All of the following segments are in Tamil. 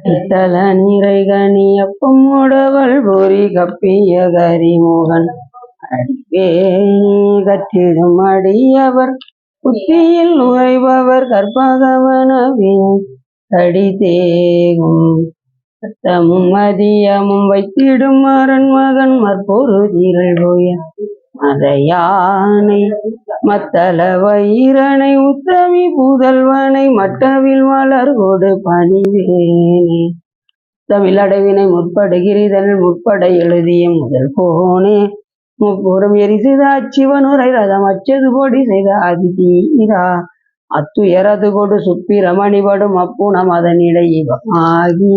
இத்தல நீரை கனி அப்பம் உடவள் பொறி கப்பிய கரிமோகன் அடிவே கற்றிடும் அடியவர் புத்தியில் நுழைபவர் கற்பகவனவின் கடிதேகும் சத்தமும் மதியமும் வைத்திடும் அரண் மகன் மற்பொருதிரள் போய மதையானை மத்தள வைரனை உத்தமி புதல்வனை மட்டவில் வளர்கொடு பணிவேனே தமிழடைவினை முற்படுகிறதன் முற்பட எழுதிய முதல் போனே முப்புறம் எரி செய்த அச்சிவனுரை ரதம் அச்சது பொடி செய்த அதிதீரா அத்துயரது கொடு சுப்பிரமணிபடும் அப்புணம் அதனிடையே ஆகி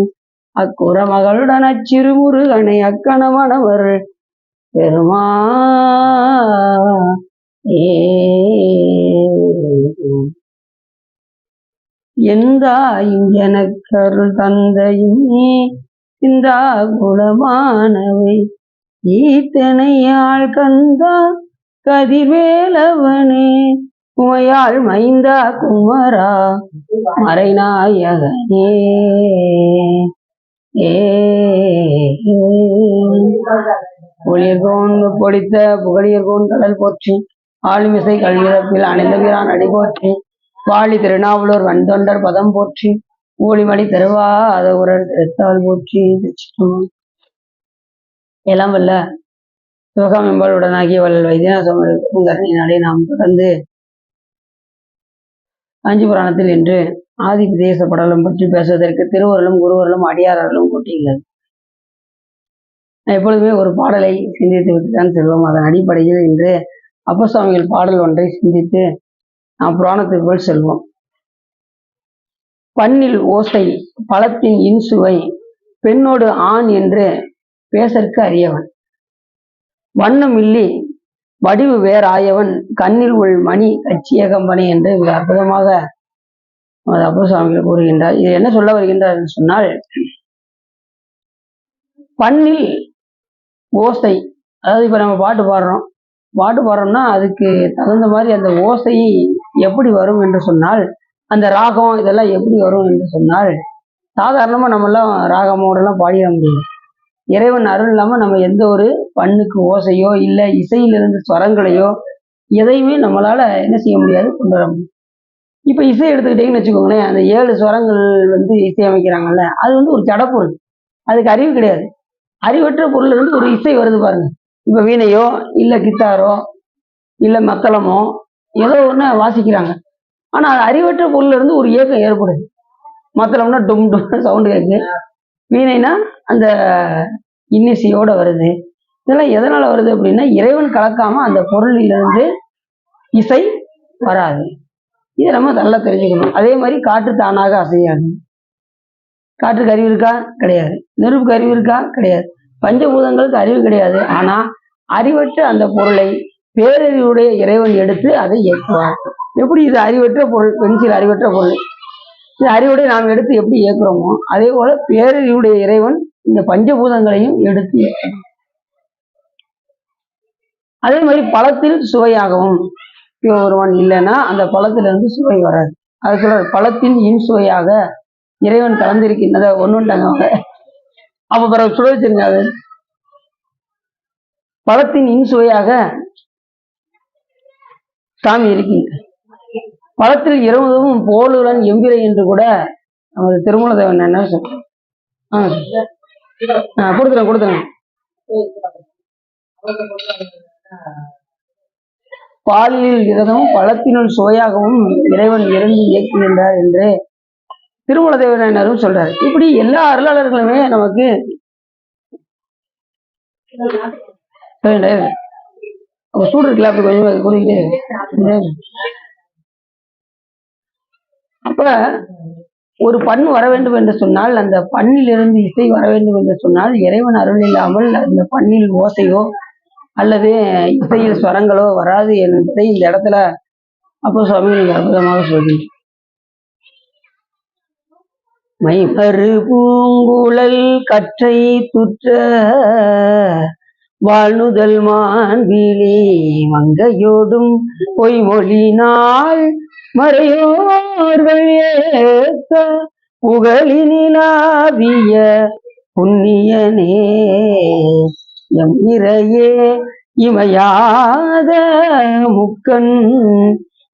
அக்குற மகளுடன் அச்சிறு முருகனை அக்கணவனவர் பெருமா எந்தாயும் எனக்கருள் தந்தையுமே சிந்தா குலமானவை ஈத்தனையாள் கந்தா கதிர்வேலவனே உமையாள் மைந்தா குமரா மறைநாயகனே ஒளியர்கோன் பொடித்த புகழியர்கோன் கடல் போற்றி ஆளுமிசை கல்வியப்பில் அணிந்த வீரான் அடி போற்றி வாழி திருநாவலூர் வன்தொண்டர் பதம் போற்றி ஊழிமணி திருவாத உரர் திருத்தாள் போற்றி. எல்லாம் வல்ல சிவகாமியம்பாளுடனாகிய வல்லல் வைத்தியநாதனை நாம் தொடர்ந்து காஞ்சி புராணத்தில் இன்று ஆதி பிரதேச படலம் பற்றி பேசுவதற்கு திருவருளும் குருவருளும் அடியாரர்களும் கூட்டியுள்ளது. எப்பொழுதுமே ஒரு பாடலை சிந்தித்து விட்டுத்தான் செல்வோம். அதன் அடிப்படையில் இன்று அப்பசுவாமிகள் பாடல் ஒன்றை சிந்தித்து நாம் புராணத்திற்குள் செல்வோம். பண்ணில் ஓசை பழத்தின் இன்சுவை பெண்ணோடு ஆண் என்று பேசற்கு அறியவன் வண்ணம் இல்லி வடிவு வேறாயவன் கண்ணில் உள் மணி கச்சியகம்பனை என்று மிக அற்புதமாக அப்பசுவாமிகள் கூறுகின்றார். இது என்ன சொல்ல வருகின்றார் என்று சொன்னால், பண்ணில் ஓசை, அதாவது இப்ப நம்ம பாட்டு பாடுறோம்னா அதுக்கு தகுந்த மாதிரி அந்த ஓசை எப்படி வரும் என்று சொன்னால், அந்த ராகம் இதெல்லாம் எப்படி வரும் என்று சொன்னால், சாதாரணமா நம்மெல்லாம் ராகமோடெல்லாம் பாடிட முடியும். இறைவன் அருள் இல்லாம நம்ம எந்த ஒரு பண்ணுக்கு ஓசையோ இல்ல இசையிலிருந்து ஸ்வரங்களையோ எதையுமே நம்மளால என்ன செய்ய முடியாது, கொண்டு வர முடியும். இப்ப இசை எடுத்துக்கிட்டீங்கன்னு வச்சுக்கோங்களேன், அந்த 7 ஸ்வரங்கள் இசையமைக்கிறாங்கல்ல, அது ஒரு ஜடப்பொருள், அதுக்கு அறிவு கிடையாது. அறிவற்ற பொருள் ஒரு இசை வருது பாருங்க. இப்ப வீணையோ இல்ல கித்தாரோ இல்ல மத்தளமோ ஏதோ ஒண்ணு வாசிக்கிறாங்க. ஆனா அது அறிவற்ற பொருள் ஒரு இயக்கம் ஏற்படுது. மத்தளம்னா டும் டும் சவுண்டு கேட்கு, வீணைனா அந்த இன்னிசையோட வருது. இதெல்லாம் எதனால வருது அப்படின்னா, இறைவன் கலக்காம அந்த பொருளிலிருந்து இசை வராது. இதை நம்ம நல்லா தெரிஞ்சுக்கணும். அதே மாதிரி காற்று தானாக அசையாது. காற்றுக்கு அறிவு இருக்கா? கிடையாது. நெருப்புக்கு அறிவு இருக்கா? கிடையாது. பஞ்சபூதங்களுக்கு அறிவு கிடையாது. ஆனா அறிவற்ற அந்த பொருளை பேரறிவுடைய இறைவன் எடுத்து அதை இயக்குவார். எப்படி இது அறிவற்ற பொருள், பென்சில் அறிவற்ற பொருள், இது அறிவுடைய நாம் எடுத்து எப்படி இயக்குறோமோ அதே போல பேரறிவுடைய இறைவன் இந்த பஞ்சபூதங்களையும் எடுத்து இயக்கணும். அதே மாதிரி பழத்தில் சுவையாகவும் ஒருவன் இல்லைன்னா அந்த பழத்திலிருந்து சுவை வராது. அது சொல்ற பழத்தின் இன்சுவையாக இறைவன் கலந்திருக்கின்றத ஒண்ணுட்டாங்க அவங்க. அப்ப பிறகு சுட வச்சிருங்க. அது பழத்தின் இன்சுவையாக சாமி இருக்கின்ற பழத்தில் இரவும் போலுடன் எம்பிரை என்று கூட நமது திருமூலதேவன் என்ன சொல்றேன் கொடுத்துறேன். பாலில் இரதமும் பழத்தினுள் சுவையாகவும் இறைவன் இறங்கி இயக்குகின்றார் என்று திருமூலதேவனரும் சொல்றாரு. இப்படி எல்லா அருளாளர்களுமே நமக்கு சூடு இருக்குல்ல, அப்படி கொஞ்சம் கூடிக்கிட்டே. அப்ப ஒரு பண் வர வேண்டும் என்று சொன்னால், அந்த பண்ணிலிருந்து இசை வர வேண்டும் என்று சொன்னால், இறைவன் அருள் இல்லாமல் அந்த பண்ணில் ஓசையோ அல்லது இசையில் ஸ்வரங்களோ வராது என்பதை இந்த இடத்துல அப்பசுவாமி அற்புதமாக சொல்கின்றார். மைபரு பூங்குழல் கற்றை துற்ற வாழ்நுதல் மான்விழி மங்கையோடும் பொய்மொழினால் மறையோர்கள் ஏத்த புகழினிலாவிய புண்ணியனே எம் இறையே இமையாத முக்கண்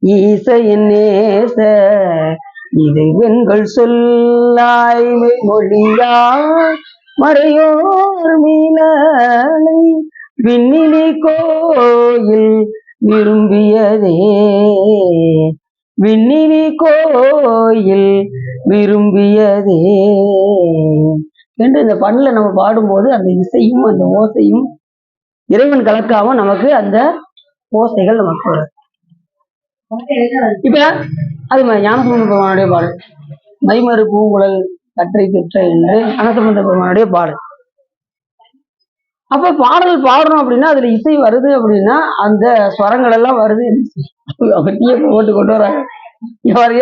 ஈசையின் நேச இறைவன்கள் சொல்லாய் மொழியாய் மறையோர் மீளலை விண்ணிலி கோயில் விரும்பியதே விண்ணிலி கோயில் விரும்பியதே என்று இந்த பண்ணில் நம்ம பாடும்போது அந்த இசையும் அந்த ஓசையும் இறைவன் கலக்காம நமக்கு அந்த ஓசைகள் நமக்கு வரும். இப்ப அது ஞானசம்பந்த பெருமானுடைய பாடல் மைமறு பூங்குழல் கற்றை பெற்ற என்று ஞானசம்பந்த பெருமானுடைய பாடல். அப்ப பாடல் பாடுறோம் அப்படின்னா அதுல இசை வருது அப்படின்னா அந்த ஸ்வரங்கள் எல்லாம் வருது. டீயை போட்டு கொண்டு வராங்க,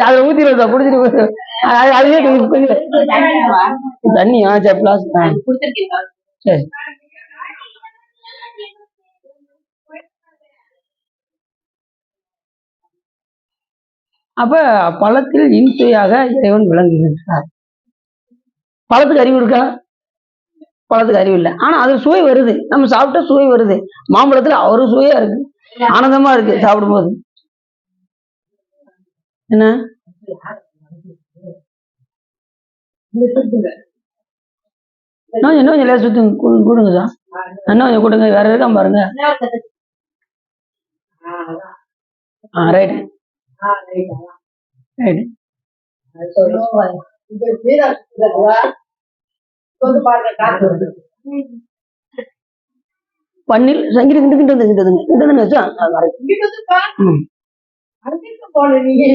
அதை ஊத்திடுவதா குடிச்சிட்டு அதுவே தண்ணியா சப்ளாஸ் சரி. அப்ப பழத்தில் இன்சுவையாக இறைவன் விளங்குகின்றார். பழத்துக்கு அறிவு இருக்கா? பழத்துக்கு அறிவு இல்லை, ஆனா அது சுவை வருது, நம்ம சாப்பிட்டா சுவை வருது. மாம்பழத்துல அவரு சுவையா இருக்கு, ஆனந்தமா இருக்கு சாப்பிடும்போது. என்ன இன்னும் கொஞ்சம் சுத்தி கூடுங்க சார், இன்னும் கொஞ்சம் கூடுங்க, வேற இருக்கா பாருங்க. Right right. பண்ணில் சங்கீத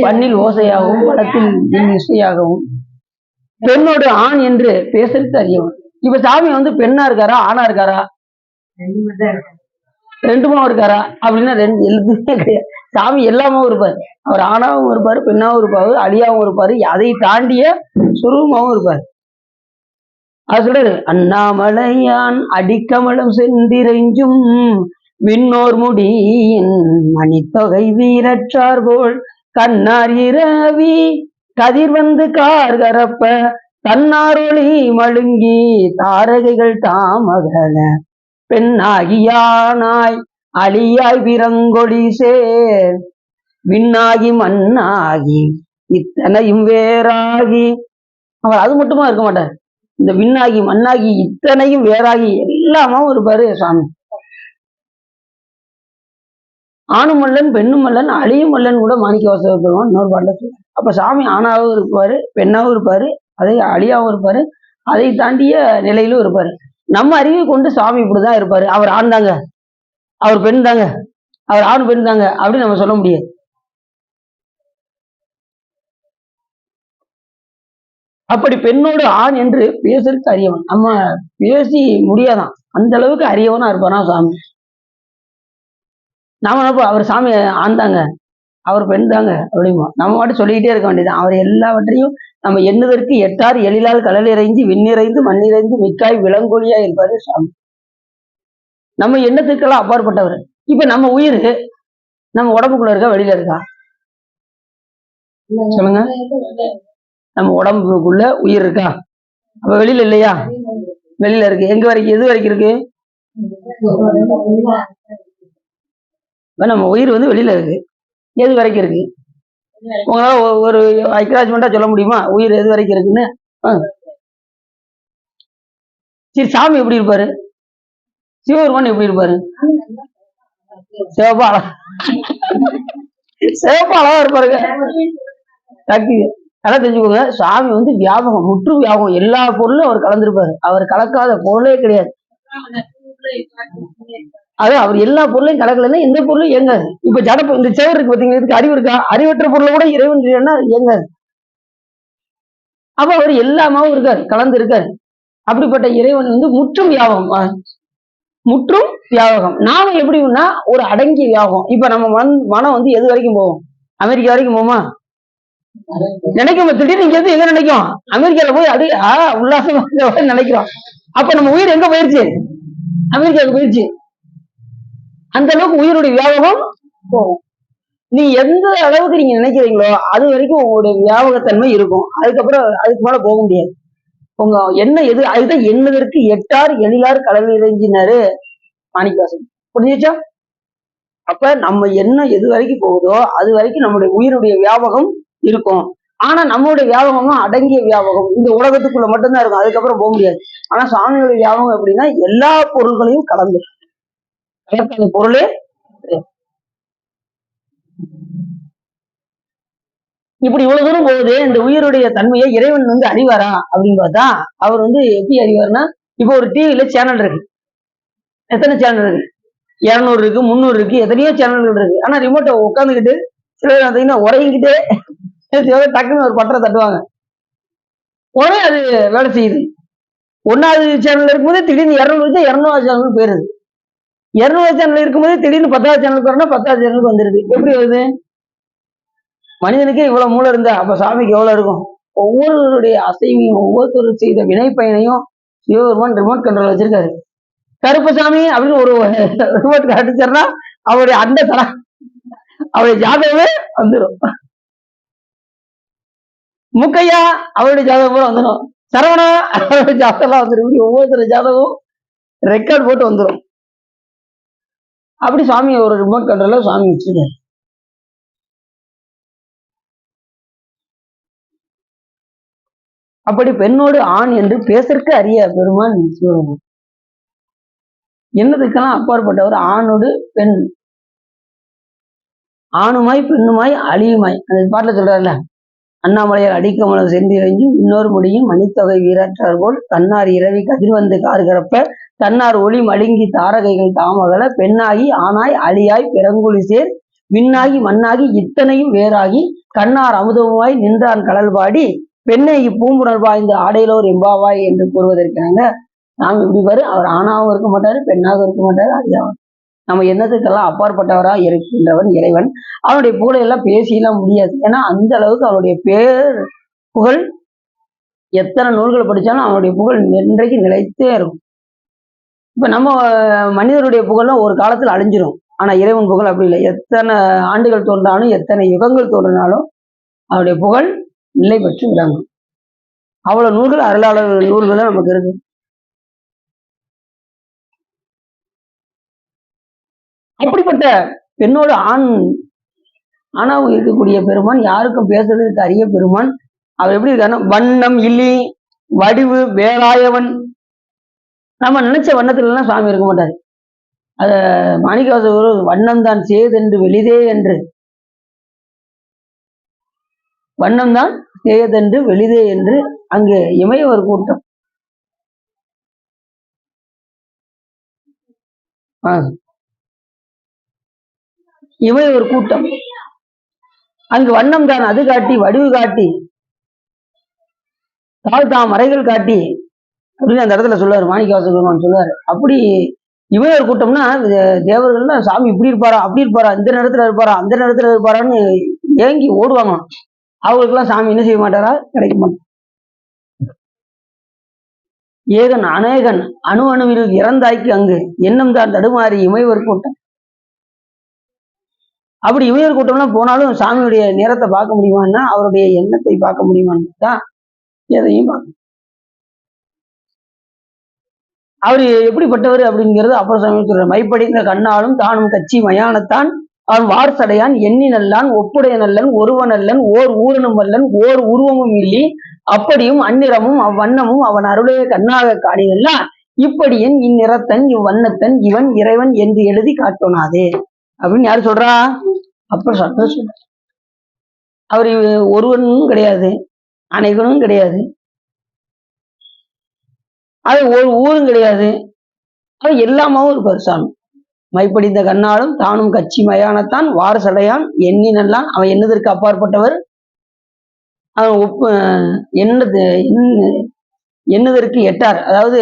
பண்ணில் ஓசையாகவும் படத்தில் இசையாகவும் பெண்ணோடு ஆண் என்று பேசுறது அறியவும். இப்ப சாமி வந்து பெண்ணா இருக்காரா ஆணா இருக்காரா? ரெண்டுமா இருக்காரா அப்படின்னா ரெண்டு எதுவுமே கிடையாது. சாமி எல்லாமும் இருப்பாரு. அவர் ஆணாவும் இருப்பாரு, பெண்ணாவும் இருப்பாரு, அழியாவும் இருப்பாரு, அதை தாண்டிய சுரூபமாவும் இருப்பாரு. அது சொல்றாரு, அண்ணாமலையான் அடிக்கமலம் சென்றிரைஞ்சும் விண்ணோர் முடியின் மணித்தொகை வீரற்றார் போல் கண்ணார் இரவி கதிர் வந்து கார் கரப்ப தன்னாரொளி மழுங்கி தாரகைகள் தாமகல பெண்ணாகியானாய் அழியாய் விரங்கொடி சேர் விண்ணாகி மண்ணாகி இத்தனையும் வேறாகி. அவர் அது மட்டுமா இருக்க மாட்டார், இந்த விண்ணாகி மண்ணாகி இத்தனையும் வேறாகி எல்லாமும் இருப்பாரு சாமி. ஆணும் மல்லன் பெண்ணும் மல்லன் அழியும் மல்லன் கூட மாணிக்க வாசகர் பெருமான் இன்னொரு பாடல சொல்றாரு. அப்ப சாமி ஆணாவும் இருப்பாரு, பெண்ணாவும் இருப்பாரு, அதை அழியாவும் இருப்பாரு, அதை தாண்டிய நிலையிலும் இருப்பாரு. நம்ம அறிவை கொண்டு சாமி இப்படிதான் இருப்பாரு, அவர் ஆண் தாங்க, அவர் பெண் தாங்க, அவர் ஆண் பெண் தாங்க அப்படின்னு நம்ம சொல்ல முடியாது. அப்படி பெண்ணோடு ஆண் என்று பேசுறதுக்கு அறியவன், நம்ம பேசி முடியாதான் அந்த அளவுக்கு அறியவனா இருப்பானா சாமி. நாம அவர் சாமி ஆண் தாங்க, அவர் பெண் தாங்க அப்படிமா நம்ம மட்டும் சொல்லிக்கிட்டே இருக்க வேண்டியதான். அவர் எல்லாவற்றையும் நம்ம எண்ணுதற்கு எட்டார் எழிலால் கடல் இறைந்து விண்ணிறைந்து மண்ணிறைந்து மிக்காய் விலங்கொழியா இருப்பாரு சாமி. நம்ம எண்ணத்துக்கெல்லாம் அப்பாற்பட்டவர். இப்ப நம்ம உயிர் நம்ம உடம்புக்குள்ள இருக்கா வெளியில இருக்கா சொல்லுங்க? நம்ம உடம்புக்குள்ள உயிர் இருக்கா? அப்ப வெளியில இல்லையா? வெளியில இருக்கு. எங்க வரைக்கும், எது வரைக்கும் இருக்கு? நம்ம உயிர் வந்து வெளியில இருக்கு, எது வரைக்கும் இருக்கு? உங்களால ஒரு அக்ராஜ்மெண்டா சொல்ல முடியுமா உயிர் எது வரைக்கும் இருக்குன்னு? சரி, சாமி எப்படி இருப்பாரு? சிவபெருமான் எப்படி இருப்பாரு? சிவப்பா அழகா இருப்பாருங்க. நல்லா தெரிஞ்சுக்கோங்க, சாமி வந்து வியாபகம், முற்று வியாபகம், எல்லா பொருளும் அவர் கலந்துருப்பாரு. அவர் கலக்காத பொருளே கிடையாது. அது அவர் எல்லா பொருளையும் கலக்கலன்னா எந்த பொருளும் இயங்காது. இப்ப ஜடப்பு இந்த சேர் இருக்கு பார்த்தீங்கன்னா, இதுக்கு அறிவு இருக்கா? அறிவற்ற பொருளை கூட இறைவன் இயங்காது. அப்ப அவர் எல்லாமாவும் இருக்காரு, கலந்து இருக்காரு. அப்படிப்பட்ட இறைவன் வந்து முற்றும் வியாபகம், முற்றும் வியாபகம். நாம எப்படின்னா ஒரு அடங்கிய வியாபகம். இப்ப நம்ம மனம் வந்து எது வரைக்கும் போவோம்? அமெரிக்கா வரைக்கும் போமா? நினைக்கும் திடீர்னு இங்க இருந்து எங்க நினைக்கும்? அமெரிக்கால போய் அது உல்லாசமா நினைக்கிறோம். அப்ப நம்ம உயிர் எங்க போயிருச்சு? அமெரிக்காவுக்கு போயிடுச்சு. அந்த அளவுக்கு உயிருடைய வியாபகம் போகும். நீ எந்த அளவுக்கு நீங்க நினைக்கிறீங்களோ அது வரைக்கும் உங்களுடைய வியாபகத்தன்மை இருக்கும். அதுக்கப்புறம் அதுக்கு மேல போக முடியாது. உங்க என்ன எது அதுதான் எண்ணுதற்கு எட்டார் எழிலார் கடல் இறைஞ்சினாரு மாணிக்கவாசகர். புரிஞ்சுச்சா? அப்ப நம்ம என்ன எது வரைக்கும் போகுதோ அது வரைக்கும் நம்முடைய உயிருடைய வியாபகம் இருக்கும். ஆனா நம்மளுடைய வியாபகமும் அடங்கிய வியாபகம் இந்த உலகத்துக்குள்ள மட்டும்தான் இருக்கும். அதுக்கப்புறம் போக முடியாது. ஆனா சுவாமியுடைய வியாபகம் எப்படின்னா எல்லா பொருள்களையும் கலந்து கலக்காத பொருளே கிடையாது. இப்படி இவ்வளவு தூரம் போகுது. இந்த உயிருடைய தன்மையை இறைவன் அறிவாரா அப்படின்னு பார்த்தா அவர் எப்படி அறிவாருன்னா, இப்போ ஒரு டிவில சேனல் இருக்கு. எத்தனை சேனல் இருக்கு? 200 இருக்கு, 300 இருக்கு, எத்தனையோ சேனல்கள் இருக்கு. ஆனா ரிமோட்டை உட்காந்துக்கிட்டு சில பேர் பார்த்தீங்கன்னா உரையிக்கிட்டே டக்குன்னு ஒரு பட்டரை தட்டுவாங்க. உடனே அது வேலை செய்யுது. 1வது சேனல் இருக்கும்போது திடீர்னு 200 வச்சா 200வது சேனல் போயிருது. 200வது சேனல் இருக்கும்போது திடீர்னு 10வது சேனலுக்கு வரணும், 10வது சேனலுக்கு வந்துருது. எப்படி வருது? மனிதனுக்கே இவ்வளவு மூளை இருந்தா அப்ப சாமிக்கு எவ்வளவு இருக்கும்? ஒவ்வொருவருடைய அசைவையும் ஒவ்வொருத்தரும் செய்த வினை பயனையும் சிவபெருமான் ரிமோட் கண்ட்ரோல் வச்சிருக்காரு. கருப்பசாமி அப்படின்னு ஒரு ரிமோட் அடிச்சாருன்னா அவருடைய அந்த தரம் அவருடைய ஜாதகமே வந்துடும். முக்கையா அவருடைய ஜாதகம் கூட வந்துடும். சரவணா அவருடைய ஜாதகம் வந்துடும். இப்படி ஒவ்வொருத்தர ஜாதகம் ரெக்கார்ட் போட்டு வந்துடும். அப்படி சாமி ஒரு ரிமோட் கண்ட்ரோல்ல சாமி வச்சிருக்காரு. அப்படி பெண்ணோடு ஆண் என்று பேசற்கு அறிய பெருமான் சிவபெருமான். என்னதுக்கெல்லாம் அப்பாற்பட்டவர் ஆணோடு பெண், ஆணுமாய் பெண்ணுமாய் அழியுமாய். அந்த பாட்டுல சொல்றாருல, அண்ணாமலையார் அடிக்கமலம் சென்றிறைஞ்சும் இன்னொரு முடியும் மணித்தொகை வீரற்றார் போல் கண்ணார் இரவி கதிர்வந்து கார்கரப்ப தன்னார் ஒளி மழுங்கி தாரகைகள் தாமகல பெண்ணாகி ஆனாய் அழியாய் பிறங்குழி சேர் விண்ணாகி மண்ணாகி இத்தனையும் வேறாகி கண்ணார் அமுதமாய் நின்றான் கடல் பாடி பெண்ணை இப்பூம்புணர் பாய்ந்த ஆடையிலோர் எம்பாவாய் என்று கூறுவதற்காக நாம் இப்படி பாரு, அவர் ஆணாவும் இருக்க மாட்டாரு, பெண்ணாகவும் இருக்க மாட்டாரு, அழியாவும். நம்ம எண்ணத்துக்கெல்லாம் அப்பாற்பட்டவரா இருக்கின்றவன் இறைவன். அவனுடைய புகழையெல்லாம் பேசியெல்லாம் முடியாது. ஏன்னா அந்த அளவுக்கு அவனுடைய பேர் புகழ் எத்தனை நூல்களை படிச்சாலும் அவனுடைய புகழ் இன்றைக்கு நிலைத்தே இருக்கும். இப்ப நம்ம மனிதனுடைய புகழ்லாம் ஒரு காலத்துல அழிஞ்சிரும். ஆனா இறைவன் புகழ் அப்படி இல்லை. எத்தனை ஆண்டுகள் தோன்றாலும் எத்தனை யுகங்கள் தோன்றினாலும் அவருடைய புகழ் நிலை பெற்று விளங்கும். அவ்வளவு நூல்கள் அருளாளர் நூல்கள் நமக்கு இருக்கு. அப்படிப்பட்ட பெண்ணோடு ஆணாவும் இருக்கக்கூடிய பெருமான், யாருக்கும் பேசுறதுக்கு அரிய பெருமான். அவர் எப்படி இருக்காருன்னா வண்ணம் இல்லி வடிவு வேலாயவன். நம்ம நினைச்ச வண்ணத்துல எல்லாம் சாமி இருக்க மாட்டாரு. அத மாணிக்கவாசகர் வண்ணம் தான் சேதென்று வெளிதே என்று, வண்ணம் தான் சேதென்று வெளிதே என்று அங்கு இமையவர் கூட்டம். இமையவர் கூட்டம் அங்கு வண்ணம் தான் அது காட்டி வடிவு காட்டி தாம் மறைகள் காட்டி அப்படின்னு அந்த இடத்துல சொல்லுவாரு மாணிக்கவாசகர் சொல்லுவாரு. அப்படி இமையவர் கூட்டம்னா தேவர்கள்னா சாமி இப்படி இருப்பாரா அப்படி இருப்பாரா இந்த நேரத்துல இருப்பாரா அந்த நேரத்துல இருப்பாரான்னு ஏங்கி ஓடுவாங்க. அவங்களுக்கெல்லாம் சாமி என்ன செய்ய மாட்டாரா? கிடைக்க மாட்டார். ஏகன் அநேகன் அணு அணுவில் இறந்தாய்க்கு அங்கு எண்ணம் தான் தடுமாறி இமையவர் கூட்டம். அப்படி இமையவர் கூட்டம்லாம் போனாலும் சாமியுடைய நேரத்தை பார்க்க முடியுமான்னா அவருடைய எண்ணத்தை பார்க்க முடியுமான்னு தான் எதையும் பார்க்க. அவரு எப்படிப்பட்டவர் அப்படிங்கிறது அப்புறம் சாமி சொல்ற. மைப்படிந்த கண்ணாலும் தானும் கட்சி மயானத்தான் அவன் வார்சடையான் எண்ணி நல்லான் ஒப்புடைய நல்லன் ஒருவன் அல்லன் ஓர் ஊரனும் வல்லன் ஓர் உருவமும் இல்லி அப்படியும் அந்நிறமும் அவ்வண்ணமும் அவன் அருளைய கண்ணாக காணியெல்லாம் இப்படியன் இந்நிறத்தன் இவ்வண்ணத்தன் இவன் இறைவன் என்று எழுதி காட்டோனாதே அப்படின்னு யாரு சொல்றா? அப்ப சொல்ற. அவர் ஒருவனும் கிடையாது, அனைவனும் கிடையாது, அது ஒரு ஊரும் கிடையாது, அது எல்லாமாவும் இருப்பார் சாமி. மைப்படிந்த கண்ணாலும் தானும் கட்சி மயானத்தான் வாரசடையான் எண்ணி நல்லான் அவன் எண்ணதற்கு அப்பாற்பட்டவர். அவன் எண்ணுதற்கு எட்டார். அதாவது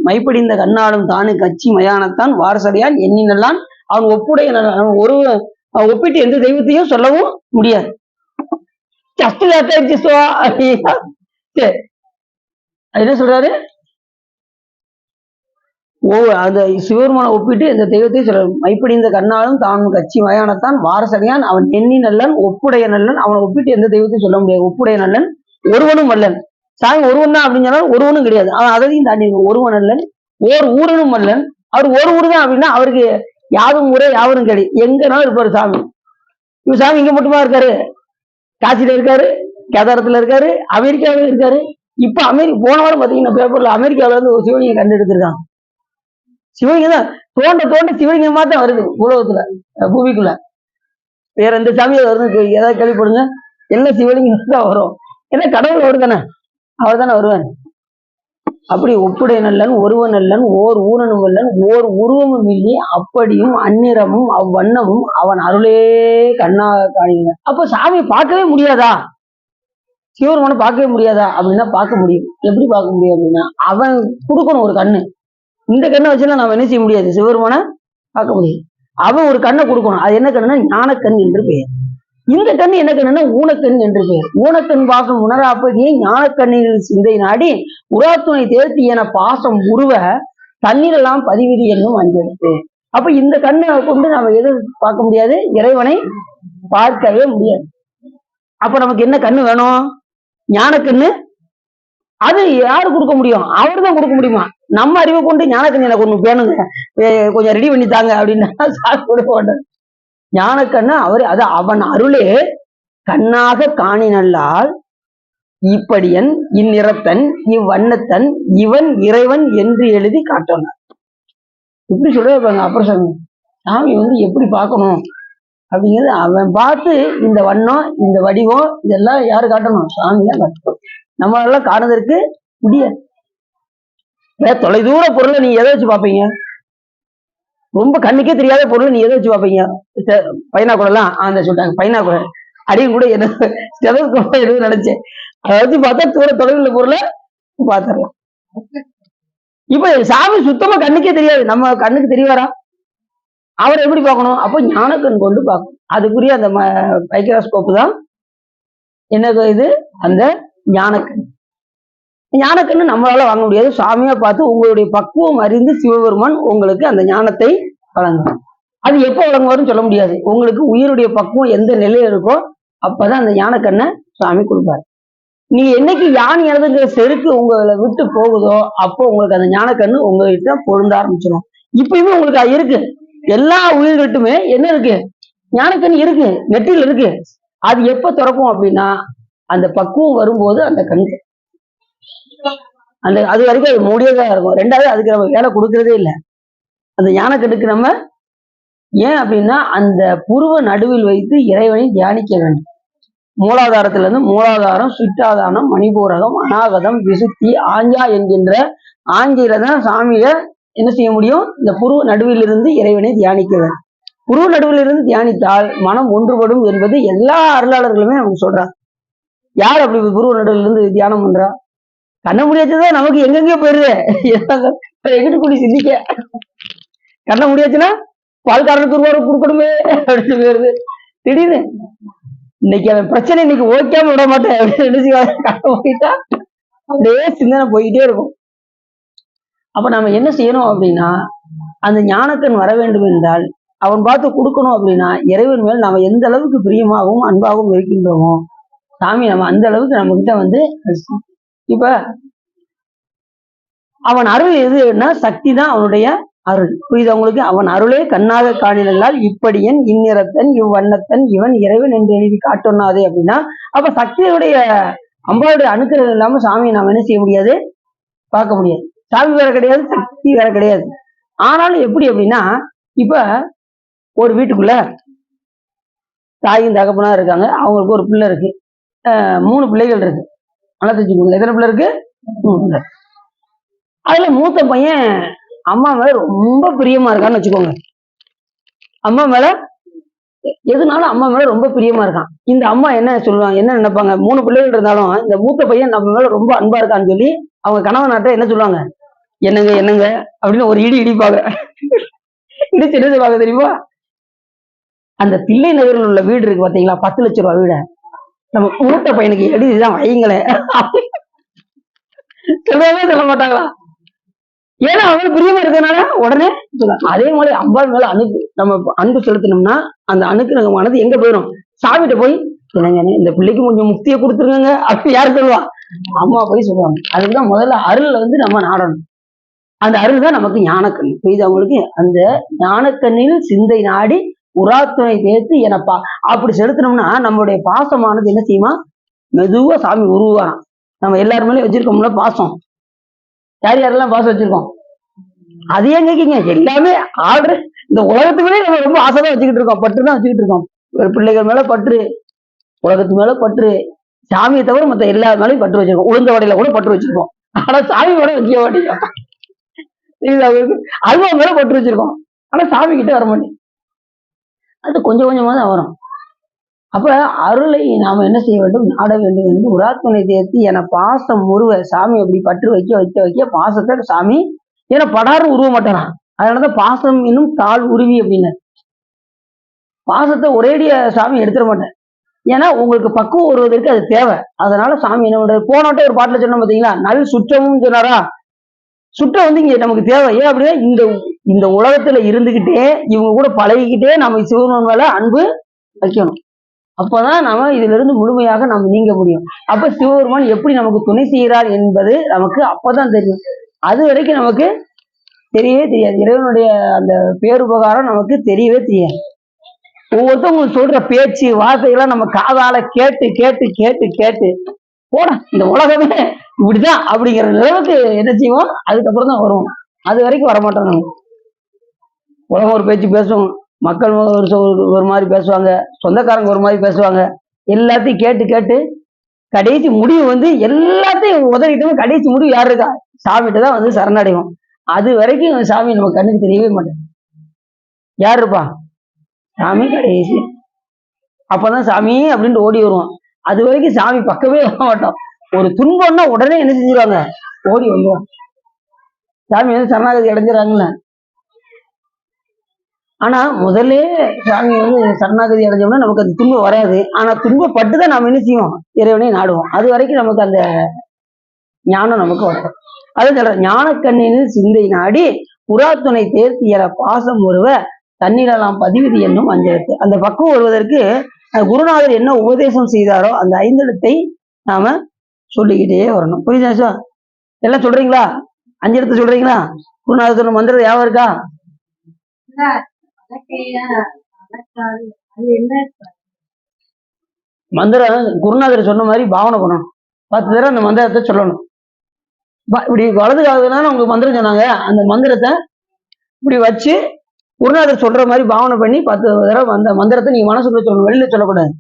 மைப்படிந்த கண்ணாலும் தானு கட்சி மயானத்தான் வாரசடையான் எண்ணி நல்லான் அவன் ஒப்புடைய ஒரு ஒப்பிட்டு எந்த தெய்வத்தையும் சொல்லவும் முடியாது. என்ன சொல்றாரு? அந்த சிவபெருமானை ஒப்பிட்டு இந்த தெய்வத்தை சொல்ற மைப்படி இந்த கண்ணாலும் தான் கட்சி மயானத்தான் வாரசனையான் அவன் எண்ணி நல்லன் ஒப்புடைய நல்லன். அவனை ஒப்பிட்டு எந்த தெய்வத்தையும் சொல்ல முடியாது. ஒப்புடைய நல்லன் ஒருவனும் அல்லன். சாமி ஒருவன் தான் அப்படின்னு சொன்னா ஒருவனும் கிடையாது. அவன் அதையும் தாண்டி ஒருவன் அல்லன் ஓர் ஊரனும் அல்லன். அவர் ஒரு ஊர் தான் அப்படின்னா அவருக்கு யாரும் ஊரே யாவரும் கிடையாது. எங்கனாலும் இருப்பாரு சாமி. இவர் சாமி இங்க மட்டுமா இருக்காரு? காசியில இருக்காரு, கேதாரத்துல இருக்காரு, அமெரிக்காவில இருக்காரு. இப்ப போன வாரம் பாத்தீங்கன்னா பேப்பர்ல அமெரிக்காவில இருந்து ஒரு சிவலிங்கம் கண்டு எடுத்திருக்காங்க. சிவலிங்கம் தான் தோண்ட தோண்ட சிவலிங்கமா தான் வருது உலகத்துல, பூமிக்குள்ள. வேற எந்த சாமியில வருது ஏதாவது கேள்விப்படுங்க? எல்லாம் சிவலிங்கம் தான் வரும். ஏன்னா கடவுள் அவர் தானே, அவர் தானே வருவார். அப்படி ஒப்புடைய நல்லன் ஒருவன் நல்லன் ஓர் ஊரனும் அல்லன் ஓர் உருவமும் இல்லை அப்படியும் அந்நிறமும் அவ்வண்ணமும் அவன் அருளே கண்ணாக காணுங்க. அப்ப சாமியை பார்க்கவே முடியாதா? சிவபெருமானை பார்க்கவே முடியாதா அப்படின்னா பார்க்க முடியும். எப்படி பார்க்க முடியும் அப்படின்னா அவன் கொடுக்கணும் ஒரு கண்ணு. இந்த கண்ணை வச்சுலாம் நம்ம என்ன செய்ய முடியாது, சிவபெருமானை பார்க்க முடியும். அவன் ஒரு கண்ணை கொடுக்கணும். அது என்ன கண்ணுன்னா ஞானக்கண் என்று பெயர். இந்த கண் என்ன கண்ணுன்னா ஊனக்கண் என்று பெயர். ஊனக்கண் பாசம் உணராப்பதியே ஞானக்கண்ணில் சிந்தை நாடி உராத்துணை தேர்த்தி என பாசம் உருவ தண்ணீரெல்லாம் பதிவிதி என்னும் அஞ்செடுத்து. அப்ப இந்த கண்ணை கொண்டு நம்ம எது பார்க்க முடியாது, இறைவனை பார்க்கவே முடியாது. அப்ப நமக்கு என்ன கண்ணு வேணும்? ஞானக்கண்ணு. அது யாரு கொடுக்க முடியும்? அவரு தான் கொடுக்க முடியுமா? நம்ம அறிவை கொண்டு ஞானக்கண்ணு எனக்கு ஒண்ணு வேணுங்க, கொஞ்சம் ரெடி பண்ணி தாங்க அப்படின்னா சார் கொடுக்க மாட்டார். ஞானக்கண்ணு அவரு அது அவன் அருளே கண்ணாக காணினல்லால் இப்படியன் இந்நிறத்தன் இவ்வண்ணத்தன் இவன் இறைவன் என்று எழுதி காட்டணும். இப்படி சொல்றாங்க. அப்புறம் சாமி எப்படி பார்க்கணும் அப்படிங்கிறது அவன் பார்த்து இந்த வண்ணம் இந்த வடிவம் இதெல்லாம் யாரு காட்டணும்? சாமி தான் காட்டணும். நம்மளால காணுதற்கு முடியாது. தொலைதூர பொருளை நீ எதை வச்சு பார்ப்பீங்க? ரொம்ப கண்ணுக்கே தெரியாத பொருளை நீ எதை வச்சு பார்ப்பீங்க? பைனாக்குழலாம் அந்த சொல்லிட்டாங்க. பைனாக்குழல் அடியும் கூட என்ன எதுவும் நினைச்சேன். அதை வச்சு பார்த்தா தொலைவில் பொருளை பார்த்துடலாம். இப்ப சாமி சுத்தமா கண்ணுக்கே தெரியாது. நம்ம கண்ணுக்கு தெரியவாரா? அவரை எப்படி பார்க்கணும்? அப்போ ஞானக்கண் கொண்டு பார்க்கணும். அதுக்குரிய அந்த மைக்ரோஸ்கோப்பு தான் என்ன இது, அந்த ஞானக்கண். ஞானக்கண்ணு நம்மளால வாங்க முடியாது. சுவாமியா பார்த்து உங்களுடைய பக்குவம் அறிந்து சிவபெருமான் உங்களுக்கு அந்த ஞானத்தை வழங்கணும். அது எப்போ வழங்குவாருன்னு சொல்ல முடியாது. உங்களுக்கு உயிருடைய பக்குவம் எந்த நிலையில இருக்கோ அப்பதான் அந்த ஞானக்கண்ணை சுவாமி கொடுப்பாரு. நீங்க என்னைக்கு யான் எனதுங்கிற செருக்கு உங்களை விட்டு போகுதோ அப்போ உங்களுக்கு அந்த ஞானக்கண்ணு உங்ககிட்ட பொருந்த ஆரம்பிச்சிடும். இப்பயுமே உங்களுக்கு அது இருக்கு. எல்லா உயிர்கள்ட்டுமே என்ன இருக்கு? ஞானக்கண் இருக்கு, நெற்றில இருக்கு. அது எப்ப திறக்கும் அப்படின்னா அந்த பக்குவம் வரும்போது அந்த கண் அது வரைக்கும் அது மூடியதான் இருக்கும். ரெண்டாவது அதுக்கு நம்ம வேலை கொடுக்கறதே இல்லை அந்த ஞானக்கண்ணுக்கு. நம்ம ஏன் அப்படின்னா அந்த புருவ நடுவில் வைத்து இறைவனை தியானிக்க வேண்டும். மூலாதாரத்துல இருந்து மூலாதாரம், சுற்றாதானம், மணிபூரகம், அநாகதம், விசுத்தி, ஆஞ்சா என்கின்ற ஆஞ்சியில தான் சாமியை என்ன செய்ய முடியும்? இந்த புருவ நடுவில் இருந்து இறைவனை தியானிக்க வேண்டும். புருவ நடுவில் இருந்து தியானித்தால் மனம் ஒன்றுபடும் என்பது எல்லா அருளாளர்களுமே அவங்க சொல்றாங்க. யார் அப்படி புருவ நடுவில் இருந்து தியானம் பண்றா? கண்ண முடியாச்சுதான் நமக்கு எங்கெங்கே போயிருது. எங்கிட்டு கூடி சிந்திக்க கண்ண முடியாச்சுன்னா பால்காரனுக்கு ரூபா கொடுக்கணுமே அப்படின்னு போயிருது. திடீர்னு இன்னைக்கு அவன் பிரச்சனை இன்னைக்கு ஓய்க்காம விட மாட்டேன் அப்படின்னு கண்ண போயிட்டா அப்படியே சிந்தனை போய்கிட்டே இருக்கும். அப்ப நம்ம என்ன செய்யணும் அப்படின்னா அந்த ஞானக்கண் வர வேண்டும் என்றால் அவன் பார்த்து கொடுக்கணும் அப்படின்னா இறைவன் மேல் நம்ம எந்த அளவுக்கு பிரியமாகவும் அன்பாகவும் இருக்கின்றோமோ சாமி நம்ம அந்த அளவுக்கு நம்ம கிட்ட இப்ப அவன் அருள் எதுன்னா சக்தி தான் அவனுடைய அருள். புரியுது உங்களுக்கு? அவன் அருளே கண்ணாக காணினால் இப்படியன் இந்நிறத்தன் இவ்வண்ணத்தன் இவன் இறைவன் என்று எழுதி காட்டொன்னாதே அப்படின்னா அப்ப சக்தியுடைய அம்பாவுடைய அணுக்கள் இல்லாம சாமியை நாம என்ன செய்ய முடியாது, பார்க்க முடியாது. சாமி வேற கிடையாது, சக்தி வேற கிடையாது. ஆனாலும் எப்படி அப்படின்னா இப்ப ஒரு வீட்டுக்குள்ள தாயும் தகப்பனா இருக்காங்க. அவங்களுக்கு ஒரு பிள்ளை இருக்கு, 3 பிள்ளைகள் இருக்கு. நல்லா தெரிஞ்சுக்கோங்க. எத்தனை பிள்ளை இருக்கு? 3 பிள்ளை. அதுல மூத்த பையன் அம்மா மேல ரொம்ப பிரியமா இருக்கான்னு வச்சுக்கோங்க. அம்மா மேல எதுனாலும் அம்மா மேல ரொம்ப பிரியமா இருக்கான். இந்த அம்மா என்ன சொல்லுவாங்க, என்ன நினைப்பாங்க? 3 பிள்ளைகள் இருந்தாலும் இந்த மூத்த பையன் நம்ம மேல ரொம்ப அன்பா இருக்கான்னு சொல்லி அவங்க கணவன் நாட்ட என்ன சொல்லுவாங்க? என்னங்க என்னங்க அப்படின்னு ஒரு இடிப்பாங்க. இடிச்சு என்ன சொல்லுவாங்க தெரியுமா? அந்த தில்லை நகரில் உள்ள வீடு இருக்கு பாத்தீங்களா, 10 லட்சம் ரூபாய் வீட நம்ம மூத்த பையனுக்கு எழுதிதான் வைங்களேன். சொல்லவே சொல்ல மாட்டாங்களா? ஏன்னா அவங்க பிரியமா இருக்கனால உடனே சொல்லுவாங்க. அதே மாதிரி அம்பாள் மேல அனுப்பு நம்ம அன்பு செலுத்தணும்னா அந்த அணுக்கு மனது எங்க போயிடும்? சாமிகிட்ட போய் என்னங்க இந்த பிள்ளைக்கு கொஞ்சம் முக்தியை கொடுத்துருங்க அப்படின்னு யாரு சொல்லுவா? அம்மா போய் சொல்லுவாங்க. அதுக்குதான் முதல்ல அருள் நம்ம நாடணும். அந்த அருள் தான் நமக்கு ஞானக்கண். புரியுது அவங்களுக்கு? அந்த ஞானக்கண்ணில் சிந்தை நாடி உராத்துணை தேர்த்து எனப்பா அப்படி செலுத்தணும்னா நம்மளுடைய பாசமானது என்ன செய்யுமா? மெதுவா சாமி உருவாராம். நம்ம எல்லாருமே வச்சிருக்கோம்ல பாசம். யார் யாரெல்லாம் பாசம் வச்சிருக்கோம்? அது ஏன் கேக்கீங்க? எல்லாமே ஆல்ரெடி இந்த உலகத்துக்குள்ளே நம்ம ரொம்ப ஆசைதான் வச்சுக்கிட்டு இருக்கோம். பற்று தான் வச்சுக்கிட்டு இருக்கோம். பிள்ளைகள் மேல பற்று, உலகத்து மேல பற்று, சாமியை தவிர மத்த எல்லா மேலையும் பற்று வச்சிருக்கோம். உளுந்த வடையில கூட பற்று வச்சிருக்கோம். ஆனா சாமி கூட வைக்க மாட்டேங்க. அல்வா மேல பற்று வச்சிருக்கோம். ஆனா சாமி கிட்ட வர மாட்டேங்க. அது கொஞ்சம் கொஞ்சமா தான் வரும். அப்ப அருளை நாம என்ன செய்ய வேண்டும்? நாட வேண்டும் என்று உராத்துணை தேர்த்தி என பாசம் உருவ சாமி அப்படி பற்று வைக்க வைக்க வைக்க பாசத்தை சாமி ஏன்னா படாரும் உருவ மாட்டாராம். அதனாலதான் பாசம் இன்னும் தாழ் உருவி அப்படின்னு பாசத்தை ஒரேடிய சாமி எடுத்துட மாட்டேன். ஏன்னா உங்களுக்கு பக்குவம் வருவதற்கு அது தேவை. அதனால சாமி என்ன பண்றது? போனோட்டே ஒரு பாட்டுல சொன்ன பாத்தீங்களா? நல் சுற்றமும் சொன்னாரா? சுற்றம் இங்க நமக்கு தேவை. ஏன் அப்படின்னா இந்த உலகத்துல இருந்துகிட்டே இவங்க கூட பழகிக்கிட்டே நம்ம சிவன் மேல அன்பு வைக்கணும். அப்பதான் நாம இதுல இருந்து முழுமையாக நம்ம நீங்க முடியும். அப்ப சிவபெருமான் எப்படி நமக்கு துணை செய்கிறார் என்பது நமக்கு அப்பதான் தெரியும். அது வரைக்கும் நமக்கு தெரியவே தெரியாது. இறைவனுடைய அந்த பேருபகாரம் நமக்கு தெரியவே தெரியாது. ஒவ்வொருத்தவங்க சொல்ற பேச்சு வார்த்தைகள்லாம் நம்ம காதால கேட்டு கேட்டு கேட்டு கேட்டு போட இந்த உலகமே இப்படிதான் அப்படிங்கிற நிலவுக்கு என்ன செய்வோம்? அதுக்கப்புறம் தான் வருவோம். அது வரைக்கும் வரமாட்டோம். நம்ம உலகம் ஒரு பேச்சு பேசுவோம், மக்கள் ஒரு மாதிரி பேசுவாங்க, சொந்தக்காரங்க ஒரு மாதிரி பேசுவாங்க. எல்லாத்தையும் கேட்டு கேட்டு கடைசி முடிவு எல்லாத்தையும் உதறிட்டு கடைசி முடிவு யாரு இருக்கா? சாமிகிட்ட தான் சரணடைவோம். அது வரைக்கும் சாமி நம்ம கண்ணுக்கு தெரியவே மாட்டேன். யார் இருப்பா? சாமி கடைசி. அப்பதான் சாமி அப்படின்ட்டு ஓடி வருவோம். அது வரைக்கும் சாமி பக்கமே வர மாட்டோம். ஒரு துன்பம்னா உடனே என்ன செஞ்சிருவாங்க? ஓடி வந்துருவாங்க. சாமி சரணாகதி அடைஞ்சிடறாங்கல்ல. ஆனா முதல்ல சாமி சரணாகதி அடைஞ்சோம்னா நமக்கு அந்த துன்பம் வராது. ஆனா துன்பப்பட்டுதான் நாம என்ன செய்வோம்? இறைவனை நாடுவோம். அது வரைக்கும் நமக்கு அந்த ஞானம் நமக்கு வரும். அது சொல்ற ஞானக்கண்ணின் சிந்தை நாடி புறாத்துணை தேர்த்தியற பாசம் ஒருவ தண்ணீரெல்லாம் பதிவிதி என்னும் அஞ்செழுத்து. அந்த பக்குவம் வருவதற்கு குருநாதர் என்ன உபதேசம் செய்தாரோ அந்த ஐந்தெழுத்தை நாம சொல்லிக்கிட்டே வரணும். புரியுதா சார்? எல்லாம் சொல்றீங்களா? அஞ்செழுத்து சொல்றீங்களா? குருநாதர் சொன்ன மந்திரம் ஞாபகம் இருக்கா? மந்திரம் குருநாதர் சொன்ன மாதிரி பாவனை பண்ணணும். 10 தடவை அந்த மந்திரத்தை சொல்லணும். இப்படி வலது காதுனால உங்களுக்கு மந்திரம் சொன்னாங்க. அந்த மந்திரத்தை இப்படி வச்சு குருநாதர் சொல்ற மாதிரி பாவனை பண்ணி 10 தடவை அந்த மந்திரத்தை நீங்க மனசுக்குள்ள சொல்லணும். வெளியில சொல்லக்கூடாது.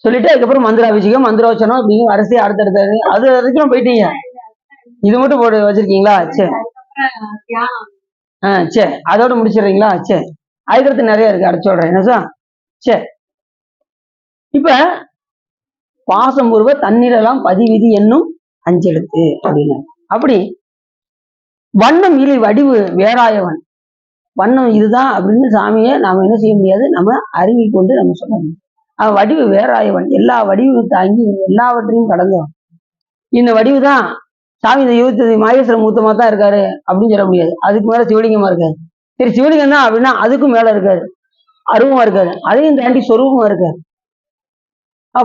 சொல்லிட்டு அதுக்கப்புறம் மந்திர அபிஷேகம், மந்திரோச்சனம் அப்படிங்கிற வரிசையா அடுத்தடுத்தது அது வரைக்கும் போயிட்டீங்க. இது மட்டும் போட்டு வச்சிருக்கீங்களா? சரி. சரி, அதோட முடிச்சிடுறீங்களா? சரி, அதுக்கடுத்து நிறைய இருக்கு, அடைச்சு சொல்றேன். என்ன சார்? சரி, இப்ப பாசம் உருவ தண்ணீரெல்லாம் பதிவிதி என்னும் அஞ்செழுத்து அப்படின்னு. அப்படி வண்ணம் இலை வடிவு வேறாயவன். வண்ணம் இதுதான் அப்படின்னு சாமியை நாம என்ன செய்ய முடியாது? நம்ம அறிவி கொண்டு நம்ம சொல்ல முடியும். அவன் வடிவு வேறாயவன், எல்லா வடிவும் தாங்கி எல்லாவற்றையும் கடந்தவன். இந்த வடிவு தான் சாமி இந்த 20 மாகேஸ்வர மூத்தமா தான் இருக்காரு அப்படின்னு சொல்ல முடியாது. அதுக்கு மேல சிவலிங்கமா இருக்காரு. சரி, சிவலிங்கம் தான் அப்படின்னா அதுக்கும் மேல இருக்காரு, அருவமா இருக்காரு. அதையும் தாண்டி சொரூபமா இருக்காரு,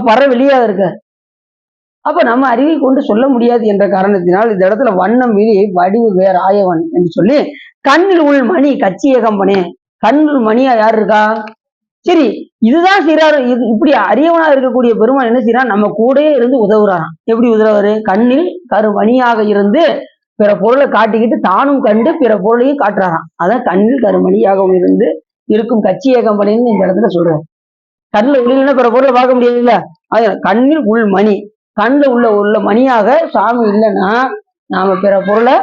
பற வெளியாக இருக்காரு. அப்ப நம்ம அறிவை கொண்டு சொல்ல முடியாது என்ற காரணத்தினால் இந்த இடத்துல வண்ணம் விழி வடிவு வேற ஆயவன் என்று சொல்லி கண்ணில் உள் மணி கச்சிய கம்பனே. கண்ணில் மணியா யார் இருக்கா? சரி, இதுதான் செய்யறாரு. இப்படி அரியவனா இருக்கக்கூடிய பெருமான் என்ன செய்யறான்? நம்ம கூடயே இருந்து உதவுறாராம். எப்படி உதவுறாரு? கண்ணில் கருமணியாக இருந்து பிற பொருளை காட்டிக்கிட்டு தானும் கண்டு பிற பொருளையும் காட்டுறாராம். அதான் கண்ணில் கருமணியாகவும் இருந்து இருக்கும் கச்சிய கம்பனின்னு இந்த இடத்துல சொல்றாரு. கண்ணில் ஒளியிலன்னா பிற பொருளை பார்க்க முடியாதுல்ல. அது கண்ணில் உள் மணி, கண்ணில் உள்ள மணியாக சாமி இல்லைன்னா நாம பிற பொருளை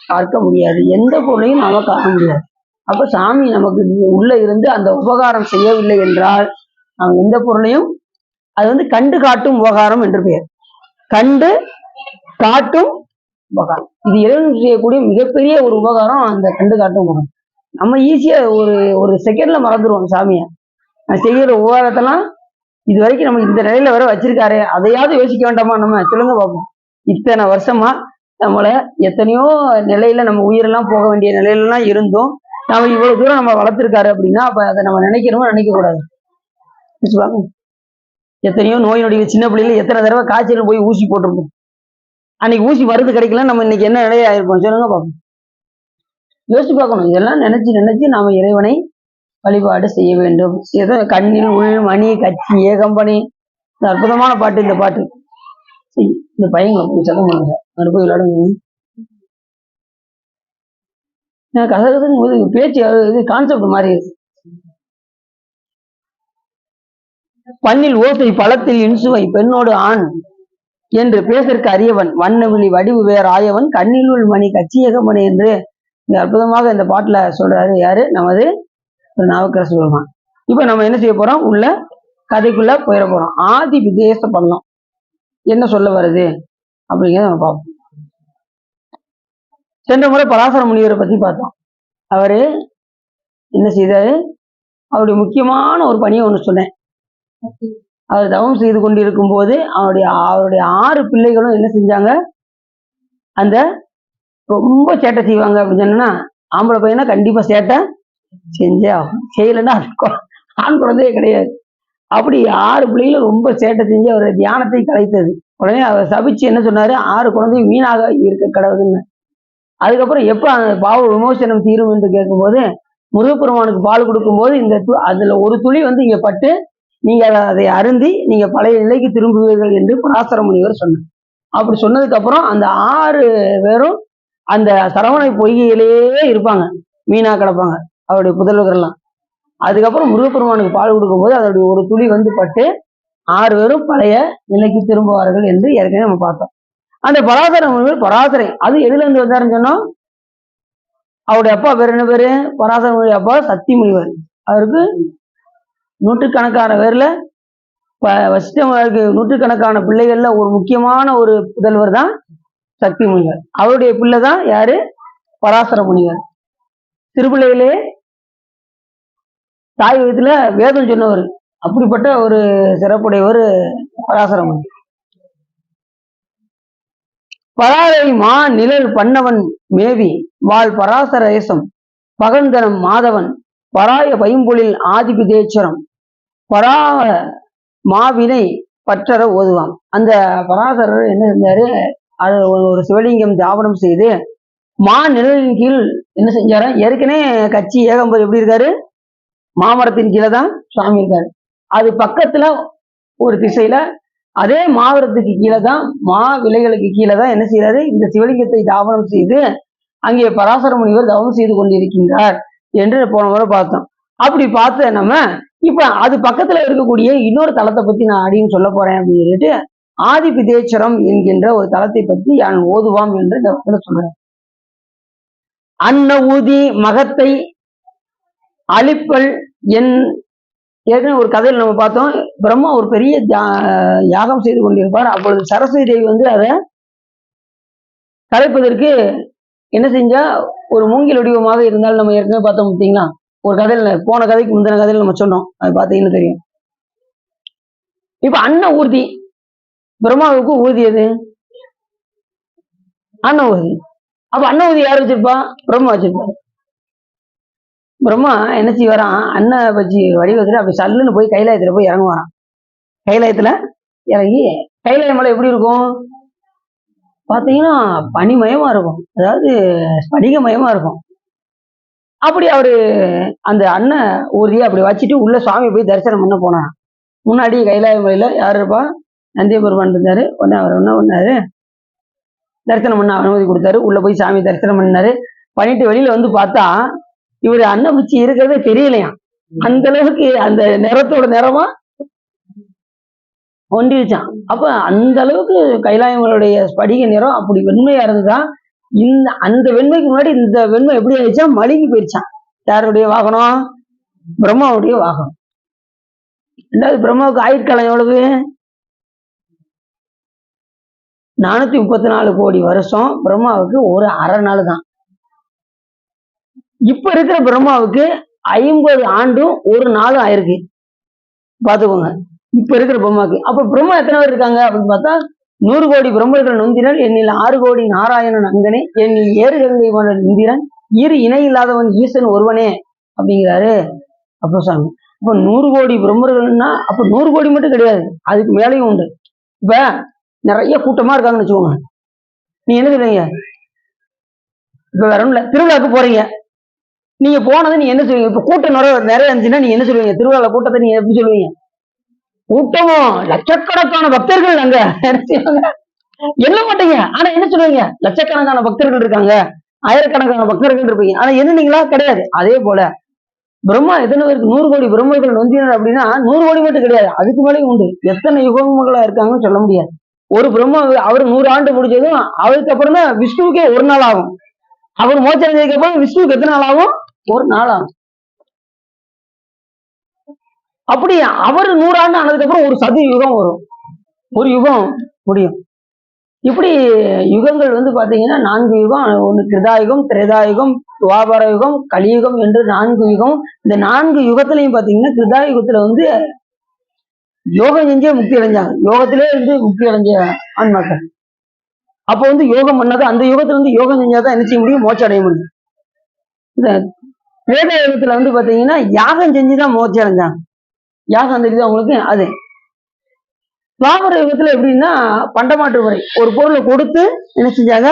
பார்க்க முடியாது, எந்த பொருளையும் நாம காண முடியாது. அப்ப சாமி நமக்கு உள்ள இருந்து அந்த உபகாரம் செய்யவில்லை என்றால் நாம் எந்த பொருளையும் அது கண்டு காட்டும் உபகாரம் என்று பெயர். கண்டு காட்டும் உபகாரம், இது இறைவன் செய்யக்கூடிய மிகப்பெரிய ஒரு உபகாரம். அந்த கண்டு காட்டும் உபகாரம் நம்ம ஈஸியா ஒரு செகண்ட்ல மறந்துடுவோம். சாமியை செய்யற உபகாரத்தெல்லாம் இது வரைக்கும் நம்ம இந்த நிலையில வர வச்சிருக்காரு, அதையாவது யோசிக்க வேண்டாமா? நம்ம சொல்லுங்க பார்ப்போம். இத்தனை வருஷமா நம்மளை எத்தனையோ நிலையில நம்ம உயிரெல்லாம் போக வேண்டிய நிலையிலலாம் இருந்தோம். நம்ம இவ்வளவு தூரம் நம்ம வளர்த்துருக்காரு அப்படின்னா அப்ப அதை நம்ம நினைக்கணுமோ நினைக்க கூடாது. எத்தனையோ நோய் நொடிகள் சின்ன பிள்ளைல எத்தனை தடவை காய்ச்சல் போய் ஊசி போட்டிருப்போம். அன்னைக்கு ஊசி மருந்து கிடைக்கல, நம்ம இன்னைக்கு என்ன நிலையை ஆயிருப்போம் சொல்லுங்க பார்ப்போம். யோசிச்சு பார்க்கணும். இதெல்லாம் நினைச்சு நினைச்சு நாம இறைவனை வழிபாடு செய்ய வேண்டும். ஏதோ கண்ணில் உள் மணி கட்சி ஏகம்பனி, அற்புதமான பாட்டு இந்த பாட்டு. இந்த பையங்களை போய் சத்தம் பண்ணுங்க, அது போய் விளையாடுங்க. கசகசன்னு பேச்சு இது கான்செப்ட் மாதிரி இருக்கு. பண்ணில் ஓசை பழத்தில் இன்சுவை பெண்ணோடு ஆண் என்று பேசற்கு அறியவன் வண்ணவிழி வடிவு வேற ஆயவன் கண்ணிலுள் மணி கச்சியகமணி என்று அற்புதமாக இந்த பாட்டுல சொல்றாரு. யாரு? நமது நாவுக்கரசு பெருமான். இப்ப நம்ம என்ன செய்ய போறோம்? உள்ள கதைக்குள்ள போயிட போறோம். ஆதி விதேச பண்ணம் என்ன சொல்ல வருது அப்படிங்கிறத நம்ம பார்ப்போம். சென்ற முறை பராசர முனிவரை பத்தி பார்த்தோம். அவரு என்ன செய்தாரு? அவருடைய முக்கியமான ஒரு பணியை ஒண்ணு சொன்னேன். அவர் தவம் செய்து கொண்டிருக்கும் போது அவருடைய 6 பிள்ளைகளும் என்ன செஞ்சாங்க? அந்த ரொம்ப சேட்டை செய்வாங்க அப்படின்னு சொன்னா, ஆம்பளை பையனா கண்டிப்பா சேட்டை செஞ்சே ஆகும். செய்யலைன்னா ஆண் குழந்தையே கிடையாது. அப்படி 6 பிள்ளைகளும் ரொம்ப சேட்டை செஞ்சு அவருடைய தியானத்தை கலைத்தது. உடனே அவர் சபிச்சு என்ன சொன்னாரு? 6 குழந்தையும் வீணாக இருக்க கடவுதுன்னு. அதுக்கப்புறம் எப்ப அந்த பாவ விமோசனம் தீரும் என்று கேட்கும்போது, முருகப்பெருமானுக்கு பால் கொடுக்கும்போது இந்த அதுல ஒரு துளி வந்து இங்க பட்டு நீங்க அதை அருந்தி நீங்க பழைய நிலைக்கு திரும்புவீர்கள் என்று பராசர முனிவர் சொன்னார். அப்படி சொன்னதுக்கு அப்புறம் அந்த 6 பேரும் அந்த சரவணை பொய்கையிலேயே இருப்பாங்க, மீனா கிடப்பாங்க அவருடைய புதல்வர்கள்லாம். அதுக்கப்புறம் முருகப்பெருமானுக்கு பால் கொடுக்கும்போது அதோடைய ஒரு துளி வந்து பட்டு 6 பேரும் பழைய நிலைக்கு திரும்புவார்கள் என்று ஏற்கனவே நம்ம பார்த்தோம். அந்த பராசர முனிவர் பராசரை அது எதுல இருந்து வந்தாருன்னு சொன்னோம்? அவருடைய அப்பா பேர் என்ன பேரு? பராசர முனிவர் அப்பா சக்தி முனிவர். அவருக்கு நூற்றுக்கணக்கான பேர்ல வசிஷ்டருக்கு நூற்றுக்கணக்கான பிள்ளைகள்ல ஒரு முக்கியமான ஒரு புதல்வர் தான் சக்தி முனிவர். அவருடைய பிள்ளை தான் யாரு? பராசர முனிவர். திருப்பிள்ளையிலே தாய் வயதுல வேதம் சொன்னவர். அப்படிப்பட்ட ஒரு சிறப்புடையவர் பராசர முனிவர். பராரை மா நிழல் பண்ணவன் மேவி வாழ் பராசரேசம் பகந்தனம் மாதவன் பராய பைம்பொழில் ஆதிபிதேச்சரம் பராவ மாவினை பற்றற ஓதுவான். அந்த பராசரர் என்ன செஞ்சாரு? அது ஒரு சிவலிங்கம் தாபனம் செய்து மா நிழலின் கீழ் என்ன செஞ்சாரு? ஏற்கனவே கட்சி ஏகம்பர் எப்படி இருக்காரு? மாமரத்தின் கீழே தான் சுவாமி இருக்காரு. அது பக்கத்துல ஒரு திசையில அதே மாமரத்துக்கு கீழே தான் மா விலைகளுக்கு கீழே தான் என்ன செய்யறாரு? இந்த சிவலிங்கத்தை தாபனம் செய்து அங்கே பராசர முனிவர் தவம் செய்து கொண்டிருக்கின்றார் என்று போன முறை பார்த்தோம். அப்படி பார்த்த நம்ம இப்ப அது பக்கத்துல இருக்கக்கூடிய இன்னொரு தலத்தை பத்தி நான் அடின்னு சொல்ல போறேன் அப்படின்னு சொல்லிட்டு ஆதி பிதேச்சரம் என்கின்ற ஒரு தலத்தை பற்றி நான் ஓதுவாம் என்று இந்த இடத்துல சொல்றேன். அன்ன ஊதி மகத்தை அழிப்பல் என் ஏற்கனவே ஒரு கதையில் நம்ம பார்த்தோம். பிரம்மா ஒரு பெரிய யாகம் செய்து கொண்டிருப்பார். அப்பொழுது சரஸ்வதி தேவி வந்து அதை கலைப்பதற்கு என்ன செஞ்சா ஒரு மூங்கில் வடிவமாக இருந்தால் நம்ம ஏற்கனவே பார்த்தோம் பார்த்தீங்களா? ஒரு கதையில போன கதைக்கு முந்தின கதையில நம்ம சொன்னோம், அது பார்த்தீங்கன்னு தெரியும். இப்ப அன்ன ஊர்தி பிரம்மாவுக்கு ஊர்தி எது? அன்ன ஊர்தி. அப்ப அன்ன ஊர்தி யார் வச்சிருப்பா? பிரம்மா வச்சிருப்பாரு. பிரம்மா என்ன செய்வாராம்? அன்ன வச்சு வடிவத்துல அப்படி சல்லுன்னு போய் கைலாயத்துல போய் இறங்குவாராம். கைலாயத்துல இறங்கி கைலாய மலை எப்படி இருக்கும் பாத்தீங்கன்னா? பனிமயமா இருக்கும், அதாவது ஸ்படிகமயமா இருக்கும். அப்படி அவரு அந்த அன்ன ஊர்தியை அப்படி வச்சுட்டு உள்ள சுவாமி போய் தரிசனம் பண்ண போனார். முன்னாடி கைலாய மலையில யாரு இருப்பா? நந்திய பெருமான் இருந்தாரு. உடனே அவர் என்ன பண்ணாரு? தரிசனம் பண்ண அனுமதி கொடுத்தாரு. உள்ள போய் சாமி தரிசனம் பண்ணாரு. பண்ணிட்டு வெளியில வந்து பார்த்தா இவரு அன்ன பிச்சு இருக்கிறதே தெரியலையாம். அந்த அளவுக்கு அந்த நிறத்தோட நிறமா ஒன்றிருச்சான். அப்ப அந்த அளவுக்கு கைலாயங்களுடைய ஸ்படிக நிறம் அப்படி வெண்மையா இருந்துதான். அந்த வெண்மைக்கு முன்னாடி இந்த வெண்மை எப்படி ஆயிடுச்சா? மழுங்கி போயிடுச்சான். யாருடைய வாகனம்? பிரம்மாவுடைய வாகனம். ரெண்டாவது பிரம்மாவுக்கு ஆயுட்காலம் எவ்வளவு? 434 கோடி வருஷம். பிரம்மாவுக்கு ஒரு அரை நாள் தான். இப்ப இருக்கிற பிரம்மாவுக்கு 50 ஆண்டும் ஒரு நாளும் ஆயிருக்கு. பாத்துக்கோங்க இப்ப இருக்கிற பிரம்மாவுக்கு. அப்ப பிரம்மா எத்தனை பேர் இருக்காங்க அப்படின்னு பார்த்தா 100 கோடி பிரம்மர்கள் நொந்தினர் என்னில் 6 கோடி நாராயணன் அங்கனே என்னில் ஏறுகங்கை மன்னன் இந்திரன் இரு இணை இல்லாதவன் ஈசன் ஒருவனே அப்படிங்கிறாரு அப்போ சாமி. இப்போ 100 கோடி பிரம்மர்கள்னா அப்போ 100 கோடி மட்டும் கிடையாது, அதுக்கு மேலேயும் உண்டு. இப்ப நிறைய கூட்டமா இருக்காங்கன்னு வச்சுக்கோங்க, நீ என்ன சொல்லுவீங்க? இப்ப வேற ஒண்ணும் இல்ல, திருவிழாக்கு போறீங்க, நீங்க போனது நீ என்ன சொல்லுவீங்க? இப்ப கூட்டம் நிறைய இருந்துச்சுன்னா நீங்க என்ன சொல்லுவீங்க? திருவிழா கூட்டத்தை நீங்க எப்படி சொல்லுவீங்க? கூட்டமும் லட்சக்கணக்கான பக்தர்கள் அங்க என்ன மாட்டீங்க, ஆனா என்ன சொல்லுவீங்க? லட்சக்கணக்கான பக்தர்கள் இருக்காங்க, ஆயிரக்கணக்கான பக்தர்கள் இருப்பீங்க, ஆனா என்னீங்களா கிடையாது. அதே போல பிரம்மா எத்தனை பேருக்கு 100 கோடி பிரம்மர்கள் நொந்தினர் அப்படின்னா 100 கோடி மட்டும் கிடையாது, அதுக்கு மேலேயும் உண்டு. எத்தனை யுகங்களா இருக்காங்கன்னு சொல்ல முடியாது. ஒரு பிரம்மா அவர் 100 ஆண்டு முடிஞ்சதும் அவருக்கு அப்புறம் தான் விஷ்ணுவுக்கே ஒரு நாள் ஆகும். அவர் மோச்சடைஞ்சதுக்கு அப்புறம் விஷ்ணுவுக்கு எத்தனை நாள் ஆகும்? ஒரு நாள் ஆகும். அப்படி அவர் 100 ஆண்டு ஆனதுக்கு அப்புறம் ஒரு சதி யுகம் வரும், ஒரு யுகம் முடியும். இப்படி யுகங்கள் பாத்தீங்கன்னா 4 யுகம். ஒண்ணு கிருதாயுகம், திரேதாயுகம், துவாபர யுகம், கலியுகம் என்று 4 யுகம். இந்த 4 யுகத்திலையும் பாத்தீங்கன்னா கிருதாயுகத்துல யோகம் செஞ்சே முக்தி அடைஞ்சாங்க, யோகத்திலே முக்தி அடைஞ்ச ஆன்மாக்கள். அப்போ யோகம் பண்ணது அந்த யுகத்துல யோகம் செஞ்சாதான் என்ன செய்ய முடியும்? மோட்சம் அடைய முடியும். இந்த திரேதா யுகத்துல பாத்தீங்கன்னா யாகம் செஞ்சுதான் மோட்சம் அடைஞ்சாங்க. யாகம் தெரியுது அவங்களுக்கு. அது துவாபர யுகத்துல எப்படின்னா பண்டமாற்று முறை, ஒரு பொருளை கொடுத்து என்ன செஞ்சாங்க?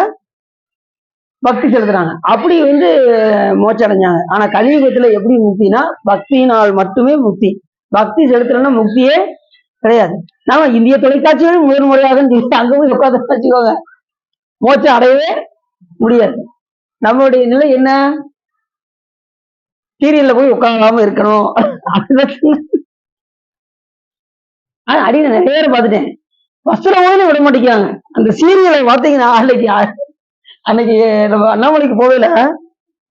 பக்தி செலுத்துறாங்க. அப்படி மோட்சம் அடைஞ்சாங்க. ஆனா கலியுகத்துல எப்படி முக்தினா பக்தியினால் மட்டுமே முக்தி, பக்தி செலுத்தலன்னா முக்தியே கிடையாது. நாம இந்திய தொலைக்காட்சிகளும் முதல் முறையாக அங்க போய் உட்காந்து வச்சுக்கோங்க, மோட்சம் அடையவே முடியாது. நம்மளுடைய நிலை என்ன? சீரியல்ல போய் உட்காராம இருக்கணும். அடின்னு நிறைய பேர் பார்த்துட்டேன், வஸ்திரம் விட மாட்டேங்கிறாங்க. அந்த சீரியலை பார்த்தீங்கன்னா அன்னைக்கு நம்ம அண்ணாமலைக்கு போவேல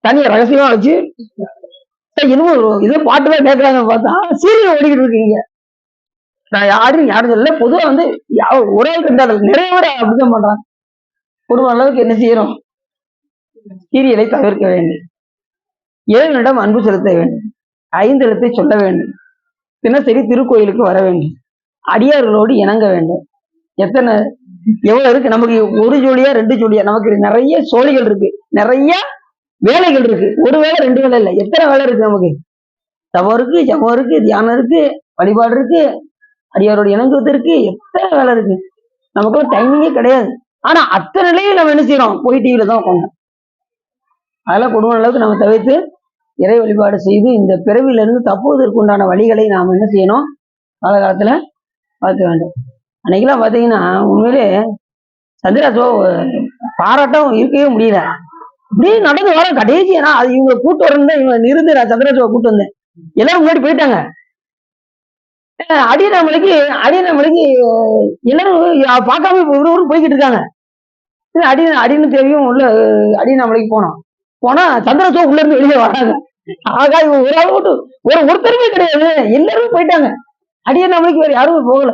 தனியா ரகசியமா வச்சு இன்னும் இதே பாட்டுதான் கேட்கறாங்க பார்த்தா சீரியல் ஓடிக்கிட்டு இருக்கீங்க. நான் யாரும் சொல்ல, பொதுவா ஒரு ஆள் இருந்தாலும் நிறைய பேர் அப்படிதான் பண்றாங்க. குடும்ப அளவுக்கு என்ன செய்யறோம்? சீரியலை தவிர்க்க வேண்டும், இறைவனிடம் அன்பு செலுத்த வேண்டும், 5 எழுத்தை சொல்ல வேண்டும், தினசரி திருக்கோயிலுக்கு வர வேண்டும், அடியார்களோடு இணங்க வேண்டும். எத்தனை எவ்வளவு இருக்கு நமக்கு? 1 ஜோடியா 2 ஜோடியா? நமக்கு நிறைய சோழிகள் இருக்கு, நிறைய வேலைகள் இருக்கு. ஒரு வேலை 2 வேலை இல்லை, எத்தனை வேலை இருக்கு நமக்கு? தவம் இருக்கு, ஜபம் இருக்கு, தியானம் இருக்கு, வழிபாடு இருக்கு, அடியாரோட இணங்குவது இருக்கு, எத்தனை வேலை இருக்கு. நமக்கு டைமிங்கே கிடையாது. ஆனா அத்தனை நிலையில் நம்ம என்ன செய்யறோம்? போய் டிவியில தான் உட்காந்து. அதெல்லாம் குடும்ப அளவுக்கு நம்ம தவிர்த்து இறை வழிபாடு செய்து இந்த பிறவிலிருந்து தப்புவதற்கு உண்டான வழிகளை நாம் என்ன செய்யணும்? காலகாலத்துல பார்க்க வேண்டும். அன்னைக்கெல்லாம் பாத்தீங்கன்னா உண்மையிலே சந்திராசோ பாராட்டம் இருக்கவே முடியல. இப்படி நடந்து வர கடைசி அது இவங்க கூட்டு வரணும் தான் இவங்க இருந்து நான் சந்திராசோவை கூட்டு வந்தேன். எல்லாரும் முன்னாடி போயிட்டாங்க. அடியனாமலைக்கு எல்லாரும் பார்க்காம இவரு போய்கிட்டு இருக்காங்க. அடின்னு தெரியும் உள்ள அடியனாமலைக்கு போனா சந்திராசோ உள்ள இருந்து வெளியே வராங்க. ஆகா இவங்க ஒரு ஆள் மட்டும் ஒருத்தருமே கிடையாது, எல்லாரும் போயிட்டாங்க. அடியனாமலைக்கு வேற யாருமே போகல.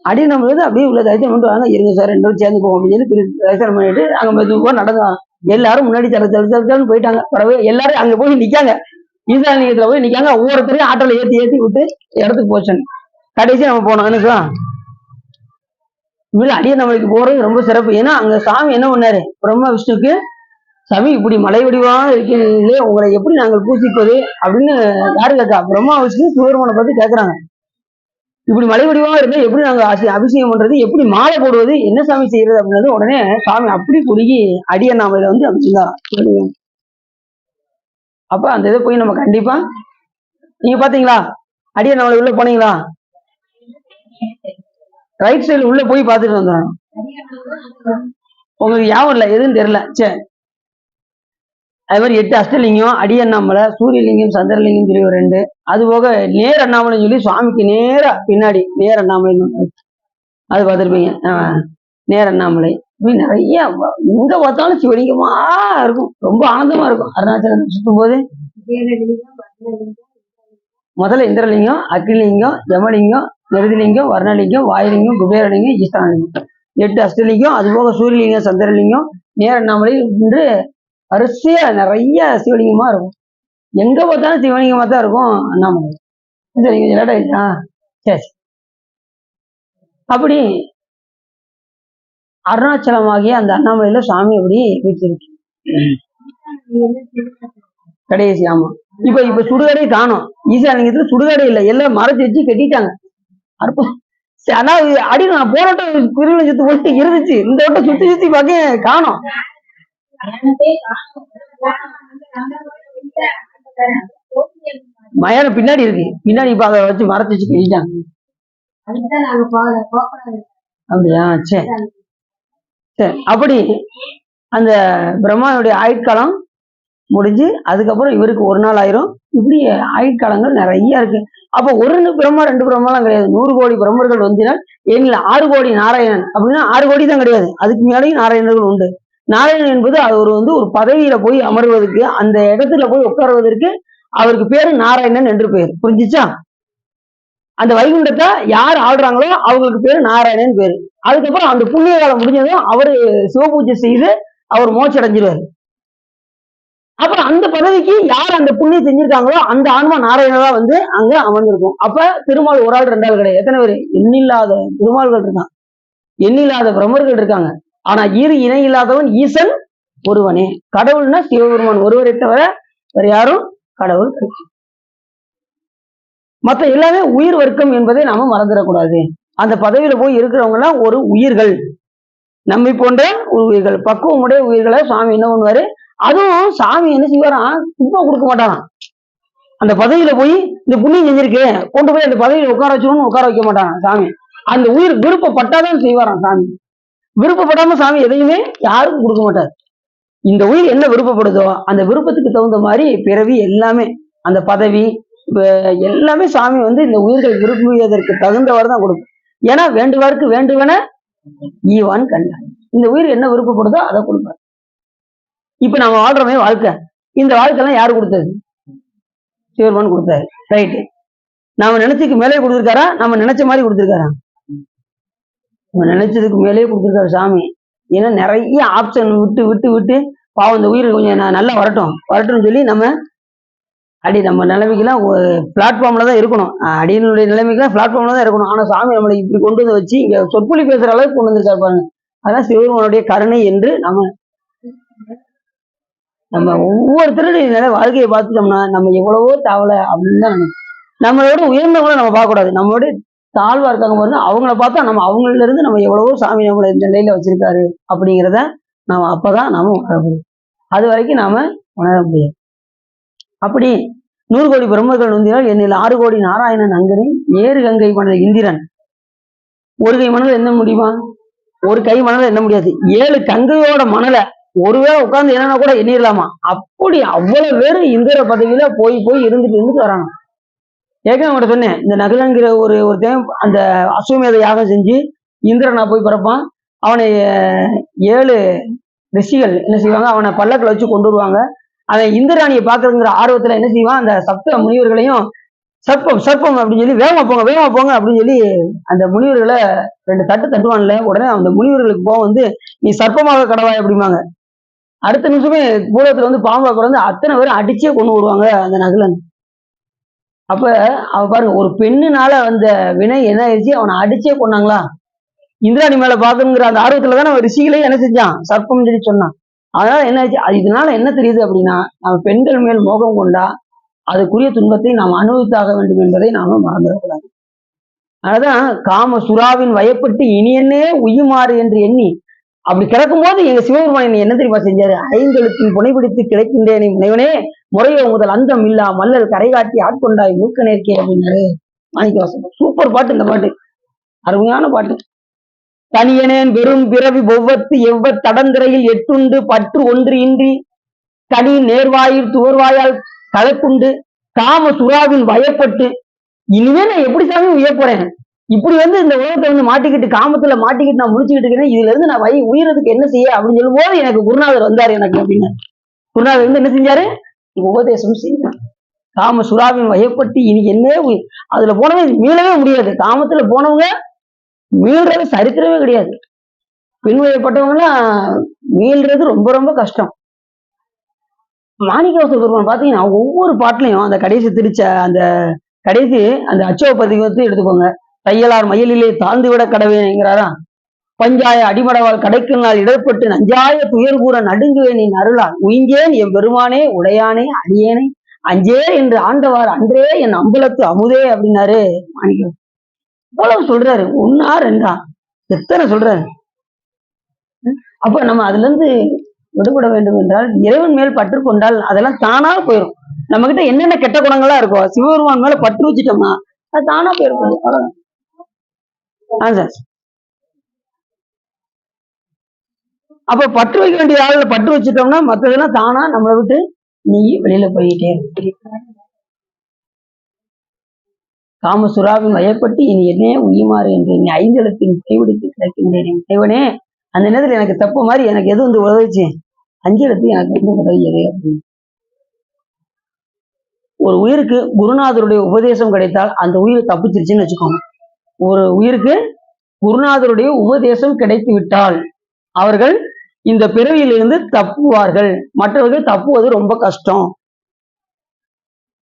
அடியனாமலை அப்படியே உள்ள தரிசனம் பண்ணிட்டு வாங்க, இருங்க சார் 2 பேரும் சேர்ந்து போவோம் அப்படின்னு சொல்லி தரிசனம் பண்ணிட்டு அங்க மெதுவா நடந்தாங்க. எல்லாரும் முன்னாடி தடுத்து போயிட்டாங்க. பிறகு எல்லாரும் அங்க போய் நிக்காங்க, ஈசானியத்துல போய் நிக்காங்க. ஒவ்வொருத்தரையும் ஆட்டோல ஏத்தி விட்டு இடத்துக்கு போச்சு. கடைசி நம்ம போனோம். எனக்கா அடியனாமலைக்கு போறது ரொம்ப சிறப்பு. ஏன்னா அங்க சாமி என்ன பண்ணாரு? பிரம்மா விஷ்ணுக்கு, சாமி இப்படி மலை வடிவாக இருக்கிறீங்களே, உங்களை எப்படி நாங்கள் பூசிப்பது அப்படின்னு யாரு கேட்கா? பிரம்மா விஷ்ணு சிவபெருமானை பார்த்து கேட்கறாங்க. இப்படி மலை வடிவாக இருந்தா எப்படி நாங்க அபிஷேகம் பண்றது, எப்படி மாலை போடுவது, என்ன சாமி செய்யறது அப்படின்றது. உடனே சாமி அப்படி குறுகி அடியனாமலையில அப்படின்னா அப்ப அந்த இதை போய் நம்ம கண்டிப்பா, நீங்க பாத்தீங்களா அடியனாமலை உள்ள போனீங்களா? ரைட் சைடு உள்ள போய் பார்த்துட்டு வந்துடணும். உங்களுக்கு ஞாபகம் இல்லை, எதுன்னு தெரியல. சரி, அது மாதிரி 8 அஷ்டலிங்கம், அடியண்ணாமலை, சூரியலிங்கம், சந்திரலிங்கம் சொல்லி ஒரு 2, அது போக நேர் அண்ணாமலை சொல்லி சுவாமிக்கு நேரா பின்னாடி நேர் அண்ணாமலை அது பார்த்துருப்பீங்க. நேர் அண்ணாமலை இப்படி நிறைய எங்க பார்த்தாலும் சிவலிங்கமா இருக்கும், ரொம்ப ஆனந்தமா இருக்கும். அருணாச்சலம் சுத்தும் போது முதல்ல இந்திரலிங்கம், அக்னிலிங்கம், யமலிங்கம், நிருதிலிங்கம், வர்ணலிங்கம், வாயுலிங்கம், குபேரலிங்கம், ஈஸ்வரலிங்கம், 8 அஷ்டலிங்கம், அது போக சூரியலிங்கம், சந்திரலிங்கம், நேர் அண்ணாமலை என்று வரிசையா நிறைய சிவலிங்கமா இருக்கும். எங்க பார்த்தாலும் சிவலிங்கமா தான் இருக்கும் அண்ணாமலை. சரிங்க, சரி அப்படி அருணாச்சலமாகிய அந்த அண்ணாமலையில சாமி அப்படி வீற்றிருக்கு கடைசி. ஆமா, இப்ப சுடுகாடே காணும். ஈசாலிங்கத்துல சுடுகாடே இல்லை, எல்லாம் மறைச்சு வச்சு கட்டிட்டாங்க. அற்புதம். ஆனா அடி நான் போராட்டம் பிரிவு சுத்தி போட்டு இருந்துச்சு, இந்த வட்டம் சுத்தி சுத்தி பார்க்க காணும். மயான பின்னாடி இருக்கு, பின்னாடி இப்ப அதை வச்சு மறைச்சு வச்சு கட்டிட்டாங்க. அப்படியா? சரி சரி. அப்படி அந்த பிரம்மாவுடைய ஆயுட்காலம் முடிஞ்சு அதுக்கப்புறம் இவருக்கு ஒரு நாள் ஆயிரும். இப்படி ஆயுட்காலங்கள் நிறைய இருக்கு. அப்ப ஒரு பிரம்மா 2 பிரம்மாலாம் கிடையாது, 100 கோடி பிரம்மர்கள் வந்தினால் ஏனில் 6 கோடி நாராயணன் அப்படின்னா 6 கோடி தான் கிடையாது, அதுக்கு மேலேயும் நாராயணர்கள் உண்டு. நாராயணன் என்பது அவர் ஒரு பதவியில போய் அமர்வதற்கு, அந்த இடத்துல போய் உட்காருவதற்கு அவருக்கு பேரு நாராயணன் என்று பெயர். புரிஞ்சுச்சா? அந்த வைகுண்டத்தை யார் ஆடுறாங்களோ அவங்களுக்கு பேரு நாராயணன் பேரு. அதுக்கப்புறம் அந்த புண்ணிய காலம் முடிஞ்சதும் அவரு சிவபூஜை செய்து அவர் மோட்சம் அடைஞ்சிருவாரு. அப்புறம் அந்த பதவிக்கு யார் அந்த புண்ணியம் செஞ்சிருக்காங்களோ அந்த ஆன்மா நாராயணரா வந்து அங்க அமர்ந்திருக்கும். அப்ப திருமால் ஒரு ஆள் 2 ஆள் கிடையாது, எத்தனை பேர்? எண்ணில்லாத திருமால்கள் இருக்காங்க, எண்ணில்லாத பிரம்மர்கள் இருக்காங்க. ஆனா இணை இல்லாதவன் ஈசன் ஒருவனே. கடவுள்னா சிவபெருமான் ஒருவரை தவிர வேற யாரும் கடவுள் கிடையாது. மற்ற எல்லாமே உயிர் வர்க்கம் என்பதை நாம மறந்துடக்கூடாது. அந்த பதவியில போய் இருக்கிறவங்க எல்லாம் ஒரு உயிர்கள், நம்மை போன்ற உயிர்கள், பக்குவமுடைய உயிர்களை சாமி என்ன பண்ணுவாரு? அதுவும் சாமி என்ன செய்வாராம், சும்மா கொடுக்க மாட்டாராம். அந்த பதவியில போய் இந்த புண்ணியம் செஞ்சிருக்கு கொண்டு போய் அந்த பதவியில உட்கார வச்சுக்கணும்னு உட்கார வைக்க மாட்டாராம் சாமி. அந்த உயிர் விருப்பப்பட்டாதான் செய்வாராம் சாமி. விருப்பப்படாம சாமி எதையுமே யாருக்கும் கொடுக்க மாட்டார். இந்த உயிர் என்ன விருப்பப்படுதோ அந்த விருப்பத்துக்கு தகுந்த மாதிரி பிறவி எல்லாமே, அந்த பதவி எல்லாமே சாமி வந்து இந்த உயிர்கள் விரும்பியதற்கு தகுந்தவர் தான் கொடுக்கும். ஏன்னா வேண்டுவாருக்கு வேண்டுவன ஈவான் கண்டான். இந்த உயிர் என்ன விருப்பப்படுதோ அதை கொடுப்பார். இப்ப நம்ம வாழ்றோமே வாழ்க்கை, இந்த வாழ்க்கைலாம் யாரு கொடுத்தது? சிவபெருமான் கொடுத்தாரு. ரைட்டு. நாம நினைச்சதுக்கு மேலே கொடுத்துருக்காரா, நம்ம நினைச்ச மாதிரி கொடுத்துருக்காரா? நம்ம நினைச்சதுக்கு மேலேயே கொடுத்துருக்காரு சாமி. ஏன்னா நிறைய ஆப்ஷன் விட்டு விட்டு விட்டு பாவம் இந்த உயிர் கொஞ்சம் நல்லா வரட்டும் சொல்லி நம்ம நிலைமைக்கெல்லாம் பிளாட்ஃபார்ம்ல தான் இருக்கணும், அடியினுடைய நிலைமைக்கெல்லாம் பிளாட்ஃபார்ம்ல தான் இருக்கணும். ஆனா சாமி நம்மளை இப்படி கொண்டு வந்து வச்சு இங்க சொற்பொழி பேசுற அளவுக்கு கொண்டு வந்துருக்காரு பாருங்க. அதான் சிவபெருமானுடைய கருணை என்று நம்ம ஒவ்வொருத்தருடைய வாழ்க்கையை பார்த்துட்டோம்னா நம்ம எவ்வளவோ தாவலை அப்படின்னு தான் நினைக்கும். நம்மளோட உயர்ந்தவங்களை நம்ம பார்க்க கூடாது, நம்மளோட தாழ்வா இருக்காங்க பாருங்க, அவங்கள பார்த்தா நம்ம அவங்கள இருந்து நம்ம எவ்வளவோ சாமி நம்மளை இந்த நிலையில வச்சிருக்காரு அப்படிங்கிறத நாம அப்பதான் நாம உணர முடியும். அது வரைக்கும் நாம உணர முடியாது. அப்படி 100 கோடி பிரம்மர்கள் வந்தினால் என்னில் 6 கோடி நாராயணன் அங்கனே ஏறு கங்கை மனத இந்திரன். ஒரு கை மணல என்ன முடியுமா? ஒரு கை மணல என்ன முடியாது. 7 கங்கையோட மணலை ஒருவேளை உட்கார்ந்து என்னன்னா கூட எண்ணிடலாமா? அப்படி அவ்வளவு பேரு இந்திர பதவியில போய் இருந்துட்டு வராங்க. ஏற்கனவே உங்கள்கிட்ட சொன்னேன், இந்த நகுலங்கிற ஒருத்தன் அந்த அஸ்வமேத யாகம் செஞ்சு இந்திரனா போய் பிறப்பான். அவனை 7 ரிஷிகள் என்ன செய்வாங்க, அவனை பல்லக்கில் வச்சு கொண்டு வருவாங்க. அவன் இந்திராணியை பார்க்கறதுங்கிற ஆர்வத்துல என்ன செய்வான், அந்த சப்த முனிவர்களையும் சர்ப்பம் அப்படின்னு சொல்லி வேகமா போங்க அப்படின்னு சொல்லி அந்த முனிவர்களை 2 தட்டு தட்டுவான்ல. உடனே அந்த முனிவர்களுக்கு போக வந்து நீ சர்ப்பமாக கடவாய் அப்படிம்பாங்க. அடுத்த நிமிஷமே பூலத்துல வந்து பாம்பா குறைந்து அத்தனை பேரும் அடிச்சே கொண்டு வருவாங்க அந்த நகுலன். அப்ப அவ பாருங்க, ஒரு பெண்ணுனால வந்த வினை என்ன ஆயிடுச்சு, அவனை அடிச்சே கொண்டாங்களா. இந்திராணி மேல பாக்கணுங்கிற அந்த ஆர்வத்துலதான் அவன் ரிஷிகளே என்ன செஞ்சான், சர்ப்பம் சொல்லி சொன்னான். அதனால என்ன ஆச்சு, இதனால என்ன தெரியுது அப்படின்னா, நம்ம பெண்கள் மேல் மோகம் கொண்டா அதுக்குரிய துன்பத்தை நாம் அனுபவித்தாக வேண்டும் என்பதை நாம மறந்துடக்கூடாது. அதனாலதான் காம சுறாவின் வயப்பட்டு இனி என்னே உயுமாறு என்று எண்ணி அப்படி கிடக்கும் போது எங்க சிவபெருமான் என்ன தெரியுமா செஞ்சாரு, 5 எழுத்தில் புனைபிடித்து கிடைக்கின்றேனே முனைவனே முறையோ முதல் அந்தம் இல்லா மல்லல் கரை காட்டி ஆட்கொண்டாய் மூக்க நேர்க்கே அப்படின்னாரு மாணிக்கவாசகர். சூப்பர் பாட்டு இந்த பாட்டு, அருமையான பாட்டு. தனியனேன் வெறும் பிறவி ஒவ்வொத்து எவ்வத் தடந்திரையில் எட்டுண்டு பற்று ஒன்று இன்றி தனி நேர்வாயில் துவர்வாயால் கலக்குண்டு காம சுறாவின் வயப்பட்டு இனிமே நான் எப்படி சாமி உயர போறேன், இப்படி வந்து இந்த உலகத்தை வந்து மாட்டிக்கிட்டு காமத்துல மாட்டிக்கிட்டு நான் முடிச்சுக்கிட்டு இருக்கிறேன், இதுல இருந்து நான் உயிரதுக்கு என்ன செய்ய அப்படின்னு சொல்லும் போது எனக்கு குருநாதர் வந்தாரு எனக்கு அப்படின்னு. குருநாதர் வந்து என்ன செஞ்சாரு, உபதேசம் செய்தார். காம சுறாவின் வயப்பட்டு இனி என்ன அதுல போனவங்க மீளவே முடியாது. காமத்துல போனவங்க மீள்றது சரித்திரமே கிடையாது. பெண் வயப்பட்டவங்கலாம் மீள்றது ரொம்ப ரொம்ப கஷ்டம். மாணிக்கவாசகர் பெருமான் பாத்தீங்கன்னா ஒவ்வொரு பாட்டுலையும் அந்த கடைசி திருச்ச அந்த கடைசி அந்த அச்சோ பதிவத்தை எடுத்துக்கோங்க, தையலார் மயிலிலே தாழ்ந்து விட கடவேங்கிறாரா. பஞ்சாய அடிமடவால் கடைக்கு நாள் இடர்பட்டு நஞ்சாய துயர் கூற நடுங்குவேன் என் அருளால் உயிங்கேன் என் பெருமானே உடையானே அடியேனே அஞ்சே என்று ஆண்டவார் அன்றே என் அம்பலத்து அமுதே அப்படின்னாரு மாணிக்கம். இவ்வளவு சொல்றாரு, ஒன்னா ரெண்டா எத்தனை சொல்றாரு. அப்ப நம்ம அதுல இருந்து விடுபட வேண்டும் என்றால் இறைவன் மேல் பற்று கொண்டால் அதெல்லாம் தானா போயிடும். நம்ம கிட்ட என்னென்ன கெட்ட குணங்களா இருக்கும் சிவபெருமான் மேல பற்று வச்சுட்டோம்னா அது தானா போயிருக்கும். சார், அப்ப பற்று வைக்க வேண்டிய ஆளுல பற்று வச்சுட்டோம்னா மத்ததெல்லாம் தானா நம்மளை விட்டு நீ வெளியில போயிட்டே இருக்கு. காமசுராவின் வயப்பட்டு இனி என்னே உயிமாறு என்று நீ ஐந்தெழுத்தின் கைவிடுத்து கிடக்கின்றேன் இறைவனே. அந்த நேரத்தில் எனக்கு தப்பு மாதிரி எனக்கு எது வந்து உதவிச்சு, அஞ்செழுத்து எனக்கு வந்து உதவியது அப்படின்னு. ஒரு உயிருக்கு குருநாதருடைய உபதேசம் கிடைத்தால் அந்த உயிர் தப்பிச்சிருச்சுன்னு வச்சுக்கோங்க. ஒரு உயிருக்கு குருநாதருடைய உபதேசம் கிடைத்து விட்டால் அவர்கள் இந்த பிறவியிலிருந்து தப்புவார்கள். மற்றவர்கள் தப்புவது ரொம்ப கஷ்டம்.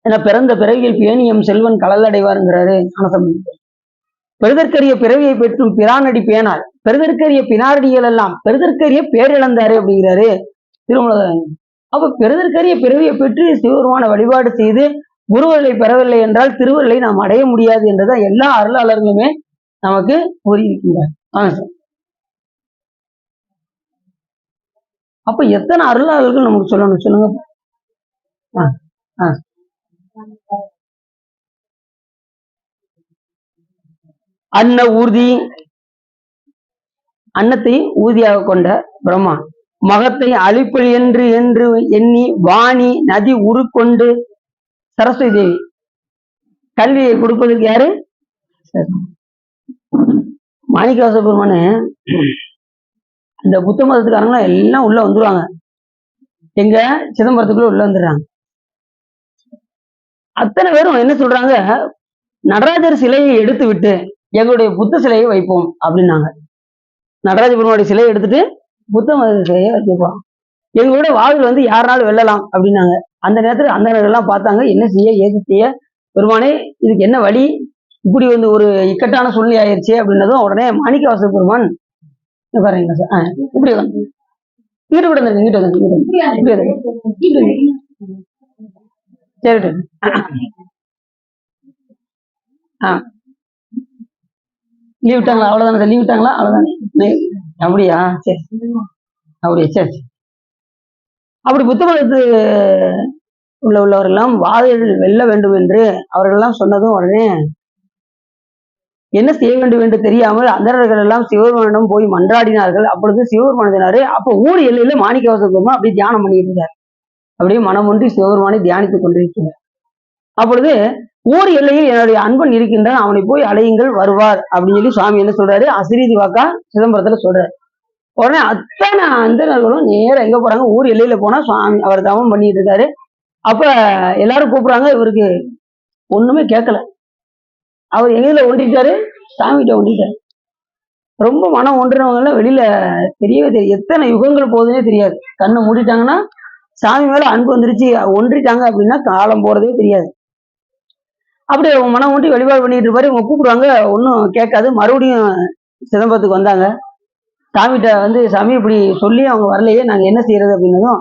ஏன்னா பிறந்த பிறவியில் பேணியம் செல்வன் கடல் அடைவாருங்கிறாரு ஞானசம்பந்தர். பெருதற்கரிய பிறவியை பெற்றும் பிரானடி பேனார் பெருதற்கரிய பினாரடிகள் எல்லாம் பெருதற்கரிய பேரிழந்தாரு அப்படிங்கிறாரு திருமூலர். அப்ப பெருதற்கரிய பிறவியை பெற்று சிவபெருமான வழிபாடு செய்து குருவர்களை பெறவில்லை என்றால் திருவருளை நாம் அடைய முடியாது என்றுதான் எல்லா அருளாளர்களுமே நமக்கு கூறியிருக்கின்றார். அப்ப எத்தனை அருளாளர்கள் நமக்கு சொல்லணும் சொல்லுங்க. அன்ன ஊர்தி, அன்னத்தை ஊதியாக கொண்ட பிரம்மா, மகத்தை அழிப்பல் என்று என்று எண்ணி வாணி நதி உருக்கொண்டு சரஸ்வதி தேவி, கல்வியை கொடுப்பதற்கு யாரு மாணிக்கவாச பெருமானு. இந்த புத்த மதத்துக்காரங்களாம் எல்லாம் உள்ள வந்துருவாங்க, எங்க சிதம்பரத்துக்குள்ள உள்ள வந்துடுறாங்க. அத்தனை பேரும் என்ன சொல்றாங்க, நடராஜர் சிலையை எடுத்து விட்டு எங்களுடைய புத்த சிலையை வைப்போம் அப்படின்னாங்க. நடராஜ பெருமானுடைய சிலையை எடுத்துட்டு புத்த மத சிலையை வைப்போம், எங்களோட வாழ்வில் வந்து யாருனாலும் வெல்லலாம் அப்படின்னாங்க. அந்த நேரத்தில் அந்த எல்லாம் பார்த்தாங்க, என்ன செய்ய ஏது செய்ய பெருமானே, இதுக்கு என்ன வழி, இப்படி வந்து ஒரு இக்கட்டான சூழ்நிலை ஆயிடுச்சு அப்படின்னதும் உடனே மாணிக்கவாச பெருமான் பாருங்க சார், இப்படி வந்து இங்கிட்டு விட இங்கிட்டு சரி லீவ் விட்டாங்களா? அவ்வளவுதானே சார், லீவ் விட்டாங்களா? அவ்வளவுதானே. அப்படியா? சரி, அப்படியா? சரி. அப்படி புத்த மதத்து உள்ளவர்களெல்லாம் வாதில் வெல்ல வேண்டும் என்று அவர்களெல்லாம் சொன்னதும் உடனே என்ன செய்ய வேண்டும் என்று தெரியாமல் அந்தணர்கள் எல்லாம் சிவபெருமானிடம் போய் மன்றாடினார்கள். அப்பொழுது சிவபெருமான் சொன்னாரு, அப்ப ஊர் எல்லையில மாணிக்கவாச பெருமான் அப்படியே தியானம் பண்ணிட்டு இருந்தார். அப்படியே மனம் ஒன்றி சிவபெருமானை தியானித்துக் கொண்டிருக்கிறார். அப்பொழுது ஊர் எல்லையில் என்னுடைய அன்பன் இருக்கின்றான், அவனை போய் அலையுங்கள் வருவார் அப்படின்னு சொல்லி சுவாமி என்ன சொல்றாரு, அசிரீதி வாக்கா சிதம்பரத்துல சொல்றாரு. உடனே அத்தனை அந்தணர்களும் நேரம் எங்க போறாங்க, ஊர் எல்லையில போனா சுவாமி அவர் தவம் பண்ணிட்டு இருக்காரு. அப்ப எல்லாரும் கூப்பிடுறாங்க, இவருக்கு ஒண்ணுமே கேட்கல. அவர் எங்கேயில ஒன்றிட்டாரு, சாமிகிட்ட ஒன்றிட்டாரு. ரொம்ப மனம் ஒன்றினவங்க எல்லாம் வெளியில தெரியவே தெரியும், எத்தனை யுகங்கள் போகுதுன்னே தெரியாது. கண்ணை மூடிட்டாங்கன்னா சாமி மேல அன்பு வந்துருச்சு, ஒன்றிட்டாங்க அப்படின்னா காலம் போறதே தெரியாது. அப்படி மனம் ஒன்றி வழிபாடு பண்ணிட்டு இருப்பாரு. இவங்க கூப்பிடுவாங்க, ஒன்றும் கேட்காது. மறுபடியும் சிதம்பரத்துக்கு வந்தாங்க. சாமிகிட்ட வந்து, சாமி இப்படி சொல்லி அவங்க வரலையே, நாங்க என்ன செய்யறது அப்படின்னதும்,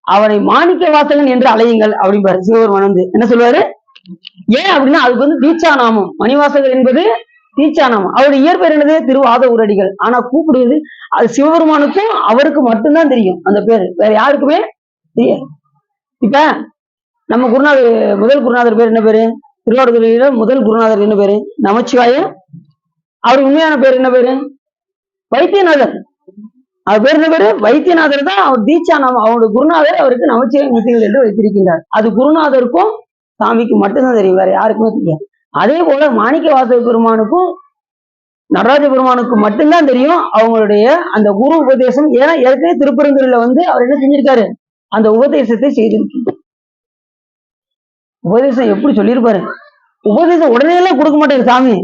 அவரை மாணிக்க வாசகன் என்று அலையுங்கள் அப்படிம்பாரு சிவபெருமான். வந்து என்ன சொல்லுவாரு, ஏன் அப்படின்னா அதுக்கு வந்து தீட்சா நாமம், மணிவாசகர் என்பது தீட்சா நாமம். அவருடைய இயற்பெயர் என்னது, திருவாத ஊரடிகள். ஆனா கூப்பிடுவது அது சிவபெருமானுக்கும் அவருக்கு மட்டும்தான் தெரியும் அந்த பேரு, வேற யாருக்குமே தெரியாது. இப்ப நம்ம குருநாதர், முதல் குருநாதர் பேர் என்ன பேரு, திருவாரூரில முதல் குருநாதர் என்ன பேரு, நமச்சிவாய. அவர் உண்மையான பேர் என்ன பேரு, வைத்தியநாதர். அவர் பேர் என்ன பேரு, வைத்தியநாதர் தான் அவர் தீட்சா நாமம். அவருடைய குருநாதர் அவருக்கு நமச்சிவாய முத்திகள் என்று வைத்திருக்கின்றார். அது குருநாதருக்கும் சாமிக்கு மட்டும்தான் தெரியும், வேற யாருக்குமே தெரியாது. அதே போல மாணிக்க வாசக பெருமானுக்கும் நடராஜ பெருமானுக்கும் மட்டும்தான் தெரியும் அவங்களுடைய அந்த குரு உபதேசம். ஏன்னா ஏற்கனவே திருப்பரந்தூர்ல வந்து அவர் என்ன செஞ்சிருக்காரு, அந்த உபதேசத்தை செய்திருக்காரு. உபதேசம் எப்படி சொல்லியிருப்பாரு, உபதேசம் உடனே எல்லாம் கொடுக்க மாட்டாரு சாமி.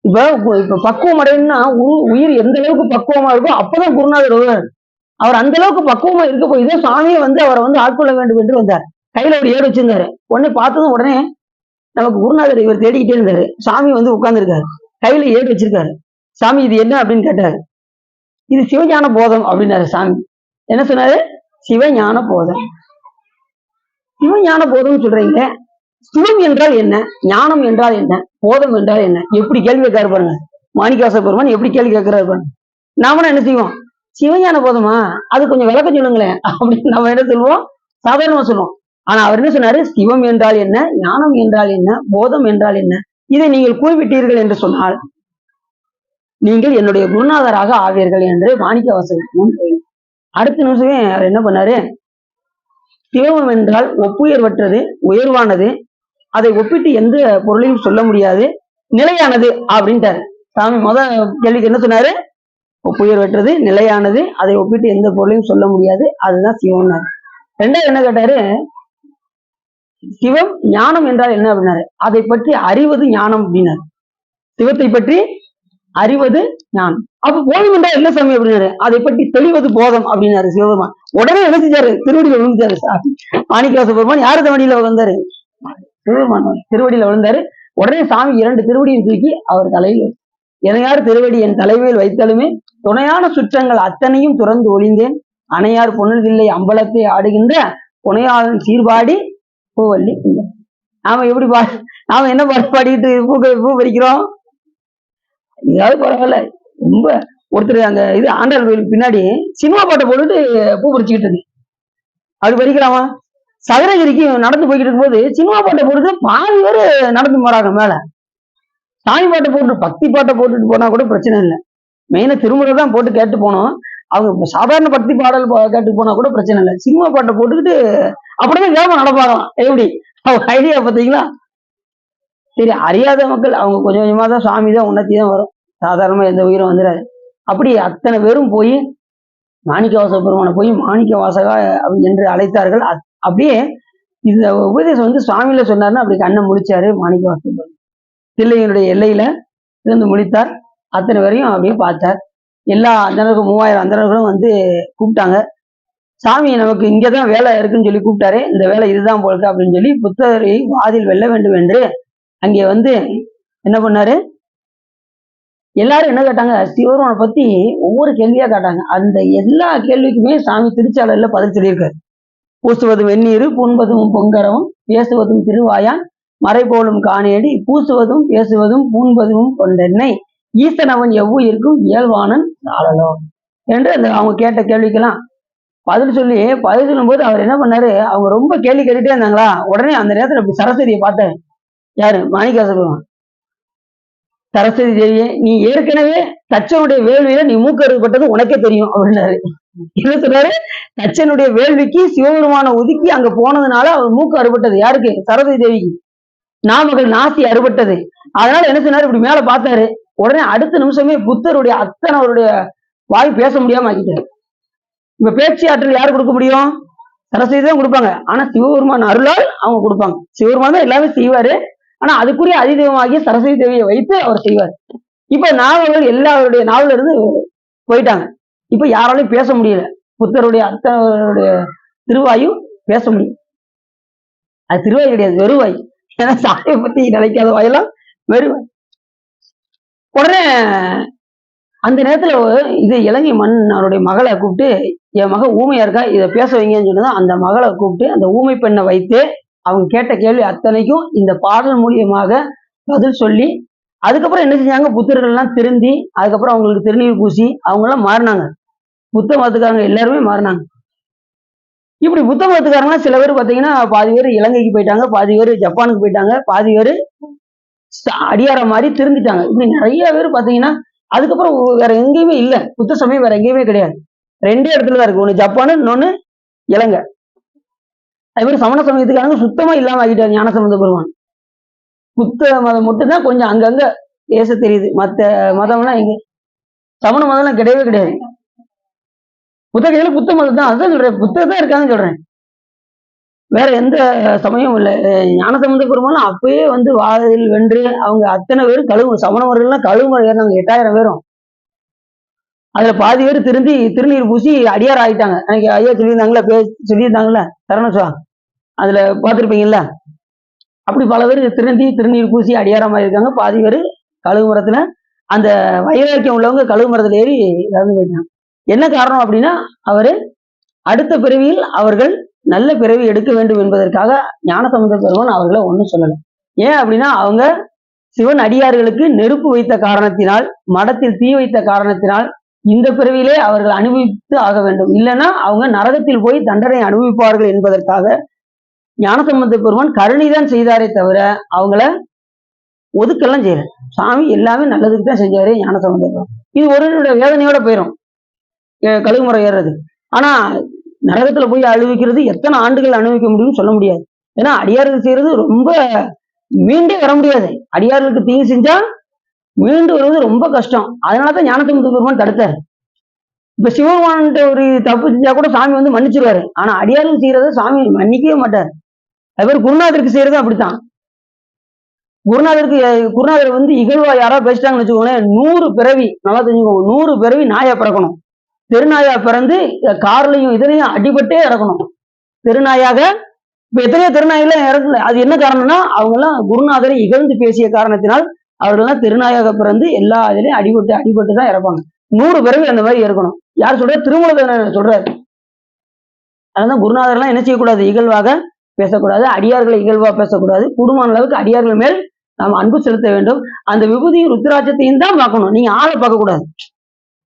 இப்ப பக்குவம் அடையணும்னா உயிர் எந்த அளவுக்கு பக்குவமா இருக்கோ அப்பதான் குருநாதர் வருவார். அவர் அந்த அளவுக்கு பக்குவமா இருக்க போய் இதே சாமியை வந்து அவரை வந்து ஆட்கொள்ள வேண்டும் என்று வந்தார். கையில ஒரு ஏடு வச்சிருந்தாரு. உடனே பார்த்ததும் உடனே நமக்கு குருநாதர் இவர் தேடிக்கிட்டே இருந்தாரு. சாமி வந்து உட்கார்ந்துருக்காரு, கையில ஏடு வச்சிருக்காரு. சாமி இது என்ன அப்படின்னு கேட்டாரு. இது சிவஞான போதம் அப்படின்னாரு சாமி. என்ன சொன்னாரு? சிவஞான போதம். சிவஞான போதம் சொல்றீங்க, சிவம் என்றால் என்ன, ஞானம் என்றால் என்ன, போதம் என்றால் என்ன? எப்படி கேள்வி கேட்காரு பாருங்க மாணிக்கவாசக பெருமான், எப்படி கேள்வி கேட்கிறாரு பாருங்க. நாம என்ன செய்வோம்? சிவஞான போதமா, அது கொஞ்சம் விளக்கம் சொல்லுங்களேன் அப்படின்னு நம்ம என்ன சொல்லுவோம்? சாதாரணமா சொல்லுவோம். ஆனா அவர் என்ன சொன்னாரு? சிவம் என்றால் என்ன, ஞானம் என்றால் என்ன, போதம் என்றால் என்ன, இதை நீங்கள் கூறிவிட்டீர்கள் என்று சொன்னால் நீங்கள் என்னுடைய குருநாதராக ஆவீர்கள் என்று மாணிக்கவாசகர். அடுத்த நிமிஷமே அவர் என்ன பண்ணாரு? சிவம் என்றால் ஒப்புயர்வற்றது, உயர்வானது, அதை ஒப்பிட்டு எந்த பொருளையும் சொல்ல முடியாது, நிலையானது அப்படின்ட்டாரு சாமி. கேள்விக்கு என்ன சொன்னாரு? ஒப்புயர்வற்றது, நிலையானது, அதை ஒப்பிட்டு எந்த பொருளையும் சொல்ல முடியாது, அதுதான் சிவம்னாரு. ரெண்டாவது என்ன கேட்டாரு? சிவம் ஞானம் என்றால் என்ன அப்படின்னாரு. அதை பற்றி அறிவது ஞானம் அப்படின்னாரு. சிவத்தை பற்றி அறிவது ஞானம். அப்ப போதம் என்றால் என்ன சாமி அப்படின்னாரு. அதை பற்றி தெளிவது போதம் அப்படின்னாரு சிவபெருமான். உடனே என்ன செஞ்சாரு? திருவடியில விழுந்தாரு மாணிக்கவாசக பெருமான். யாரு தவடியில விழுந்தாரு? சிவபெருமான் திருவடியில விழுந்தாரு. உடனே சாமி 2 திருவடியும் தூக்கி அவர் தலையில், எனையார் திருவடி என் தலைமையில் வைத்தாலுமே துணையான சுற்றங்கள் அத்தனையும் துறந்து ஒளிந்தேன், அணையார் பொண்ணுதில்லை அம்பலத்தை ஆடுகின்ற புனையாளன் சீர்பாடி பூவல்லி. நாம எப்படி நாம என்ன பாட்டு பாடிட்டு பூ பறிக்கிறோம்? ஏதாவது பரவாயில்ல. ரொம்ப ஒருத்தர் அந்த இது ஆண்டாள் கோயிலுக்கு பின்னாடி சினிமா பாட்டை போட்டுட்டு பூ பறிச்சுக்கிட்டு இருக்கு. அது பறிக்கலாமா? சதுரகிரிக்கு நடந்து போய்கிட்டு இருக்கும்போது சினிமா பாட்டை போட்டுட்டு பாதி பேர் நடந்து போறாங்க மேல. சாமி பாட்டை போட்டு பக்தி பாட்டை போட்டுட்டு போனா கூட பிரச்சனை இல்லை. மெயினா திருமுறை தான் போட்டு கேட்டு போனோம். அவங்க சாதாரண பக்தி பாடல் கேட்டு போனா கூட பிரச்சனை இல்லை. சினிமா பாட்டை போட்டுக்கிட்டு அப்படிதான் வேகமா நடப்பாங்களாம். எப்படி ஐடியா பார்த்தீங்களா? சரி, அறியாத மக்கள் அவங்க கொஞ்சம் கொஞ்சமா தான் சாமி தான் உணர்த்தி தான் வரும். சாதாரணமா எந்த உயிரும் வந்துடாது. அப்படி அத்தனை பேரும் போய் மாணிக்கவாசக பெருமானை போய் மாணிக்க வாசகா என்று அழைத்தார்கள். அப்படியே இந்த உபதேசம் வந்து சுவாமியில சொன்னாருன்னா அப்படி கண்ணை முடிச்சாரு மாணிக்கவாசக பெருமான். தில்லையினுடைய எல்லையில இருந்து முடித்தார். அத்தனை பேரையும் அப்படியே பார்த்தார். எல்லா அந்தனர்களும் 3000 அந்தனர்களும் வந்து கூப்பிட்டாங்க. சாமி நமக்கு இங்கதான் வேலை இருக்குன்னு சொல்லி கூப்பிட்டாரு. இந்த வேலை இதுதான் போல அப்படின்னு சொல்லி புத்தரை வாதில் வெல்ல வேண்டும் என்று அங்கே வந்து என்ன பண்ணாரு? எல்லாரும் என்ன கேட்டாங்க? சிவபெருமானை பத்தி ஒவ்வொரு கேள்வியா கேட்டாங்க. அந்த எல்லா கேள்விக்குமே சாமி திருச்சாளர்ல பதில் சொல்லியிருக்காரு. பூசுவதும் வெந்நீர், பூண்பதும் பொங்கரவும், பேசுவதும் திருவாயான், மறை போலும் காணேடி, பூசுவதும் பேசுவதும் பூண்பதும் கொண்டென்னை, ஈசனவன் எவ்வுயிருக்கும் இயல்பானன் ஆளலோ என்று அந்த அவங்க கேட்ட கேள்விக்கெல்லாம் பதில் சொல்லும் போது அவர் என்ன பண்ணாரு? அவங்க ரொம்ப கேள்வி கேட்டுட்டே இருந்தாங்களா, உடனே அந்த நேரத்துல அப்படி சரஸ்வதியை பார்த்தாரு. யாரு? மாணிக்கவாசக பெருமான். சரஸ்வதி தேவியே, நீ ஏற்கனவே தச்சனுடைய வேள்வியில நீ மூக்கறுப்பட்டது உனக்கே தெரியும் அப்படின்னாரு. என்ன சொன்னாரு? தச்சனுடைய வேள்விக்கு சிவபெருமான ஒதுக்கி அங்க போனதுனால அவர் மூக்கு அறுபட்டது. யாருக்கு? சரஸ்வதி தேவிக்கு. நாமகள் நாசி அறுபட்டது. அதனால என்ன சொன்னாரு? இப்படி மேல பார்த்தாரு. உடனே அடுத்த நிமிஷமே புத்தருடைய அத்தனை அவருடைய வாய் பேச முடியாம ஆக்கிட்டாரு. இப்ப பேச்சு ஆற்றல் யாரு கொடுக்க முடியும்? சரஸ்வதி தான் கொடுப்பாங்க. ஆனா சிவபெருமான் அருளால் அவங்க கொடுப்பாங்க. சிவபெருமான் தான் எல்லாமே செய்வாரு. ஆனா அதுக்குரிய அதிதெய்வமாகிய சரஸ்வதி தேவியை வைத்து அவர் செய்வார். இப்ப நாவல்கள் எல்லாருடைய நாவல இருந்து போயிட்டாங்க. இப்ப யாராலையும் பேச முடியல. புத்தருடைய அத்தனுடைய திருவாயும் பேச முடியும். அது திருவாய் கிடையாது, வெறுவாய். ஏன்னா சாமியை பத்தி நினைக்காத வாயெல்லாம் வெறுவாய். உடனே அந்த நேரத்துல இது இலங்கை மன்னருடைய மகளை கூப்பிட்டு, என் மக ஊமையா இருக்கா, இதை பேச வைங்கன்னு சொன்னதான் அந்த மகளை கூப்பிட்டு அந்த ஊமை பெண்ணை வைத்து அவங்க கேட்ட கேள்வி அத்தனைக்கும் இந்த பாடல் மூலியமாக பதில் சொல்லி, அதுக்கப்புறம் என்ன செஞ்சாங்க? புத்தர்கள் எல்லாம் திருந்தி, அதுக்கப்புறம் அவங்களுக்கு திருநீர் பூசி அவங்க எல்லாம் மாறினாங்க. புத்த மதத்துக்காரங்க எல்லாருமே மாறினாங்க. இப்படி புத்த மதத்துக்காரங்க சில பேர் பாத்தீங்கன்னா பாதி பேர் இலங்கைக்கு போயிட்டாங்க, பாதி பேர் ஜப்பானுக்கு போயிட்டாங்க, பாதி பேர் அடியார மாதிரி திருந்திட்டாங்க. இப்படி நிறைய பேர் பாத்தீங்கன்னா அதுக்கப்புறம் வேற எங்கேயுமே இல்லை. புத்த சமயம் வேற எங்கேயுமே கிடையாது. 2 இடத்துலதான் இருக்கு. ஒண்ணு ஜப்பானு, இன்னொன்னு இலங்கை. அதே மாதிரி சமண சமயத்துக்காரங்க சுத்தமா இல்லாம ஆகிட்டாரு ஞானசம்பந்த பெருமான். புத்த மதம் மட்டும்தான் கொஞ்சம் அங்கங்க பேச தெரியுது. மத்த மதம்லாம் எங்க சமண மதம்லாம் கிடையவே கிடையாது. புத்த கையில புத்த மதம் தான். அதுதான் சொல்றேன், புத்தர் தான் இருக்காங்கன்னு சொல்றேன். வேற எந்த சமயமும் இல்லை. ஞானசம்பந்த பெருமானும் அப்பயே வந்து வாதில் வென்று அவங்க அத்தனை பேரும் சமணவர்கள்லாம் கழுவுமலை ஏறினாங்க. 8000 பேரும். அதுல பாதி பேர் திருந்தி திருநீர் பூசி அடியார் ஆகிட்டாங்க. அன்னைக்கு ஐயா சொல்லியிருந்தாங்களா சரணசுவா, அதுல பார்த்துருப்பீங்கல்ல. அப்படி பல பேர் திருநீர் பூசி அடியாரமா இருக்காங்க. பாதி பேர் கழுவு மரத்துல அந்த வைராக்கியம் உள்ளவங்க கழுவு மரத்துல ஏறி இறந்து போயிட்டாங்க. என்ன காரணம் அப்படின்னா அவரு அடுத்த பிறவியில் அவர்கள் நல்ல பிறவி எடுக்க வேண்டும் என்பதற்காக ஞானசம்பந்த பெருமான் அவர்களை ஒன்றும் சொல்லலை. ஏன் அப்படின்னா அவங்க சிவன் அடியார்களுக்கு நெருப்பு வைத்த காரணத்தினால், மடத்தில் தீ வைத்த காரணத்தினால் இந்த பிறவியிலே அவர்கள் அனுபவித்து ஆக வேண்டும், இல்லைன்னா அவங்க நரகத்தில் போய் தண்டனை அனுபவிப்பார்கள் என்பதற்காக ஞானசம்பந்த பெருமான் கருணைதான் செய்தாரே தவிர அவங்கள ஒதுக்கெல்லாம் செய்யல. சாமி எல்லாமே நல்லதுக்கு தான் செஞ்சாரு ஞானசம்பந்த பெருமான். இது ஒரு வேதனையோட போயிடும் கழுகுமுறை ஏறுறது. ஆனா நரகத்துல போய் அனுபவிக்கிறது எத்தனை ஆண்டுகள் அனுபவிக்க முடியும்னு சொல்ல முடியாது. ஏன்னா அடியார்கள் செய்யறது ரொம்ப மீண்டே வர முடியாது. அடியார்களுக்கு தீங்கு செஞ்சா மீண்டு வருவது ரொம்ப கஷ்டம். அதனாலதான் ஞானசம்பந்த பெருமான் தடுத்தாரு. இப்ப சிவபெருமான்கிட்ட ஒரு தப்பு செஞ்சா கூட சாமி வந்து மன்னிச்சிருவாரு. ஆனா அடியார்கள் செய்யறத சாமி மன்னிக்கவே மாட்டார். அது பேர் குருநாதருக்கு செய்யறதும் அப்படித்தான். குருநாதர் வந்து இகழ்வா யாராவது பேசிட்டாங்கன்னு வச்சுக்கோங்களேன், 100 பிறவி, நல்லா தெரிஞ்சுக்கோங்க, 100 பிறவி நாயா பிறக்கணும். தெருநாயா பிறந்து கார்லையும் இதுலையும் அடிபட்டே இறக்கணும் தெருநாயாக. இப்ப எத்தனையோ தெருநாயெல்லாம் இறக்கல. அது என்ன காரணம்னா அவங்க எல்லாம் குருநாதரை இகழ்ந்து பேசிய காரணத்தினால் அவர்கள்லாம் திருநாயாக பிறந்து எல்லா இதுலயும் அடிபட்டு தான் இறப்பாங்க. 100 பிறவி அந்த மாதிரி இருக்கணும். யார் சொல்ற? திருமூலர் சொல்றாரு. அதனால குருநாதர்லாம் என்ன செய்யக்கூடாது? இகழ்வாக பேசக்கூடாது, அடியார்களை இகழ்வா பேசக்கூடாது. கூடுமான அளவுக்கு அடியார்கள் மேல் நாம் அன்பு செலுத்த வேண்டும். அந்த விபூதியும் ருத்ராட்சத்தையும் தான் பார்க்கணும், நீங்க ஆளை பார்க்க கூடாது.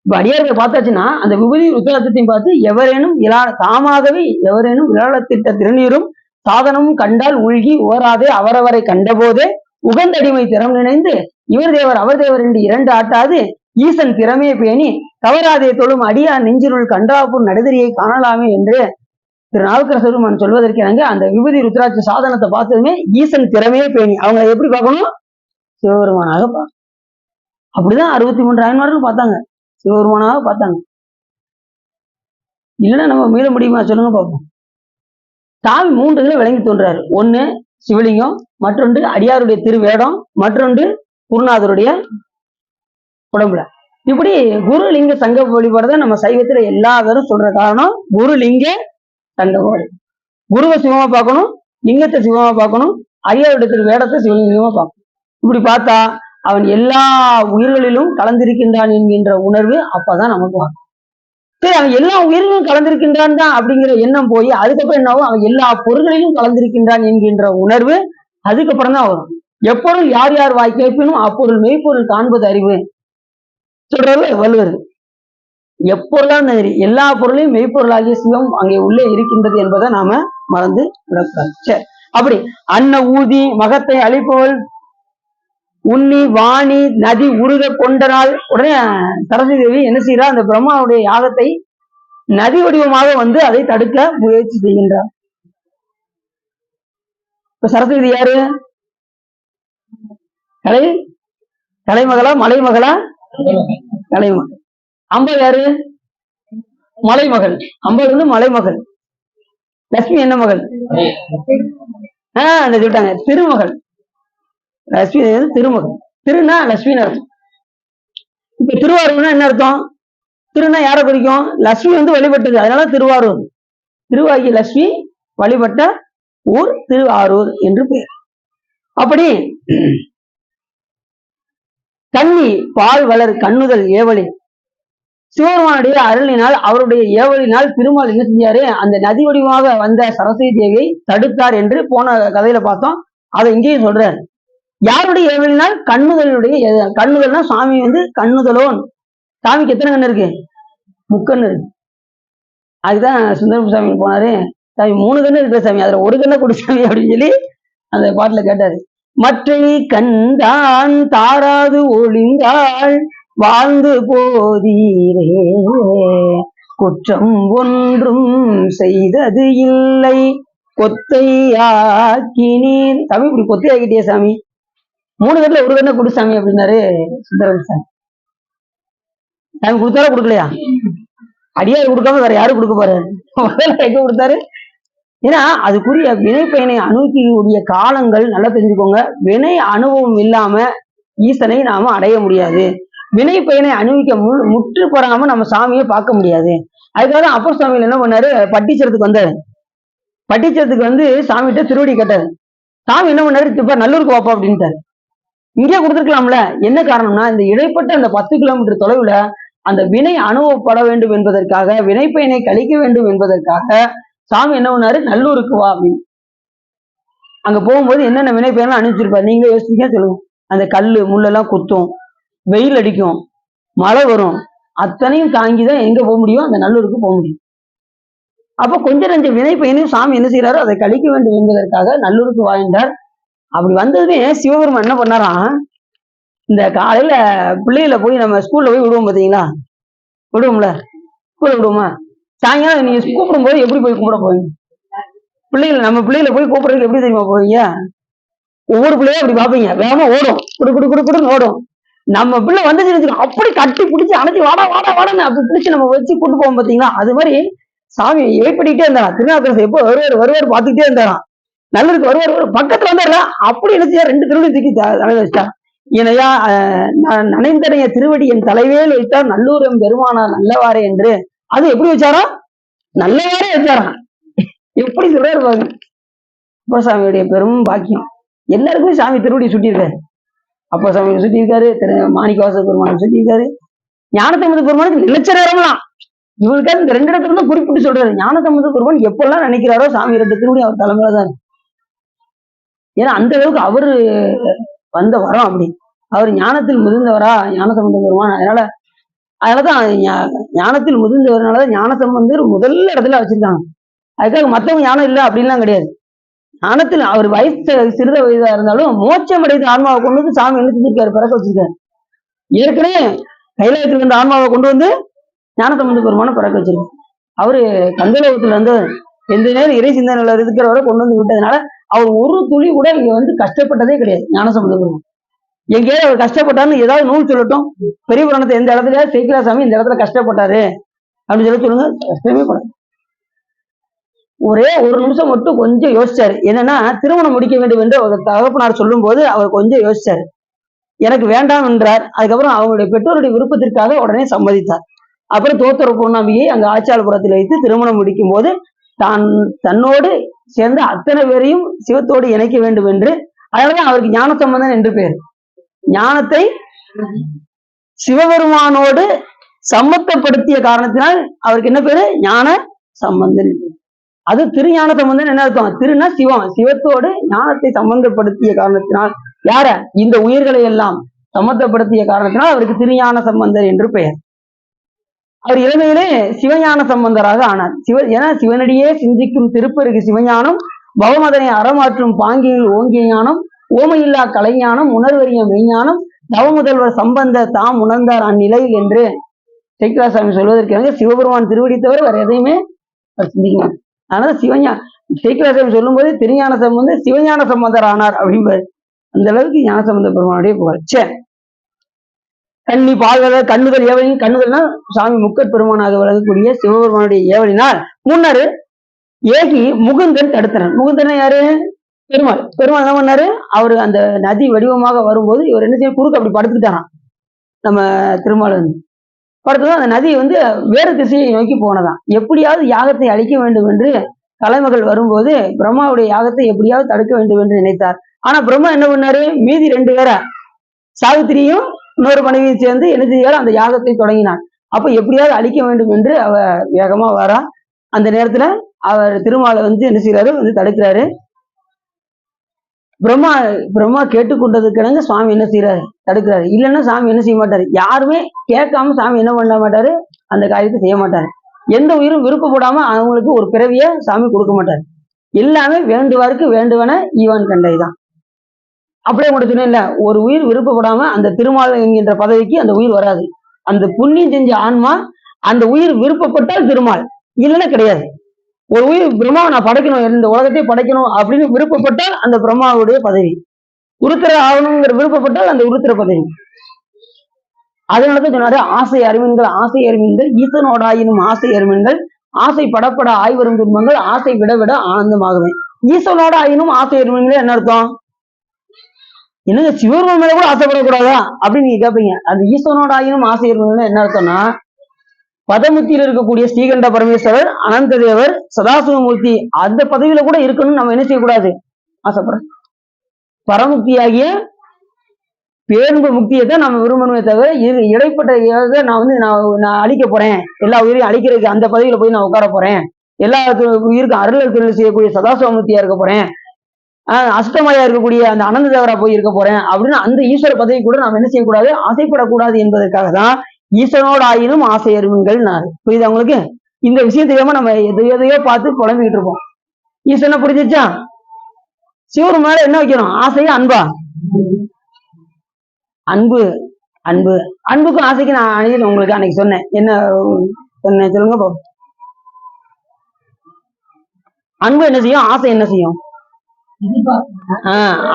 இப்ப அடியார்களை பார்த்தாச்சுன்னா அந்த விபூதி ருத்ராட்சத்தையும் பார்த்து எவரேனும் தாமாகவே எவரேனும் விளாளத்திட்ட திருநீரும் சாதனமும் கண்டால் உள்கி ஓராதே அவரவரை கண்டபோதே உகந்தடிமை திறம் நினைந்து இவர் தேவர் அவர் தேவர் என்று 2 ஆட்டாது ஈசன் திறமே பேணி தவறாதே தொழும் அடியார் நெஞ்சினுள் கண்டாப்பூர் நடுதறியை காணலாமே என்று திரு நாவுக்கரசர் பெருமான் சொல்வதற்கு இணங்க அந்த விபூதி ருத்ராட்ச சாதனத்தை பார்த்ததுமே ஈசன் திறமே பேணி அவங்க எப்படி பார்க்கணும்? சிவபெருமானாக பார்க்கணும். அப்படிதான் 63 ஆயன்மார்கள் பார்த்தாங்க, சிவபெருமானாக பார்த்தாங்க. இல்லைன்னா நம்ம மீள முடியுமா சொல்லுங்க பார்ப்போம். சாமி 3 இதுல விளங்கி தோன்றாரு. ஒண்ணு சிவலிங்கம், மற்றொன்று அடியாருடைய திருவேடம், மற்றொன்று குருநாதருடைய உடம்புல. இப்படி குருலிங்க சங்க வழிபாடுதான் நம்ம சைவத்துல எல்லா பேரும் சொல்ற காரணம். குருலிங்க சங்க வழிபாடு. குருவை சிவமா பார்க்கணும், லிங்கத்தை சிவமா பார்க்கணும், அடியாருடைய திருவேடத்தை சிவலிங்கமா பார்க்கணும். இப்படி பார்த்தா அவன் எல்லா உயிர்களிலும் கலந்திருக்கின்றான் என்கின்ற உணர்வு அப்பதான் நமக்கு வரும். சரி, அவன் எல்லா உயிரிலும் கலந்திருக்கின்றான் தான் அப்படிங்கிற எண்ணம் போய் அதுக்கப்புறம் என்ன ஆகும்? அவன் எல்லா பொருள்களிலும் கலந்திருக்கின்றான் என்கின்ற உணர்வு அதுக்கப்புறம் தான் வரும். எப்பொருள் யார் யார் வாய் கேட்பினும் அப்பொருள் மெய்ப்பொருள் காண்பது அறிவு சொல்றது வள்ளுவர். எப்பொருளாம் சரி எல்லா பொருளையும் மெய்ப்பொருளாகிய சிவம் அங்கே உள்ளே இருக்கின்றது என்பதை நாம மறந்து விடக்கூடாது. சரி, அப்படி அன்ன ஊதி மகத்தை அழிப்பவள் உண்ணி வாணி நதி உருக கொண்ட நாள் உடனே சரஸ்வதி தேவி என்ன செய்யறா? அந்த பிரம்மாவுடைய யாகத்தை நதி வடிவமாக வந்து அதை தடுக்க முயற்சி செய்கின்றார். இப்ப சரஸ்வதி யாரு? கலைமகளா மலைமகளா? கலைமகள். அம்பாள் யாரு? மலைமகள். அம்பாள் வந்து மலைமகள். லட்சுமி என்ன மகள்? அந்த சொல்லிட்டாங்க திருமகள். லட்சுமி திருமகள். திருனா லட்சுமின்னு அர்த்தம். இப்ப திருவாரூர்னா என்ன அர்த்தம்? திருனா யாரை குறிக்கும்? லட்சுமி வந்து வழிபட்டது, அதனால திருவாரூர். திருவாகி லட்சுமி வழிபட்ட ஊர் திருவாரூர் என்று பெயர். அப்படி கன்னி பால் வளர் கண்ணுதல் ஏவலி சிவபெருமானுடைய அருளினால் அவருடைய ஏவலினால் திருமால் என்ன செஞ்சாரு? அந்த நதி வடிவமாக வந்த சரஸ்வதி தேவியை தடுத்தார் என்று போன கதையில பார்த்தோம். அதை இங்கேயும் சொல்றாரு. யாருடைய ஏவலினால்? கண்ணுதலுடைய. கண்ணுதல்னா சாமி வந்து கண்ணுதலோன். சாமிக்கு எத்தனை கண்ணு இருக்கு? முக்கண்ணு இருக்கு. அதுதான் சுந்தரமூர்த்தி சாமி போனாரு, சாமி 3 கண்ணு இருக்கிற சாமி, அதுல ஒரு கண்ணை கொடு சாமி அப்படின்னு சொல்லி அந்த பாட்டுல கேட்டாரு. மற்றை கண்டான் தாராது ஒளிந்தாள் வாழ்ந்து போதீரே குற்றம் ஒன்றும் செய்தது இல்லை கொத்தையாக்கினீர். சாமி இப்படி கொத்தையாக்கிட்டே சாமி, 3 கண்ணுல ஒரு கண்ணை கொடு சாமி அப்படின்னாரு சுந்தரமூர்த்தி சாமி. சாமி கொடுத்தாரா கொடுக்கலையா? அடியார் கொடுக்காம வேற யாரும் கொடுக்க போறாரு? எங்க கொடுத்தாரு? ஏன்னா அதுக்குரிய வினை பயனை அனுபவிக்கக்கூடிய காலங்கள் நல்லா தெரிஞ்சுக்கோங்க. வினை அனுபவம் இல்லாம ஈசனை நாம அடைய முடியாது. வினை பயனை அனுபவிக்க முற்று பெறாம நம்ம சாமியை பார்க்க முடியாது. அதுக்காக தான் அப்பர் சுவாமிகள் என்ன பண்ணாரு? பட்டிச்சரத்துக்கு வந்தாரு. பட்டிச்சரத்துக்கு வந்து சாமிகிட்ட திருவடி கேட்டாரு. சாமி என்ன பண்ணாரு? இப்ப நல்லூருக்கு வாப்பா அப்படின்ட்டாரு. இங்கே கொடுத்துருக்கலாம்ல. என்ன காரணம்னா இந்த இடைப்பட்ட அந்த 10 கிலோமீட்டர் தொலைவுல அந்த வினை அனுபவப்பட வேண்டும் என்பதற்காக, வினைப்பயனை கழிக்க வேண்டும் என்பதற்காக சாமி என்ன பண்ணாரு, நல்லூருக்கு வா அப்படின்னு. அங்க போகும்போது என்னென்ன வினைப்பயன்லாம் அனுப்பிச்சிருப்பாரு, நீங்க யோசிக்க சொல்லுங்க. அந்த கல்லு முள்ளெல்லாம் குத்தும், வெயில் அடிக்கும், மழை வரும், அத்தனையும் தாங்கிதான் எங்க போக முடியும், அந்த நல்லூருக்கு போக முடியும். அப்ப கொஞ்சம் நஞ்ச வினைப்பயனையும் சாமி என்ன செய்யறாரு, அதை கழிக்க வேண்டும் என்பதற்காக நல்லூருக்கு வாழ்ந்தார். அப்படி வந்ததுமே சிவபெருமான் என்ன பண்ணாராம், இந்த காலையில பிள்ளைகளை போய் நம்ம ஸ்கூல்ல போய் விடுவோம் பாத்தீங்களா, விடுவோம்ல, ஸ்கூல்ல விடுவோமா, சாயங்காலம் நீங்க கூப்பிடும் போது எப்படி போய் கூப்பிட போவீங்க, பிள்ளைகளை நம்ம பிள்ளைகளை போய் கூப்பிடுறதுக்கு எப்படி தெரியுமா போவீங்க, ஒவ்வொரு பிள்ளையும் அப்படி பாப்பீங்க, வேகமா ஓடும், குடு குடு குடு குடுன்னு ஓடும். நம்ம பிள்ளை வந்து அப்படி கட்டி பிடிச்சி அணைச்சி வாடா வாடா வாடன்னு அப்படி பிடிச்சி நம்ம வச்சு கூட்டு போவோம் பாத்தீங்களா, அது மாதிரி சாமி ஏற்படிக்கிட்டே இருந்தாராம். திருநாவுக்கரசர் எப்போ வருவார் பார்த்துக்கிட்டே இருந்தாராம். நல்லதுக்கு வருவார், பக்கத்துல வந்தாரா அப்படி நினைச்சா ரெண்டு திருவடி தூக்கி தலையில வச்சா, இனையா நனைந்தனைய திருவடி என் தலைவேல் வைத்தார் நல்லூரம் பெருமானார் நல்லவாரே என்று. அது எப்படி வச்சாரா, நல்லவாரே வச்சாராம். எப்படி சொல்றாரு பாருங்க. அப்பா சாமியுடைய பெரும் பாக்கியம். எல்லாருக்குமே சாமி திருவடி சுட்டியிருக்காரு. அப்பா சாமி சுட்டியிருக்காரு, மாணிக்கவாச பெருமான் சுட்டியிருக்காரு, ஞானசம்பந்த பெருமானுக்கு நினைச்ச நேரம்லாம் இவனுக்காக இந்த ரெண்டு இடத்துல தான் குறிப்பிட்டு சொல்றாரு. ஞானசம்பந்த பெருமான் எப்பெல்லாம் நினைக்கிறாரோ சாமி ரெண்டு திருவடி அவர் தலைமையில தான். ஏன்னா அந்த அளவுக்கு அவரு வந்த வரம் அப்படி, அவர் ஞானத்தில் முதிர்ந்தவரா ஞானசம்பந்த பெருமான். அதனாலதான் ஞானத்தில் முதிர்ந்தவர்னாலதான் ஞானசம்பந்தர் முதல்ல இடத்துல வச்சிருக்காங்க. அதுக்காக மத்தவங்க ஞானம் இல்லை அப்படின்லாம் கிடையாது. ஞானத்தில் அவர் வயசு சிறித வயதா இருந்தாலும் மோட்சம் அடைந்த ஆன்மாவை கொண்டு வந்து சாமி என்ன செஞ்சிருக்காரு, பிறக்க வச்சிருக்காரு. ஏற்கனவே கைலாயத்தில் இருந்த ஆன்மாவை கொண்டு வந்து ஞானசம்பந்த பெருமான பிறக்க வச்சிருக்காரு. அவரு கந்தலோகத்துல வந்து எந்த நேரம் இறை சிந்தனையில இருக்கிறவரை கொண்டு வந்து விட்டதுனால அவர் ஒரு துளி கூட இங்க வந்து கஷ்டப்பட்டதே கிடையாது. ஞானசம்பந்த பெருமான் எங்கேயாவது அவர் கஷ்டப்பட்டாருன்னு ஏதாவது நூல் சொல்லட்டும், பெரிய புராணத்தை எந்த இடத்துல சேக்கிழார் சாமி இந்த இடத்துல கஷ்டப்பட்டாரு அப்படின்னு சொல்லுங்க, கஷ்டமே படாது. ஒரே ஒரு நிமிஷம் மட்டும் கொஞ்சம் யோசிச்சாரு. என்னன்னா திருமணம் முடிக்க வேண்டும் என்று ஒரு தகப்பனார் சொல்லும் போது அவர் கொஞ்சம் யோசிச்சாரு, எனக்கு வேண்டாம் என்றார். அதுக்கப்புறம் அவங்களுடைய பெற்றோருடைய விருப்பத்திற்காக உடனே சம்மதித்தார். அப்புறம் தோத்தர பூர்ணாம்பியை அங்க ஆச்சாரபுரத்தில் வைத்து திருமணம் முடிக்கும் போது தன்னோடு சேர்ந்த அத்தனை பேரையும் சிவத்தோடு இணைக்க வேண்டும் என்று, அதனாலதான் அவருக்கு ஞான சம்பந்தன் என்று பெயர். ஞானத்தை சிவபெருமானோடு சம்மத்தப்படுத்திய காரணத்தினால் அவருக்கு என்ன பேரு, ஞான சம்பந்தன். அது திருஞான சம்பந்தன் என்ன அர்த்தம், திருனா சிவம், சிவத்தோடு ஞானத்தை சம்பந்தப்படுத்திய காரணத்தினால், யார இந்த உயிர்களை எல்லாம் சம்பந்தப்படுத்திய காரணத்தினால் அவருக்கு திருஞான சம்பந்தர் என்று பெயர். அவர் இளமையிலே சிவஞான சம்பந்தராக ஆனார். ஏன்னா சிவனடியே சிந்திக்கும் திருப்பெருக்கு சிவஞானம், பவமதனை அறமாற்றும் பாங்கியில் ஓங்கிய ஞானம், ஓமையில்லா கலைஞானம், உணர்வறிய மெய்ஞானம், நவமுதல்வர் சம்பந்த தாம் உணர்ந்தார் அந்நிலையில் என்று சேக்கிழார் சாமி சொல்வதற்கு சிவபெருமான் திருவடி தவிர வேற எதையுமே அவர் சிந்திக்க. அதனால சேக்கிழார் சாமி சொல்லும் போது திருஞான சம்பந்தர் சிவஞான சம்பந்தர் ஆனார் அப்படிம்பாரு. அந்த அளவுக்கு ஞான சம்பந்த பெருமானுடைய புகழ். சரி, கண்ணி பால்வதர் கண்ணுதல் ஏவலின், கண்ணுதல்னா சாமி முக்கட் பெருமானாக விளங்கக்கூடிய சிவபெருமானுடைய ஏவலினால் முன்னர் ஏகி முகுந்தன் தடுத்தனர். முகுந்தன் யாரு, பெருமாள். பெருமாள் என்ன பண்ணாரு, அவரு அந்த நதி வடிவமாக வரும்போது இவர் என்ன செய்ய, குறுக்கு அப்படி படுத்துக்கிட்டாராம். நம்ம திருமால் படுத்ததும் அந்த நதி வந்து வேறு திசையை நோக்கி போனதான். எப்படியாவது யாகத்தை அழிக்க வேண்டும் என்று கலைமகள் வரும்போது பிரம்மாவுடைய யாகத்தை எப்படியாவது தடுக்க வேண்டும் என்று நினைத்தார். ஆனா பிரம்மா என்ன பண்ணாரு, மீதி ரெண்டு பேரை சாவித்திரியும் இன்னொரு மனைவியும் சேர்ந்து என்ன செய்யாரு, அந்த யாகத்தை தொடங்கினார். அப்ப எப்படியாவது அழிக்க வேண்டும் என்று அவ வேகமா வரா. அந்த நேரத்துல அவர் திருமாலை வந்து என்ன செய்யறாரு, வந்து தடுக்கிறாரு. பிரம்மா கேட்டுக்கொண்டதுக்கு சுவாமி என்ன செய்யறாரு, தடுக்கிறாரு. இல்லைன்னா சாமி என்ன செய்ய மாட்டாரு, யாருமே கேட்காம சாமி என்ன பண்ண மாட்டாரு, அந்த காரியத்தை செய்ய மாட்டாரு. எந்த உயிரும் விருப்பப்படாம அவங்களுக்கு ஒரு பிறவிய சாமி கொடுக்க மாட்டாரு. எல்லாமே வேண்டுவாருக்கு வேண்டுவன ஈவான் கண்டைதான். அப்படியே கூட சொன்ன, ஒரு உயிர் விருப்பப்படாம அந்த திருமால் என்கின்ற பதவிக்கு அந்த உயிர் வராது. அந்த புண்ணியம் செஞ்ச ஆன்மா அந்த உயிர் விருப்பப்பட்டால் திருமால், இல்லைன்னா கிடையாது. ஒரு உயிர் பிரம்மாவை நான் படைக்கணும், இந்த உலகத்தை படைக்கணும் அப்படின்னு விருப்பப்பட்டால் அந்த பிரம்மாவுடைய பதவி, உருத்திர ஆகணுங்கிற விருப்பப்பட்டால் அந்த உருத்திர பதவி. அதனாலதான் சொன்னாரு, ஆசை அறிவின்கள் ஈசனோடாயினும் ஆசை அறிவின்கள், ஆசை படப்பட ஆய்வரும் துன்பங்கள் ஆசை விட விட ஆனந்தமாகவே. ஈசனோட ஆயினும் ஆசை அறிவின்கள் என்ன அர்த்தம், என்னங்க சிவபெருமான் மேல கூட ஆசைப்படக்கூடாதா அப்படின்னு நீங்க கேட்பீங்க. அந்த ஈஸ்வரனோட ஆயினும் ஆசை அறிவின்கள் என்ன அர்த்தம்னா, பதமுத்தியில் இருக்கக்கூடிய ஸ்ரீகண்ட பரமேஸ்வரர், அனந்த தேவர், சதாசிவமூர்த்தி அந்த பதவியில கூட இருக்கணும்னு நம்ம என்ன செய்யக்கூடாது, ஆசைப்படுற. பரமுக்தியாகிய பேரும்பு முக்தியை தான் நம்ம விரும்பணுமே தவிர இடைப்பட்ட நான் அழிக்க போறேன், எல்லா உயிரையும் அழிக்கிறதுக்கு அந்த பதவியில போய் நான் உட்கார போறேன், எல்லா உயிருக்கும் அருளல் தொழில் செய்யக்கூடிய சதாசிவமூர்த்தியா இருக்க போறேன், அஷ்டமாயா இருக்கக்கூடிய அந்த அனந்த தேவரா போய் இருக்க போறேன் அப்படின்னு அந்த ஈஸ்வர பதவி கூட நாம் என்ன செய்யக்கூடாது, ஆசைப்படக்கூடாது என்பதற்காக தான் ஈஸ்வரனோட ஆயினும் ஆசை அறிவுங்கள். புரியுதா உங்களுக்கு? இந்த விஷயம் தெரியாம நம்ம எதையோ பார்த்து புலம்பிக்கிட்டு இருப்போம். ஈஸ்வரனை புரிஞ்சிச்சா? சிவர் மேல என்ன வைக்கணும்? ஆசையா அன்பா? அன்பு. அன்பு அன்புக்கும் ஆசைக்கு நான் அணியில் உங்களுக்கு அன்னைக்கு சொன்னேன். என்ன சொன்னேன் சொல்லுங்க. அன்பு என்ன செய்யும், ஆசை என்ன செய்யும்?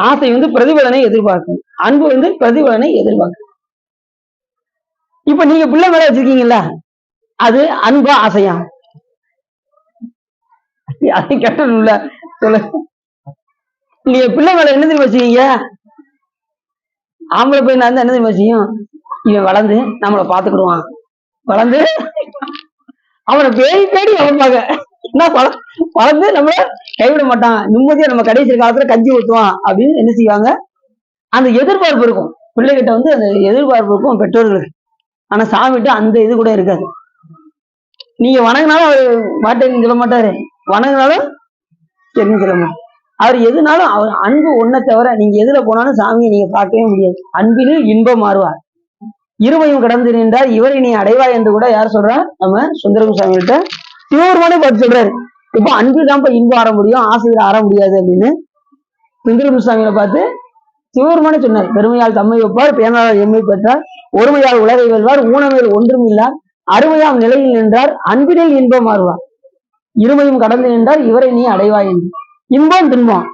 ஆசை பிரதிபலனை எதிர்பார்க்கும், அன்பு பிரதிபலனை எதிர்பார்க்கும். இப்ப நீங்க பிள்ளை மேல வச்சிருக்கீங்கல்ல, அது அன்பா ஆசையா? அது கட்டணும்ல, சொல்ல. நீங்க பிள்ளை மேல என்ன தெரியுமா வச்சுக்கீங்க? ஆம்பளை பையனா இருந்தா என்ன தெரியுமா செய்யும்? இவன் வளர்ந்து நம்மளை பாத்துக்கிடுவான், வளர்ந்து அவனை தேடி வளர்ப்பாங்க. என்ன வளர்ந்து நம்மள கைவிட மாட்டான், நிம்மதியா நம்ம கடைசி காலத்துல கஞ்சி ஊத்துவான் அப்படின்னு என்ன செய்வாங்க? அந்த எதிர்பார்ப்பு இருக்கும் பிள்ளைகிட்ட, அந்த எதிர்பார்ப்பு இருக்கும் பெற்றோர்களுக்கு. ஆனா சாமிகிட்ட அந்த இது கூட இருக்காது. நீங்க வணங்கினாலும் அவர் மாட்டேன்னு சொல்ல மாட்டாரு, வணங்கினாலும் சரின்னு சொல்ல மாட்டாரு. அவர் எதுனாலும் அவர் அன்பு ஒன்ன தவிர நீங்க எதுல போனாலும் சாமியை நீங்க பார்க்கவே முடியாது. அன்பில் இன்பம் மாறுவார், இருமையும் கடந்து நின்றார் இவரை நீ அடைவாய் என்று கூட யார் சொல்றா? நம்ம சுந்தரம் சாமிகிட்ட சிவபெருமானே பார்த்து சொல்றாரு. இப்ப அன்பில் தான் இன்பம் ஆற முடியும், ஆசையில் ஆற முடியாது அப்படின்னு சுந்தரம் சாமியை பார்த்து சிவபெருமானே சொன்னார். பெருமையால் தம்மை வைப்பார், பேனாளர் எம்மை பெற்றார், ஒருமையால் உலகை வெல்வார், ஊனமேல் ஒன்றும் இல்லார், அருமையாம் நிலையில் நின்றார், அன்பினில் இன்பம் மாறுவார், இருமையும் கடந்து நின்றார் இவரை நீ அடைவாய் என்று. இன்பம் துன்பம்,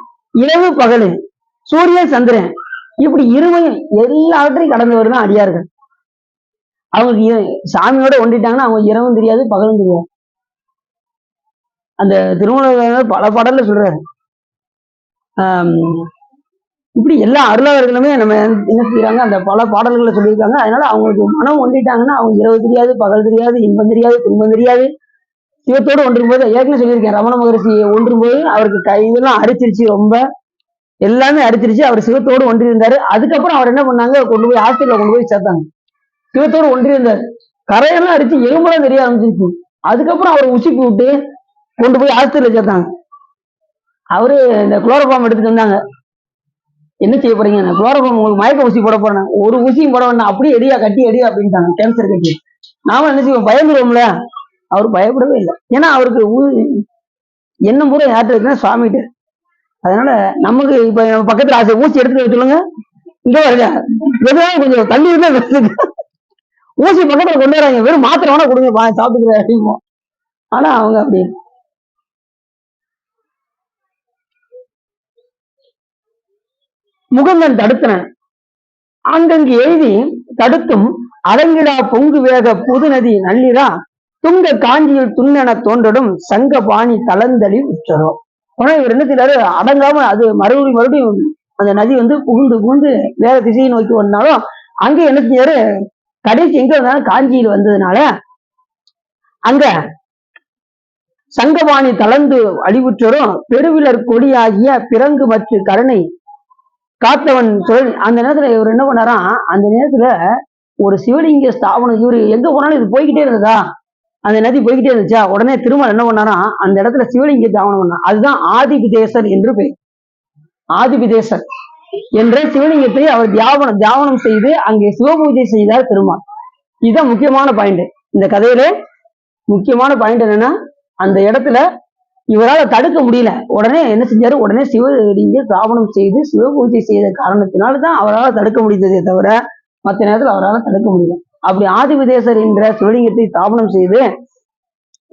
இரவு பகலு, சூரியன் சந்திரன், இப்படி இருமையும் எல்லாவற்றையும் கடந்தவர் தான் அடியார்கள். அவங்களுக்கு சாமியோட ஒண்டிட்டாங்கன்னா அவங்க இரவும் தெரியாது பகலும் தெரியாது. அந்த திருமண பல பாடல்ல சொல்றாரு. இப்படி எல்லா அருளாளர்களுமே நம்ம என்ன செய்யறாங்க, அந்த பல பாடல்களை சொல்லியிருக்காங்க. அதனால அவங்களுக்கு மனம் ஒண்டிட்டாங்கன்னா அவங்க இரவு தெரியாது பகல் தெரியாது, இன்பம் தெரியாது துன்பம் தெரியாது. சிவத்தோடு ஒன்றும் போது ஏற்கனவே சொல்லியிருக்கேன், ரமண மகரிஷி ஒன்றும் போது அவருக்கு கையெல்லாம் அரிச்சிருச்சு, ரொம்ப எல்லாமே அரிச்சிருச்சு. அவர் சிவத்தோடு ஒன்றியிருந்தாரு. அதுக்கப்புறம் அவர் என்ன பண்ணாங்க, கொண்டு போய் ஹாஸ்பிட்டல்ல கொண்டு போய் சேர்த்தாங்க. சிவத்தோடு ஒன்றியிருந்தார், கரையெல்லாம் அரிச்சு எலும்பெல்லாம் தெரிய ஆரம்பிச்சிருச்சு. அதுக்கப்புறம் அவரை உச்சிக்கு விட்டு கொண்டு போய் ஹாஸ்பிட்டல்ல சேர்த்தாங்க. அவரு இந்த குளோரோஃபார்ம் எடுத்துட்டு வந்தாங்க. என்ன செய்ய போறீங்க? குளோரோஃபார்ம் உங்களுக்கு மயக்க ஊசி போட போறேன். ஒரு ஊசியும் போட வேண்டாம், அப்படியே எடியா கட்டி எடியா அப்படின்ட்டாங்க, கேன்சர் கட்டி. நாம என்ன செய்வோம், பயந்துருவோம்ல. அவர் பயப்படவே இல்லை. ஏன்னா அவருக்கு எண்ணம் பூரா யார்கிட்ட இருக்குன்னா சுவாமிகிட்ட. அதனால நமக்கு இப்ப நம்ம பக்கத்துல ஆசை ஊசி எடுத்துட்டு சொல்லுங்க, இங்க வருங்க எதுவும் கொஞ்சம் தள்ளி இருந்தா ஊசி பக்கத்துல கொண்டு வராங்க, வெறும் மாத்திரை வேணா கொடுங்க சாப்பிட்டுக்கிற அப்படிமோ. ஆனா அவங்க அப்படி முகந்தன் தடுத்தனன் அங்கங்கு எழுதி தடுத்தும் அலங்கிடா பொங்கு வேக புது நதி நள்ளிரா துங்க காஞ்சியில் துண்ணென தோன்றடும் சங்க பாணி தளந்தளி உற்றரும். ஆனா இவர் என்ன செய்யறாரு, அடங்காம அது மறுபடியும் அந்த நதி புகுந்து புகுந்து வேற திசையை நோக்கி வந்தாலும் அங்க என்ன செஞ்சாரு, கடைசி எங்க வந்தாலும் காஞ்சியில் வந்ததுனால அங்க சங்கபாணி தளர்ந்து அழிவுற்றரும் பெருவிலர் கொடியாகிய பிறங்கு மற்ற கருணை காத்தவன் சொல். அந்த நேரத்துல இவர் என்ன பண்ணாராம், அந்த நேரத்துல ஒரு சிவலிங்க ஸ்தாபனம், இவரு எங்க போனாலும் இது போய்கிட்டே இருந்ததா, அந்த நதி போய்கிட்டே இருந்துச்சா, உடனே திருமல் என்ன பண்ணாராம், அந்த இடத்துல சிவலிங்க தாவனம் பண்ணா. அதுதான் ஆதிபிதேசர் என்று பெயர். ஆதிபிதேசர் என்ற சிவலிங்கத்தை அவர் தியாவனம் செய்து அங்கே சிவபூஜை செய்தார் திருமால். இதுதான் முக்கியமான பாயிண்ட் இந்த கதையில. முக்கியமான பாயிண்ட் என்னன்னா, அந்த இடத்துல இவரால் தடுக்க முடியல, உடனே என்ன செஞ்சாரு, உடனே சிவலிங்க ஸ்தாபனம் செய்து சிவபூஜை செய்த காரணத்தினால்தான் அவரால் தடுக்க முடிந்ததே தவிர மற்ற நேரத்தில் அவரால் தடுக்க முடியல. அப்படி ஆதிவிதேசர் என்ற சிவலிங்கத்தை ஸ்தாபனம்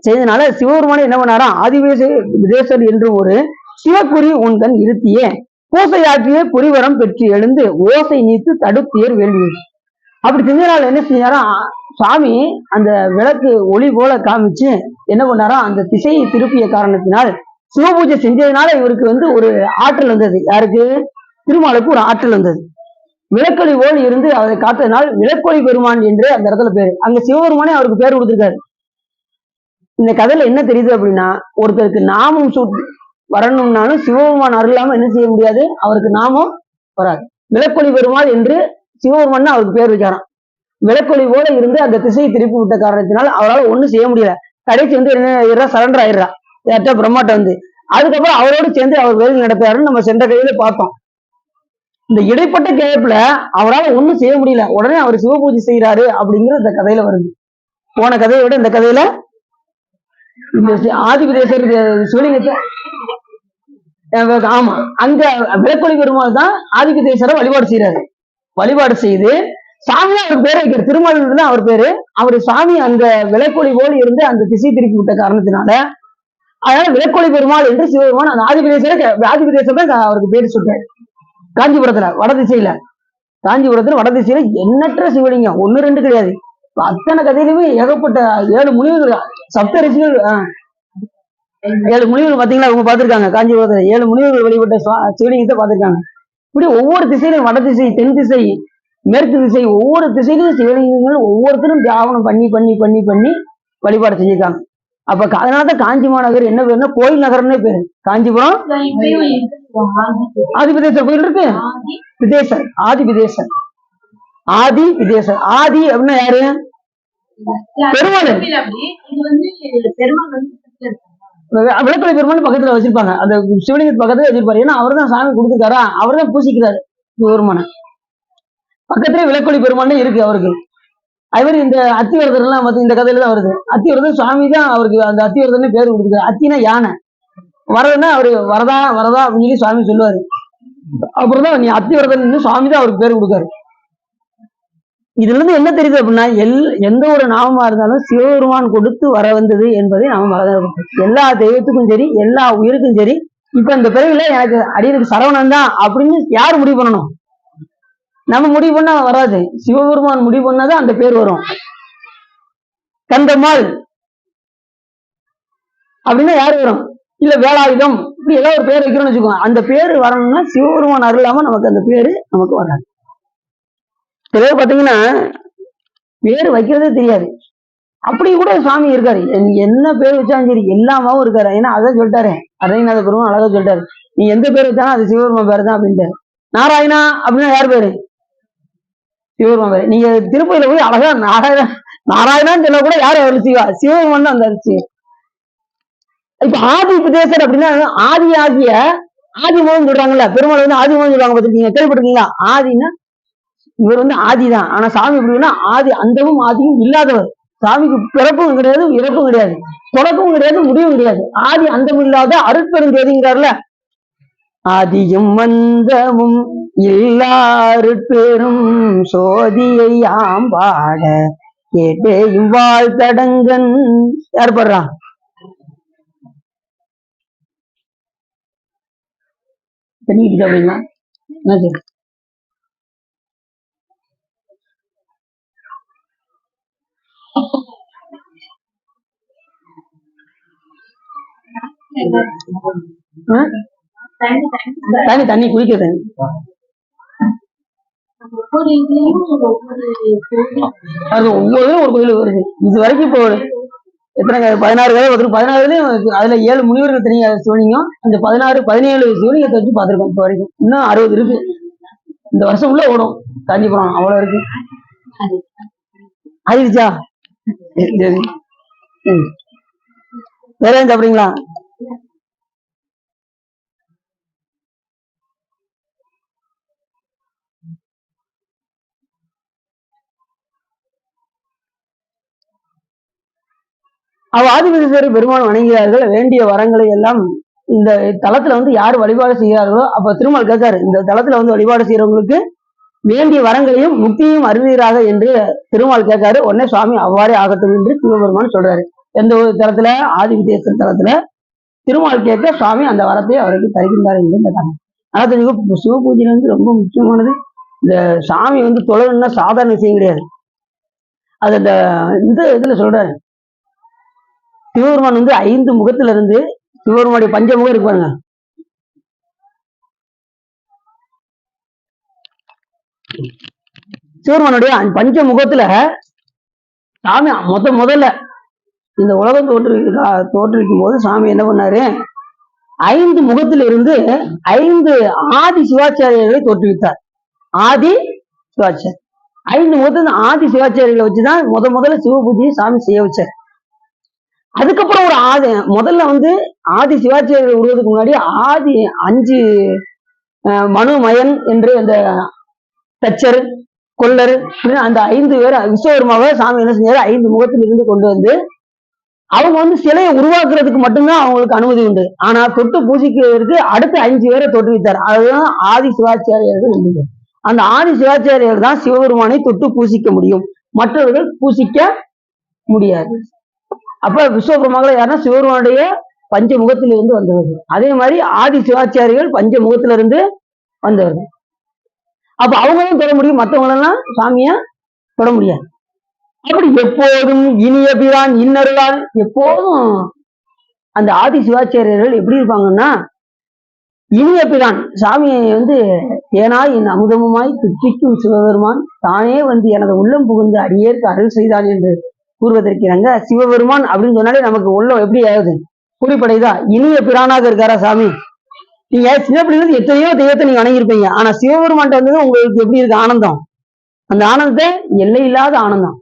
செய்தனால சிவபெருமானே என்ன பண்ணாரா, ஆதிவிதேசர் என்று ஒரு சிவக்குறி உண்கண் இருத்தியே பூசையாற்றிய குறிவரம் பெற்று எழுந்து ஓசை நீத்து தடுப்பியர் வேள்வி. அப்படி செஞ்சனால என்ன செஞ்சாரா, சுவாமி அந்த விளக்கு ஒளி போல காமிச்சு என்ன பண்ணாரா, அந்த திசையை திருப்பிய காரணத்தினால் சிவபூஜை செஞ்சதுனால இவருக்கு ஒரு ஆற்றல் வந்தது. யாருக்கு? திருமாலுக்கு ஒரு ஆற்றல் வந்தது. விளக்கொலி போல் இருந்து அதை காத்ததனால் விளக்கொலி பெருமான் என்று அந்த இடத்துல பேரு. அங்க சிவபெருமானே அவருக்கு பேர் கொடுத்திருக்காரு. இந்த கதையில என்ன தெரியுது அப்படின்னா, ஒருத்தருக்கு நாமம் வரணும்னாலும் சிவபெருமான் அருளாம என்ன செய்ய முடியாது, அவருக்கு நாமம் வராது. விளக்கொலி பெருமாள் என்று சிவபெருமான் அவருக்கு பேர் வைக்கிறான். விளக்கொலி போல இருந்து அந்த திசையை திருப்பி விட்ட காரணத்தினால் அவரால் ஒண்ணும் செய்ய முடியல. கடைசி வந்து என்ன சரண்டர் ஆயிடுறா யார்ட்ட பிரம்மாட்ட வந்து. அதுக்கப்புறம் அவரோடு சேர்ந்து அவர் வேலை நடத்துறாருன்னு நம்ம சென்ற கையில பார்த்தோம். இந்த இடைப்பட்ட கேப்ல அவரால் ஒண்ணும் செய்ய முடியல. உடனே அவர் சிவ பூஜை செய்யறாரு அப்படிங்கிற இந்த கதையில வருது. போன கதையை விட இந்த கதையில இந்த ஆதிபதேசர் சிவலிங்கத்தை ஆமா அங்க விளக்கொலி பெருமாள் தான் ஆதிபதேசரை வழிபாடு செய்யறாரு. வழிபாடு செய்து சாமியா அவர் பேரை வைக்கிற திருமால் தான் அவர் பேரு. அவர் சாமி அந்த விளக்கொலி போல இருந்து அந்த திசை திருப்பி விட்ட காரணத்தினால அதனால விளக்கொலி பெருமாள் என்று சிவபெருமான் அந்த ஆதிபதேசர் தான் அவருக்கு பேரு சொல்றாரு. காஞ்சிபுரத்துல வடதிசையில வடதிசையில எண்ணற்ற சிவலிங்கம் 1 2 கிடையாது. அத்தனை கதையிலுமே ஏகப்பட்ட 7 முனிவர்கள் சப்த ரிஷிகள் 7 முனிவர்கள் பாத்தீங்களா அவங்க பாத்திருக்காங்க. காஞ்சிபுரத்துல 7 முனிவர்கள் வழிபட்ட சிவலிங்கத்தை பாத்திருக்காங்க. இப்படி ஒவ்வொரு திசையிலும் வடதிசை தென் திசை மேற்கு திசை ஒவ்வொரு திசையிலும் சிவலிங்கங்கள் ஒவ்வொருத்தரும் தியாவனம் பண்ணி பண்ணி பண்ணி பண்ணி வழிபாடு செஞ்சிருக்காங்க. அப்ப அதனாலதான் காஞ்சி மாநகர் என்ன பேருன்னா கோயில் நகர்னே பேரு. காஞ்சிபுரம் ஆதிபதேசர் கோயில் இருக்கு. விதேசர் ஆதி விதேசர் ஆதி அப்படின்னா யாரு? பெருமாள். விளக்கொலி பெருமாள் பக்கத்துல வச்சிருப்பாங்க. அந்த சிவலிங்கத்து பக்கத்துல வச்சிருப்பாரு. ஏன்னா அவர் தான் சாமி கொடுத்துருக்காரா, அவர் தான் பூசிக்கிறாரு பெருமான. பக்கத்துல விளக்கொலி பெருமாள் இருக்கு அவருக்கு. அது மாதிரி இந்த அத்திவரதர் எல்லாம் இந்த கதையில தான் வருது. அத்திவரதர் சுவாமி தான் அவருக்கு அந்த அத்திவரதர்னு பேர் கொடுத்துருக்காரு. அத்தினா யானை, வரதுன்னா அவரு வரதா வரதா அப்படின்னு சொல்லி சுவாமி சொல்லுவாரு. அப்புறம் தான் நீ அத்திவரதன் சுவாமி தான் அவருக்கு பேர் கொடுக்காரு. இதுல இருந்து என்ன தெரியுது அப்படின்னா எந்த ஒரு நாமமா இருந்தாலும் சிவபெருமான் கொடுத்து வர வந்தது என்பதை நாம மறந்துடும். எல்லா தெய்வத்துக்கும் சரி எல்லா உயிருக்கும் சரி இப்ப இந்த பிறகுல எனக்கு அடியனுக்கு சரவணன் தான் அப்படின்னு யார் முடிவு பண்ணணும்? நம்ம முடிவு பண்ணா வராது. சிவபெருமான் முடிவு பண்ணாதான் அந்த பேர் வரும். கந்தமால் அப்படின்னா யாரு வரும்? இல்ல வேலாயுதம் இப்படி ஏதாவது ஒரு பேர் வைக்கிறோம்னு வச்சுக்கோங்க. அந்த பேரு வரணும்னா சிவபெருமான் அருளாம நமக்கு அந்த பேரு நமக்கு வராது. சில பேர் பாத்தீங்கன்னா பேரு வைக்கிறதே தெரியாது. அப்படி கூட சுவாமி இருக்காரு. என்ன பேர் வச்சாலும் சரி எல்லாமாவும் இருக்காரு. ஏன்னா அதான் சொல்லிட்டாரு அருணாத பெருமான் அழகா சொல்லிட்டாரு, நீ எந்த பேர் வச்சாலும் அது சிவபெருமான் பேரு தான் அப்படின்ட்டு. நாராயணா அப்படின்னா யார் பேரு? சிவபெருமான் பேரு. நீங்க திருப்பதியில போய் அழகா நாராயணான்னு சொல்ல கூட யாரு அவரு சிவபெருமான் தான் அந்த. இப்ப ஆதி உபதேசர் அப்படின்னா ஆதி ஆகிய ஆதிமோகம் சொல்றாங்கல்ல, பெருமாள் வந்து ஆதிமோகம் சொல்றாங்க பார்த்திருக்கீங்க, கேள்விப்பட்டிருக்கீங்களா? ஆதினா இவர் வந்து ஆதிதான். ஆனா சாமி எப்படின்னா ஆதி அந்தமும் ஆதியும் இல்லாதவர். சாமிக்கு பிறப்பும் கிடையாது இறப்பும் கிடையாது, தொடக்கமும் கிடையாது முடிவும் கிடையாது. ஆதி அந்தமும் இல்லாத அருட்பெரும் ஜோதிங்கிறார்ல, ஆதியும் அந்தமும் இல்லாறு பெரும் சோதியை ஆம்பாட கேட்டேயும் வாழ்த்தடங்கன். யார் பாடுறா? பண்ணிக்கிட்டு அப்படிங்களா? தண்ணி குடிக்க தண்ணி அது ஒவ்வொரு ஒரு கோயில் வருது. இது வரைக்கும் இப்போ எத்தனை 16 கதை பார்த்துருக்கோம். 16லயும் அதுல 7 முனிவர்கள் தெரியும் சிவலிங்கம். அந்த 16 17 சிவலிங்கத்தை வச்சு பார்த்திருக்கோம் இப்போ வரைக்கும். இன்னும் 60 இருக்கு. இந்த வருஷம் உள்ள ஓடும் காஞ்சிபுரம். அவ்வளவு இருக்கு. ஆயிடுச்சா? வேற ஏன் சாப்பிடுறீங்களா? ஆதிபதேஸ்வரர் பெருமான் வணங்குகிறார்கள். வேண்டிய வரங்களை எல்லாம் இந்த தளத்துல வந்து யார் வழிபாடு செய்கிறார்களோ அப்ப திருமால் கேட்காரு, இந்த தளத்துல வந்து வழிபாடு செய்யறவங்களுக்கு வேண்டிய வரங்களையும் முக்தியும் அருள்வீராக என்று திருமால் கேட்காரு. உடனே சுவாமி அவ்வாறே ஆகட்டும் என்று சிவபெருமான் சொல்றாரு. எந்த ஒரு தளத்துல? ஆதிபதேஸ்வரர் தளத்துல திருமால் கேட்க சுவாமி அந்த வரத்தை அவருக்கு தருகின்றார் என்று கேட்டாங்க. அதாவது சிவ பூஜையில வந்து ரொம்ப முக்கியமானது இந்த சாமி வந்து தொழணும்னா சாதாரண விஷயம் கிடையாது. அது அந்த இந்த இதுல சொல்றாரு, சிவபெருமான் வந்து 5 முகத்துல இருந்து சிவபெருமானுடைய பஞ்சமுகம் இருக்கு பாருங்க. சிவபெருமானுடைய பஞ்சமுகத்துல சாமி முதல்ல இந்த உலகம் தோற்றுவிக்கும் போது சாமி என்ன பண்ணாரு? 5 முகத்தில இருந்து 5 ஆதி சிவாச்சாரியர்களை தோற்றுவித்தார். ஆதி சிவாச்சாரியர். 5 முகத்துல ஆதி சிவாச்சாரியர்களை வச்சுதான் முதல்ல சிவ பூஜையை சாமி செய்ய வச்சார். அதுக்கப்புறம் ஒரு முதல்ல ஆதி சிவாச்சாரியர்கள் வருவதற்கு முன்னாடி ஆதி 5 மனுமயன் என்று அந்த தச்சர், கொல்லர் அந்த 5 பேர் விஸ்வகர்மாவை சாமி என்ன செஞ்சாரு, 5 முகத்திலிருந்து கொண்டு வந்து அவங்க சிலையை உருவாக்குறதுக்கு மட்டும்தான் அவங்களுக்கு அனுமதி உண்டு. ஆனா தொட்டு பூஜிக்கிறதுக்கு அடுத்த 5 பேரை தொட்டு வைத்தார். அதுதான் ஆதி சிவாச்சாரியர்கள். அந்த ஆதி சிவாச்சாரியர்கள் தான் சிவபெருமானை தொட்டு பூசிக்க முடியும், மற்றவர்கள் பூசிக்க முடியாது. அப்ப விஸ்வபெருமாக்களை யாருன்னா சிவபெருமானுடைய பஞ்சமுகத்திலிருந்து வந்தவர்கள். அதே மாதிரி ஆதி சிவாச்சாரிகள் பஞ்சமுகத்திலிருந்து வந்தவர்கள். அப்ப அவங்களும் தொட முடியும், மற்றவங்களெல்லாம் சாமிய தொட முடியாது. அப்படி எப்போதும் இனிய பிரான் இன்னருளால் எப்போதும் அந்த ஆதி சிவாச்சாரியர்கள் எப்படி இருப்பாங்கன்னா, இனிய பிரான் சாமியை தேனாய் என் அமுதமுமாய் துப்பிக்கும் சிவபெருமான் தானே எனது உள்ளம் புகுந்து அடியேற்கு அருள் செய்தான் என்று கூறுவதற்கிறாங்க. சிவபெருமான் அப்படின்னு சொன்னாலே நமக்கு உள்ளம் எப்படி ஆகுது, குறிப்படைதா. இனிய பிரானாக இருக்காரா சாமி? நீங்க சின்ன பிள்ளைங்க எத்தனையோ தெய்வத்தை நீங்க வணங்கியிருப்பீங்க, ஆனா சிவபெருமான்ட்ட உங்களுக்கு எப்படி இருக்கு ஆனந்தம்? அந்த ஆனந்தத்தை எல்லை இல்லாத ஆனந்தம்.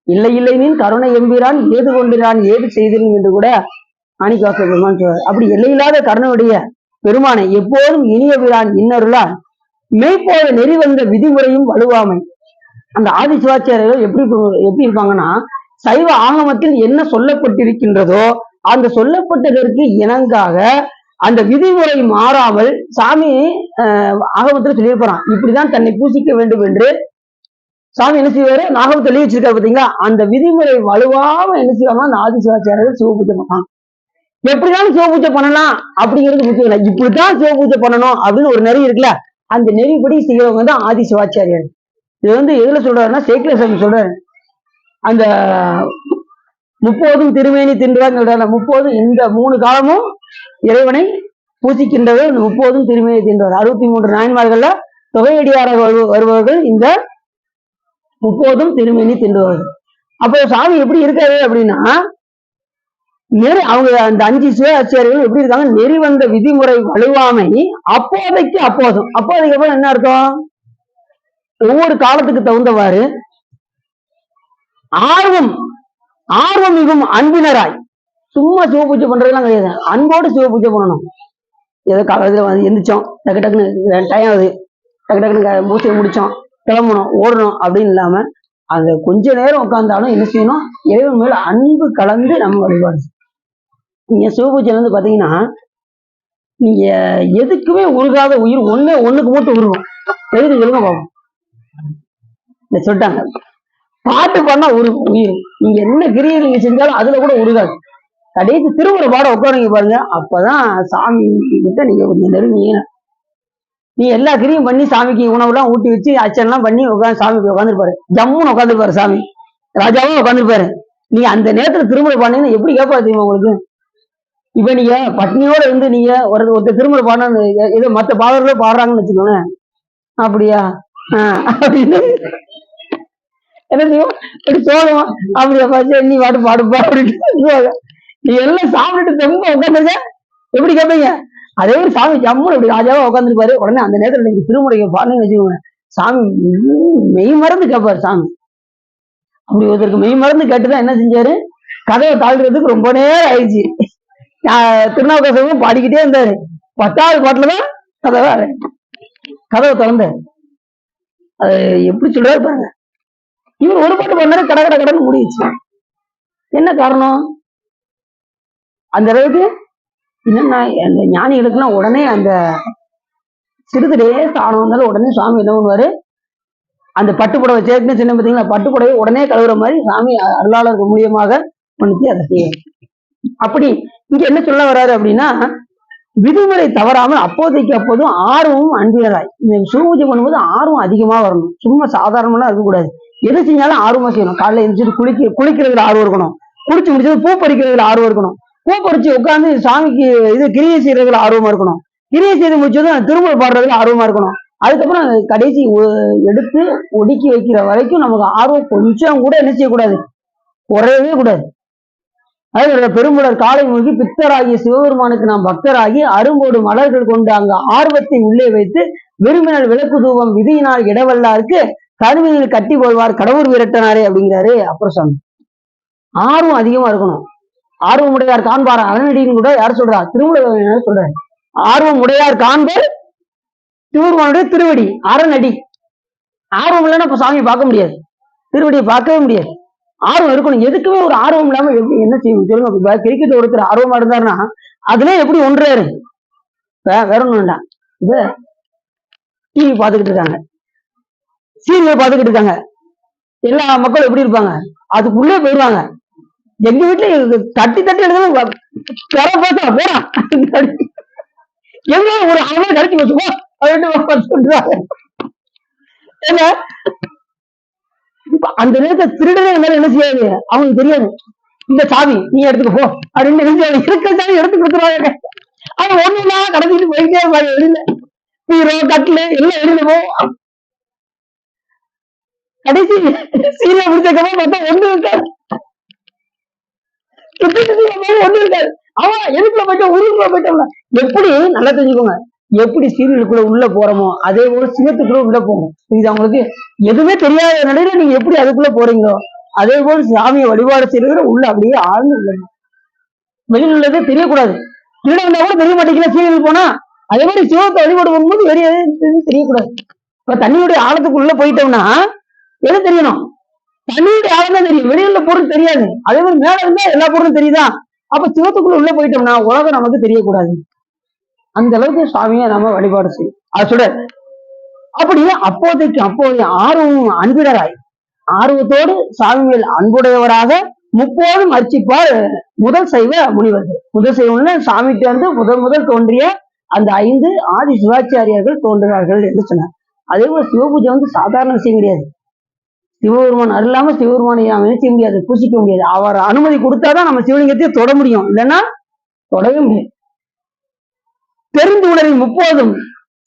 இல்லை இல்லை நீ கருணை எம்பிரான் ஏது கொண்டிரான் ஏது செய்திருன் என்று கூட மாணிக்கவாசக பெருமான் சொல்றார். அப்படி எல்லையில்லாத கருணையுடைய பெருமானை எப்போதும் இனிய பிரான் இன்னருளால் மெய்ப்போல நெறி வந்த விதிமுறையும் வலுவாமை. அந்த ஆதி சிவாச்சாரியர்கள் எப்படி இருப்பாங்கன்னா, சைவ ஆகமத்தில் என்ன சொல்லப்பட்டிருக்கின்றதோ அந்த சொல்லப்பட்டதற்கு இணங்காக அந்த விதிமுறை மாறாமல் சாமி ஆகமத்தில் சொல்லியிருப்பான், இப்படிதான் தன்னை பூசிக்க வேண்டும் என்று சாமி என்ன செய்வாரு, நாகம் தெளிவு வச்சிருக்காரு பாத்தீங்களா. அந்த விதிமுறை வலுவாம என்ன செய்வாங்க அந்த ஆதி சிவாச்சாரியர்கள் சிவபூஜை பண்ணலாம். எப்படிதான் சிவபூஜை பண்ணலாம் அப்படிங்கிறது முக்கியம் இல்லை, இப்படித்தான் சிவபூஜை பண்ணணும் அப்படின்னு ஒரு நெறி இருக்குல்ல, அந்த நெறிப்படி செய்யறவங்க தான் ஆதி சிவாச்சாரியர். இது எதுல சொல்றாருன்னா, சேக்கிழ சாமி சொல்றாரு, அந்த 30 திருமேனி தின்றாங்க. 30 இந்த 3 காலமும் இறைவனை பூசிக்கின்றவர் 30 திருமேனி தின்றார். 63 நாயன்மார்கள்ல தொகையடியாராக வருபவர்கள் இந்த 30 திருமேனி தின்றுவார்கள். அப்போ சாமி எப்படி இருக்காரு அப்படின்னா, அவங்க அந்த 5 சிவாச்சாரியர்கள் எப்படி இருக்காங்க, நெறி வந்த விதிமுறை வலுவாமை அப்போதைக்கு அப்புறம் என்ன அர்த்தம், ஒவ்வொரு காலத்துக்கு தகுந்தவாறு ஆர்வம் மிகும் அன்பினராய். சும்மா சிவபூஜை பண்றதுலாம் கிடையாது, அன்போடு சிவபூஜை பண்ணணும். ஏதோ காலத்துல எந்திரிச்சோம், டக்கு டக்குன்னு டைம் ஆகுது, டக்கு டக்குன்னு பூஜையை முடிச்சோம், கிளம்பணும், ஓடணும் அப்படின்னு இல்லாம அந்த கொஞ்ச நேரம் உட்கார்ந்தாலும் என்ன செய்யணும், இறைவன் மேல அன்பு கலந்து நம்ம வழிபாடு. நீங்க சிவபூஜையில பாத்தீங்கன்னா, நீங்க எதுக்குமே உருகாத உயிர் ஒண்ணுக்கு மட்டும் உருகும். எதுக்கு சொல்லுங்க பாப்போம். சொல்லிட்டாங்க, பாட்டு பாடினா உருகும் உயிர். நீங்க என்ன கிரியை நீங்க செஞ்சாலும் அதுல கூட உருகாது. கடைசி திருமுறை பாட உட்காருங்க பாருங்க, அப்பதான் சாமி கிட்ட நீங்க கொஞ்சம் நெருங்கிய. நீ எல்லா கிரியும் பண்ணி சாமிக்கு உணவுலாம் ஊட்டி வச்சு அச்சனெல்லாம் பண்ணி உட்காந்து சாமிக்கு உட்காந்துருப்பாரு, ஜம்முன்னு உட்காந்துருப்பாரு, சாமி ராஜாவும் உட்காந்துருப்பாரு. நீங்க அந்த நேரத்துல திருமுறை பாடினீங்கன்னா எப்படி கேட்பாரு தெரியுமா உங்களுக்கு? இப்ப நீங்க பட்னியோட நீங்க ஒருத்தர் திருமுறை பாடினா ஏதோ மற்ற பாடல்களோ பாடுறாங்கன்னு வச்சுக்கோங்க, அப்படியா அப்படின்னு என்ன செய்வோம், அப்படி சோழம் அப்படியா பார்த்து நீ பாட்டு பாடுப்பா அப்படின்னு. நீ எல்லாம் சாப்பிட்டுட்டு ரொம்ப உட்காந்துருக்க எப்படி கேட்பீங்க? அதே மாதிரி சாமி ஜம்முன்னு அப்படி ராஜாவா உட்காந்துருப்பாரு. உடனே அந்த நேரத்துல நீங்க திருமுறையை பாடுன்னு வச்சுக்கோங்க, சாமி மெய் மறந்து கேட்பாரு. சாமி அப்படி ஒருத்தருக்கு மெய் மறந்து கேட்டுதான் என்ன செஞ்சாரு, கதவை தாழ்றதுக்கு ரொம்ப நேரம் ஆயிடுச்சு. திருநாவுக்கரசரும் பாடிக்கிட்டே இருந்தாரு, 10வது பாட்டுலதான் கதவை திறந்தாரு. அது எப்படி சொல்றாரு பாருங்க. இவர் ஒரு பாட்டு பண்ணாரு, கடன்னு முடிச்சு. என்ன காரணம்? அந்த அளவுக்கு என்னன்னா, அந்த ஞானிகளுக்கெல்லாம் உடனே அந்த சிறிது லேச ஆணவம் வந்தாலும் உடனே சாமி என்ன பண்ணுவாரு, அந்த பட்டுப்புடவை சேர்க்குன்னு சொன்ன பார்த்தீங்களா, பட்டுப்புடவை உடனே கழுவுற மாதிரி சாமி அருளாளர்கள் மூலியமாக பண்ணிச்சு அதை செய்ய. அப்படி இங்க என்ன சொல்ல வர்றாரு அப்படின்னா, விதிமுறை தவறாமல் அப்போதைக்கு அப்போதும் ஆர்வமும் அன்பினராய். இந்த சிவபூஜை பண்ணும்போது ஆர்வம் அதிகமா வரணும், சும்மா சாதாரணமெல்லாம் இருக்கக்கூடாது. எது செஞ்சாலும் ஆர்வமா செய்யணும். காலையில எழுந்திரிச்சு குளிக்கிறதுல ஆர்வம் இருக்கணும், குளிச்சு முடிச்சது பூ பறிக்கிறதுல ஆர்வம் இருக்கணும், பூ பறிச்சு உட்காந்து சாமிக்கு கிரியை செய்யறதுல ஆர்வமா இருக்கணும், கிரியை செய்து முடிச்சதும் திருமுறை பாடுறதுல ஆர்வமா இருக்கணும். அதுக்கப்புறம் கடைசி எடுத்து ஒடுக்கி வைக்கிற வரைக்கும் நமக்கு ஆர்வம் கொஞ்சம் கூட என்ன செய்யக்கூடாது, குறையவே கூடாது. அதாவது பெரும்புலர் காலை மூழ்கி பித்தராகிய சிவபெருமானுக்கு நாம் பக்தராகி அரும்போடு மலர்கள் கொண்டு அங்க ஆர்வத்தை உள்ளே வைத்து விரும்பினால் விளக்கு தூபம் விதியினால் இடவல்லாருக்கு கருவியில் கட்டி கொள்வார் கடவுள் விரட்டனாரே அப்படிங்கிறாரு அப்புறம் சாமி. ஆர்வம் அதிகமா இருக்கணும். ஆர்வம் உடையார் காண்பார் அரணடின்னு கூட யார் சொல்றா? திருமூலர் சொல்றாரு. ஆர்வம் உடையார் காண்பர் சிவருமானுடைய திருவடி அரணடி. ஆர்வம் இல்லைன்னா இப்ப சாமியை பார்க்க முடியாது, திருவடியை பார்க்கவே முடியாது. ஆர்வம் இருக்கணும். எதுக்குமே ஒரு ஆர்வம் இல்லாம எப்படி என்ன செய்யும் சொல்லுங்க? கிரிக்கெட் ஒருத்தர் ஆர்வமா இருந்தாருன்னா அதுல எப்படி ஒன்றாரு? வேற ஒண்ணும் வேண்டாம். இப்ப டிவி பார்த்துக்கிட்டு இருக்காங்க, சீரியல் பார்த்துக்கிட்டு இருக்காங்க, எல்லா மக்களும் எப்படி இருப்பாங்க? அதுக்குள்ளே போயிடுவாங்க. எங்க வீட்டுல தட்டி தட்டி எடுத்தாலும் பார்த்தா போறான் எங்க ஒரு அவங்களே கழிச்சு வச்சுப்போம் அப்படின்னு. அந்த நேரத்தை திருடனே இருந்தாலும் என்ன செய்யாது, அவங்களுக்கு தெரியாது. இந்த சாவி நீ எடுத்துக்க போ அப்படின்னு இருக்க சாவி எடுத்து கொடுத்துருவாங்க. அவன் ஒண்ணுனா கடத்திட்டு போயிட்டே இருப்பாங்க. வெளியில ஹீரோ கட்லு எல்லாம் வெளியில போவோம். கடைசி சீலை முடிச்சக்கமா பார்த்தா ஒண்ணு இருக்காது, ஒண்ணு இருக்காது. அவன் எதுக்குள்ள போயிட்டோம், உருக்குள்ள போயிட்டோம்ல. எப்படி நல்லா தெரிஞ்சுக்கோங்க, எப்படி சீரியலுக்குள்ள உள்ள போறோமோ அதே போல சிவத்துக்குள்ள உள்ள போகும். இது அவங்களுக்கு எதுவுமே தெரியாத நிலையில நீங்க எப்படி அதுக்குள்ள போறீங்களோ அதே போல சாமியை வழிபாடு செய்யறது உள்ள அப்படியே ஆழ்ந்து உள்ளது. வெளியில் உள்ளதே தெரியக்கூடாது. திருட வந்தா கூட தெரிய மாட்டேங்கிற சீரியல் போனா அதே மாதிரி சிவத்தை வழிபாடு பண்ணும்போது வெளியே தெரியக்கூடாது. இப்ப தண்ணியுடைய ஆழத்துக்குள்ள போயிட்டோம்னா எது தெரியணும்? தண்ணியுடைய ஆழம் தான் தெரியும், வெளியுள்ள பொருள் தெரியாது. அதே மாதிரி மேல இருந்தா எல்லா பொருளும் தெரியுதா? அப்ப சிவத்துக்குள்ள உள்ள போயிட்டோம்னா உலகம் நமக்கு தெரியக்கூடாது. அந்த அளவுக்கு சாமியை நம்ம வழிபாடு செய்யும். அது சொல்ற அப்படியே அப்போதைய ஆர்வம் அன்பினராய் ஆர்வத்தோடு சாமியில் அன்புடையவராக முப்போதும் அர்ச்சிப்பார் முதல் சைவ முனிவர்கள். முதல் சைவம்னா சாமிக்கு வந்து முதல் தோன்றிய அந்த 5 ஆதி சிவாச்சாரியார்கள் தோன்றுகிறார்கள் என்று சொன்னார். அதே போல சிவபூஜை வந்து சாதாரண விஷயம் கிடையாது. சிவபெருமான் அருளாம சிவபெருமானை நாம் என்ன செய்ய முடியாது, பூசிக்க முடியாது. அவர் அனுமதி கொடுத்தாதான் நம்ம சிவலிங்கத்தையே தொட முடியும், இல்லைன்னா தொடவே முடியாது. தெரிந்து உணரின் முப்போதும்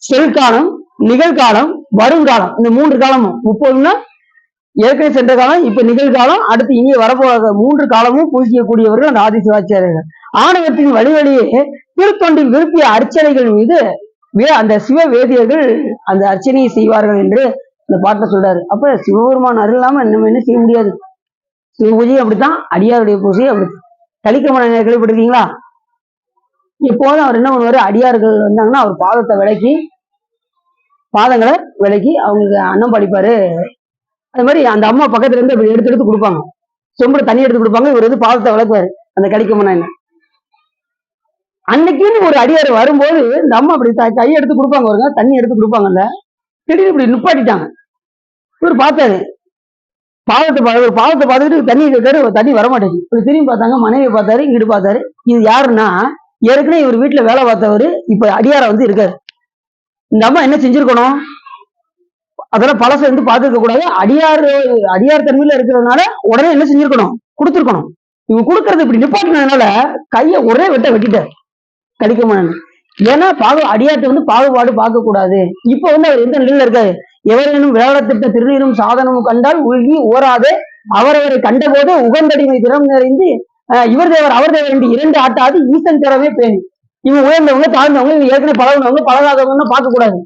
செல்காலம், நிகழ்காலம், வருங்காலம், இந்த 3 காலமும். முப்போதும்னா ஏற்கனவே சென்ற காலம், இப்ப நிகழ்காலம், அடுத்து இனிய வரப்போகிற 3 காலமும் பூசிக்கக்கூடியவர்கள் அந்த ஆதி சிவாச்சாரியர்கள். ஆணவத்தின் வழியே திருத்தொண்டில் விரும்பிய அர்ச்சனைகள் மீது அந்த சிவ வேதியர்கள் அந்த அர்ச்சனையை செய்வார்கள் என்று அந்த பாட்டை சொல்றாரு. அப்ப சிவபெருமான் அருள் இல்லாம நம்ம என்ன செய்ய முடியாது. சிவ பூஜை அப்படித்தான், அடியாருடைய பூஜை அப்படி. கலிக்கமன கேள்விப்பட்டிருக்கீங்களா? எப்போதும் அவர் என்ன பண்ணுவாரு, அடியார்கள் வந்தாங்கன்னா அவர் பாதங்களை விலக்கி அவங்களுக்கு அன்னம் படிப்பாரு. அது மாதிரி அந்த அம்மா பக்கத்துல இருந்து அப்படி எடுத்து கொடுப்பாங்க, சொம்புல தண்ணி எடுத்து கொடுப்பாங்க. இவர் வந்து பாதத்தை விளக்குவாரு அந்த கலிக்கமன. அன்னைக்குன்னு ஒரு அடியார் வரும்போது இந்த அம்மா அப்படி கையை எடுத்து கொடுப்பாங்க, வருங்க தண்ணி எடுத்து கொடுப்பாங்கல்ல. திடீர்னு இப்படி நிப்பாட்டிட்டாங்க. இவர் பார்த்தாரு, பாதத்தை பார்த்துட்டு தண்ணி கேட்காரு, தண்ணி வரமாட்டேங்குது. இப்படி திரும்பி பார்த்தாங்க, மனைவியை பார்த்தாரு, இங்கிட்டு பார்த்தாரு. இது யாருன்னா ஏற்கனவே இவர் வீட்டுல வேலை பார்த்தவரு இப்ப அடியார வந்து இருக்காரு. இந்த அம்மா என்ன செஞ்சிருக்கணும், அதெல்லாம் பழசை வந்து பார்த்துருக்க கூடாது. அடியார் தன்மையில இருக்கிறதுனால உடனே என்ன செஞ்சிருக்கணும், கொடுத்துருக்கணும். இவங்க கொடுக்கறது இப்படி நிப்பாட்டினதுனால கையை ஒரே வெட்டிட்டார் கலிக்கமனன். ஏன்னா அடியார்ட்ட வந்து பாகுபாடு பார்க்க கூடாது. இப்ப வந்து அவர் எந்த நிலையில இருக்காரு, எவரேனும் வேளத்திட்ட திருநீரும் சாதனமும் கண்டால் உள்கி ஓராதே அவரவரை கண்ட போது உகந்தடிமை திறம் நிறைந்து இவர் தேவர் அவர் தேவர் என்று 2 ஆட்டாது ஈசன் திறமே பேணி. இவங்க உயர்ந்தவங்க தாழ்ந்தவங்க, இவங்க ஏற்கனவே பழகுனவங்க பழகாதவங்க பார்க்க கூடாது.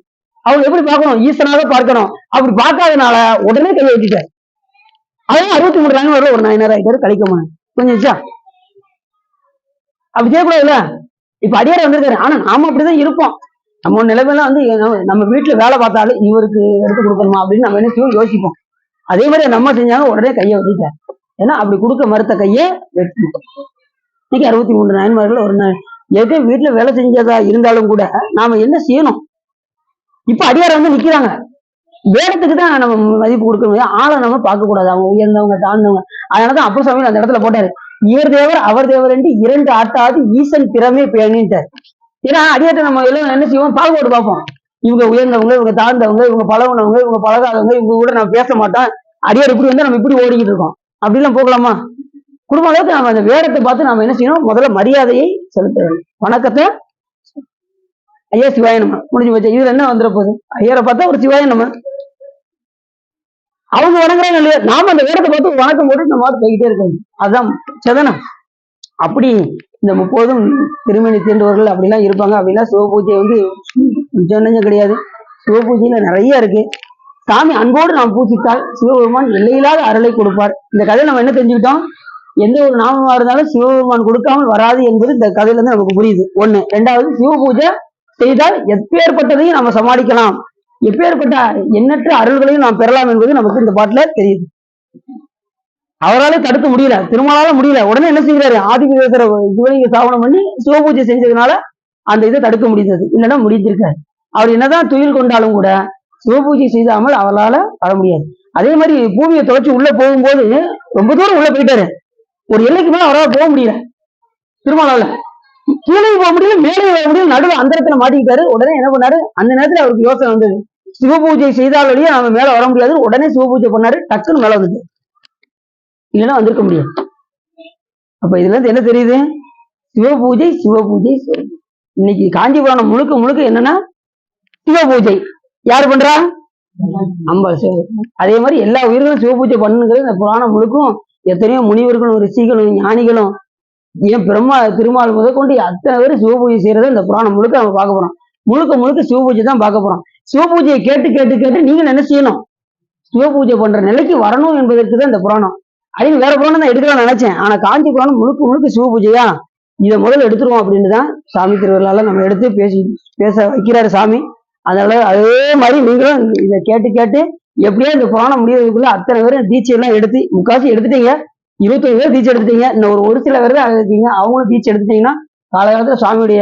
அவங்க எப்படி பார்க்கணும், ஈசனாக பார்க்கணும். அப்படி பார்க்காதனால உடனே கையை வெட்டிட்டார். அதான் 63 நாயன்மார்ல ஒரு நாயனர் ஆயிட்டாரு கலிக்கமனன். கொஞ்சம் அப்படி செய்யக்கூடாதுல்ல. இப்ப அடியார் வந்திருக்காரு, ஆனா நாம அப்படிதான் இருப்போம். நம்ம நிலைமையெல்லாம் வந்து நம்ம வீட்டுல வேலை பார்த்தாலும் இவருக்கு எடுத்து கொடுக்கணுமா அப்படின்னு நம்ம என்ன செய்வோம், யோசிப்போம். அதே மாதிரி நம்ம செஞ்சாங்க, உடனே கையை வெட்டிட்டார். ஏன்னா அப்படி கொடுக்க மறுத்த கையை வெட்டி. இன்னைக்கு 63 நாயன்மார்கள் ஒரு ஏற்கனவே வீட்டுல வேலை செஞ்சதா இருந்தாலும் கூட நாம என்ன செய்யணும். இப்ப அடியார் வந்து நிக்கிறாங்க, வேடத்துக்கு தான் நம்ம மதிப்பு கொடுக்க முடியாது, ஆளை நம்ம பார்க்க கூடாது. அவங்க உயர்ந்தவங்க தாழ்ந்தவங்க. அதனாலதான் அப்ப சாமி அந்த இடத்துல போட்டாரு, இவர் தேவர் அவர் தேவர் என்று 2 ஆட்டாது ஈசன் திறமே பேணிட்டார். ஏன்னா அடியார்ட்ட நம்ம எல்லாம் என்ன செய்வோம், பாகுபாடு பார்ப்போம். இவங்க உயர்ந்தவங்க, இவங்க தாழ்ந்தவங்க, இவங்க பழகுனவங்க, இவங்க பழகாதவங்க, இவங்க கூட நம்ம பேச மாட்டோம். அடியார் இப்படி வந்து நம்ம இப்படி ஓடிக்கிட்டு இருக்கோம். அப்படிலாம் போகலாமா? குடும்ப அளவுக்கு நம்ம அந்த வேடத்தை பார்த்து நம்ம என்ன செய்யணும், முதல்ல மரியாதையை செலுத்த வேண்டும். வணக்கத்தை ஐயா சிவாய நம்ம முடிஞ்சு போச்சு. இதுல என்ன வந்துட போகுது, ஐயரை பார்த்தா ஒரு சிவாய நம்ம. அவங்க வணங்குறாங்க இல்லையா, நாம அந்த வேடத்தை பார்த்து வணக்கம் போட்டு நம்ம போய்கிட்டே இருக்கணும். அதுதான் சதனம். அப்படி இந்த 30 திருமணி தீண்டவர்கள் அப்படிலாம் இருப்பாங்க. அப்படின்னா சிவபூஜை வந்து கொஞ்சம் கிடையாது. சிவபூஜையில நிறைய இருக்கு. சாமி அன்போடு நாம் பூசித்தால் சிவபெருமான் எல்லையில்லாத அருளை கொடுப்பார். இந்த கதையை நம்ம என்ன தெரிஞ்சுக்கிட்டோம்? எந்த ஒரு நாமமா இருந்தாலும் சிவபெருமான் கொடுக்காமல் வராது என்பது இந்த கதையில இருந்து நமக்கு புரியுது. ஒண்ணு. ரெண்டாவது, சிவ பூஜை செய்தால் எப்பேற்பட்டதையும் நம்ம சமாளிக்கலாம், எப்பேற்பட்ட எண்ணற்ற அருள்களையும் நாம் பெறலாம் என்பது நமக்கு இந்த பாட்டுல தெரியுது. அவராலே தடுக்க முடியல, திருமாலால முடியல. உடனே என்ன செய்கிறாரு? ஆதிபுரேஸ்வர சிவலிங்க ஸ்தாபனம் பண்ணி சிவபூஜை செஞ்சதுனால அந்த இதை தடுக்க முடிந்தது, இல்லைன்னா முடிந்திருக்காரு. அவர் என்னதான் துயில் கொண்டாலும் கூட சிவபூஜை செய்தாமல் அவரால் வர முடியாது. அதே மாதிரி பூமியை துளைச்சு உள்ள போகும்போது ரொம்ப தூரம் உள்ள போயிட்டாரு, ஒரு எல்லைக்கு மேல அவரால் போக முடியல திருமாலால. கீழே போக முடியல, மேலே வர முடியல, நடுவில் அந்த இடத்துல மாட்டிக்கிட்டாரு. உடனே என்ன பண்ணாரு? அந்த நேரத்துல அவருக்கு யோசனை வந்தது, சிவபூஜை செய்தாலேயே நம்ம மேல வர முடியாது. உடனே சிவபூஜை பண்ணாரு, டக்குன்னு மேல வந்துட்டு, இல்லைன்னா வந்திருக்க முடியாது. அப்ப இதுல இருந்து என்ன தெரியுது? சிவபூஜை சிவபூஜை. இன்னைக்கு காஞ்சிபுரம் முழுக்க முழுக்க என்னன்னா சிவபூஜை. யாரு பண்றா? அம்பாள் சிவ. அதே மாதிரி எல்லா உயிர்களும் சிவபூஜை பண்ணுங்கிறது இந்த புராணம் முழுக்கும். எத்தனையோ முனிவர்களும் ரிஷிகளும் ஞானிகளும் ஏன் பிரம்மா திருமால் முதற்கொண்டு அத்தனை பேரும் சிவபூஜை செய்யறதை இந்த புராணம் முழுக்க நம்ம பார்க்க போறோம். முழுக்க முழுக்க சிவபூஜை தான் பார்க்க போறோம். சிவபூஜையை கேட்டு கேட்டு கேட்டு நீங்க என்ன செய்யணும்? சிவபூஜை பண்ற நிலைக்கு வரணும் என்பதற்கு தான் இந்த புராணம். அப்படின்னு வேற புராணம் தான் எடுக்கலாம் நினைச்சேன், ஆனா காஞ்சி புராணம் முழுக்க முழுக்க சிவபூஜையா, இதை முதல்ல எடுத்துருவோம் அப்படின்னு தான் சாமி திருவிழால நம்ம எடுத்து பேச வைக்கிறாரு சாமி. அதனால அதே மாதிரி நீங்களும் இதை கேட்டு கேட்டு எப்படியோ இந்த புராணம் முடியறதுக்குள்ள அத்தனை பேரும் தீட்சையெல்லாம் எடுத்து, முக்காசி எடுத்துட்டீங்க, 21 பேர் தீட்சை எடுத்துட்டீங்க, இன்னும் ஒரு சில பேர் தான் இருக்கீங்க, அவங்களும் தீட்சை எடுத்துட்டீங்கன்னா காலகாலத்தில் சுவாமியுடைய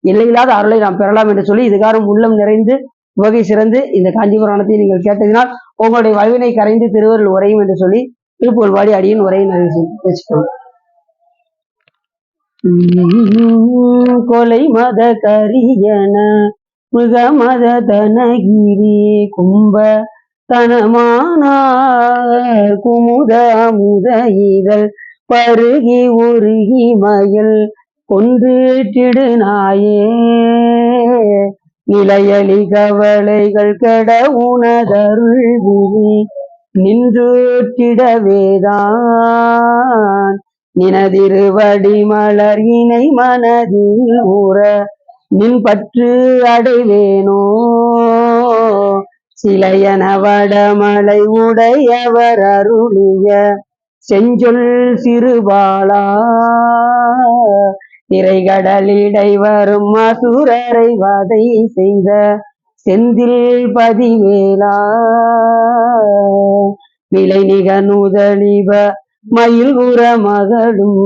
எல்லையில்லாத அருளை நாம் பெறலாம் என்று சொல்லி இதுகாரம் உள்ளம் நிறைந்து உவகை சிறந்து இந்த காஞ்சி புராணத்தை நீங்கள் கேட்டதினால் உங்களுடைய வல்வினை கரைந்து திருவருள் உரையும் என்று சொல்லி திருப்புகழ் பாடி அடியின் உரையை வச்சுக்கோங்க. கொலை மத கரியன மிக மத தனகிரி கும்ப தனமானார் குமுத முத இதழ் பருகி உருகி மயில் கொன்றிடு நாயே நிலையலி கவலைகள் கெட உணதருள் விழி நின்றுட்டிடவேதான் நினதிருவடி மலர் இணை மனதில் ஊற நின் பற்று அடைவேனோ சிலையன வடமலை உடையவர் அருளிய செஞ்சொல் சிறுபாலா திரைகடலிடை வரும் அசுரரை வதை செய்த செந்தில் பதிவேலா விலை நிக நூதலிவ மயில் உற மகளும்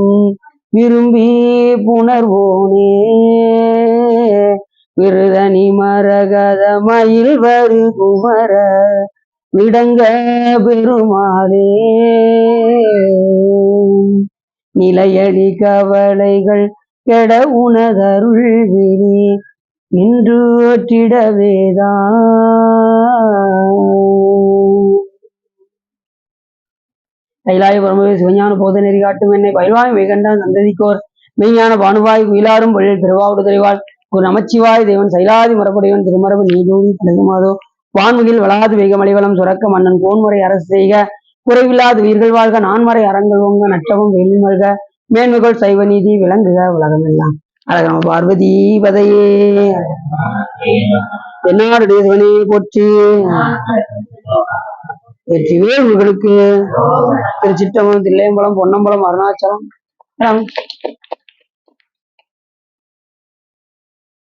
விரும்பி புணர்வோனே விருதனி மரகத மயில் வரு குமர விடங்க பெருமாளே நிலையடி கவலைகள் கெட உணதருள் விரி நின்று ஒற்றிடவேதான். கைலாய பரமவே சிவஞான போத நெறி காட்டும் என்னை பயில்வாய் மிகண்டான் சந்ததிக்கோர் மெய்ஞான பானுவாய் உயிலாரும் பொழில் திருவாவுடு தெளிவாள் ஒரு நமச்சிவாய் தேவன் சைலாதி மரப்படைவன் திருமரபு நீதூரி தலகுமாதோ வான்முகில் வளாது வேகமளிவளம் சுரக்க மன்னன் கோன்முறை அரசு செய்க குறைவில்லாத உயிர்கள் வாழ்க நான்மறை அறங்கள் ஓங்க நட்டமும் வெள்ளி மல்க மேன்மைகள் சைவ நீதி விளங்குக உலகம் எல்லாம். அழகம பார்வதி பதையே என்னாடு தேவனே போற்றி. வெற்றிவேல் உங்களுக்கு திருச்சிட்டம்பலம், தில்லையம்பலம், பொன்னம்பலம், அருணாச்சலம்.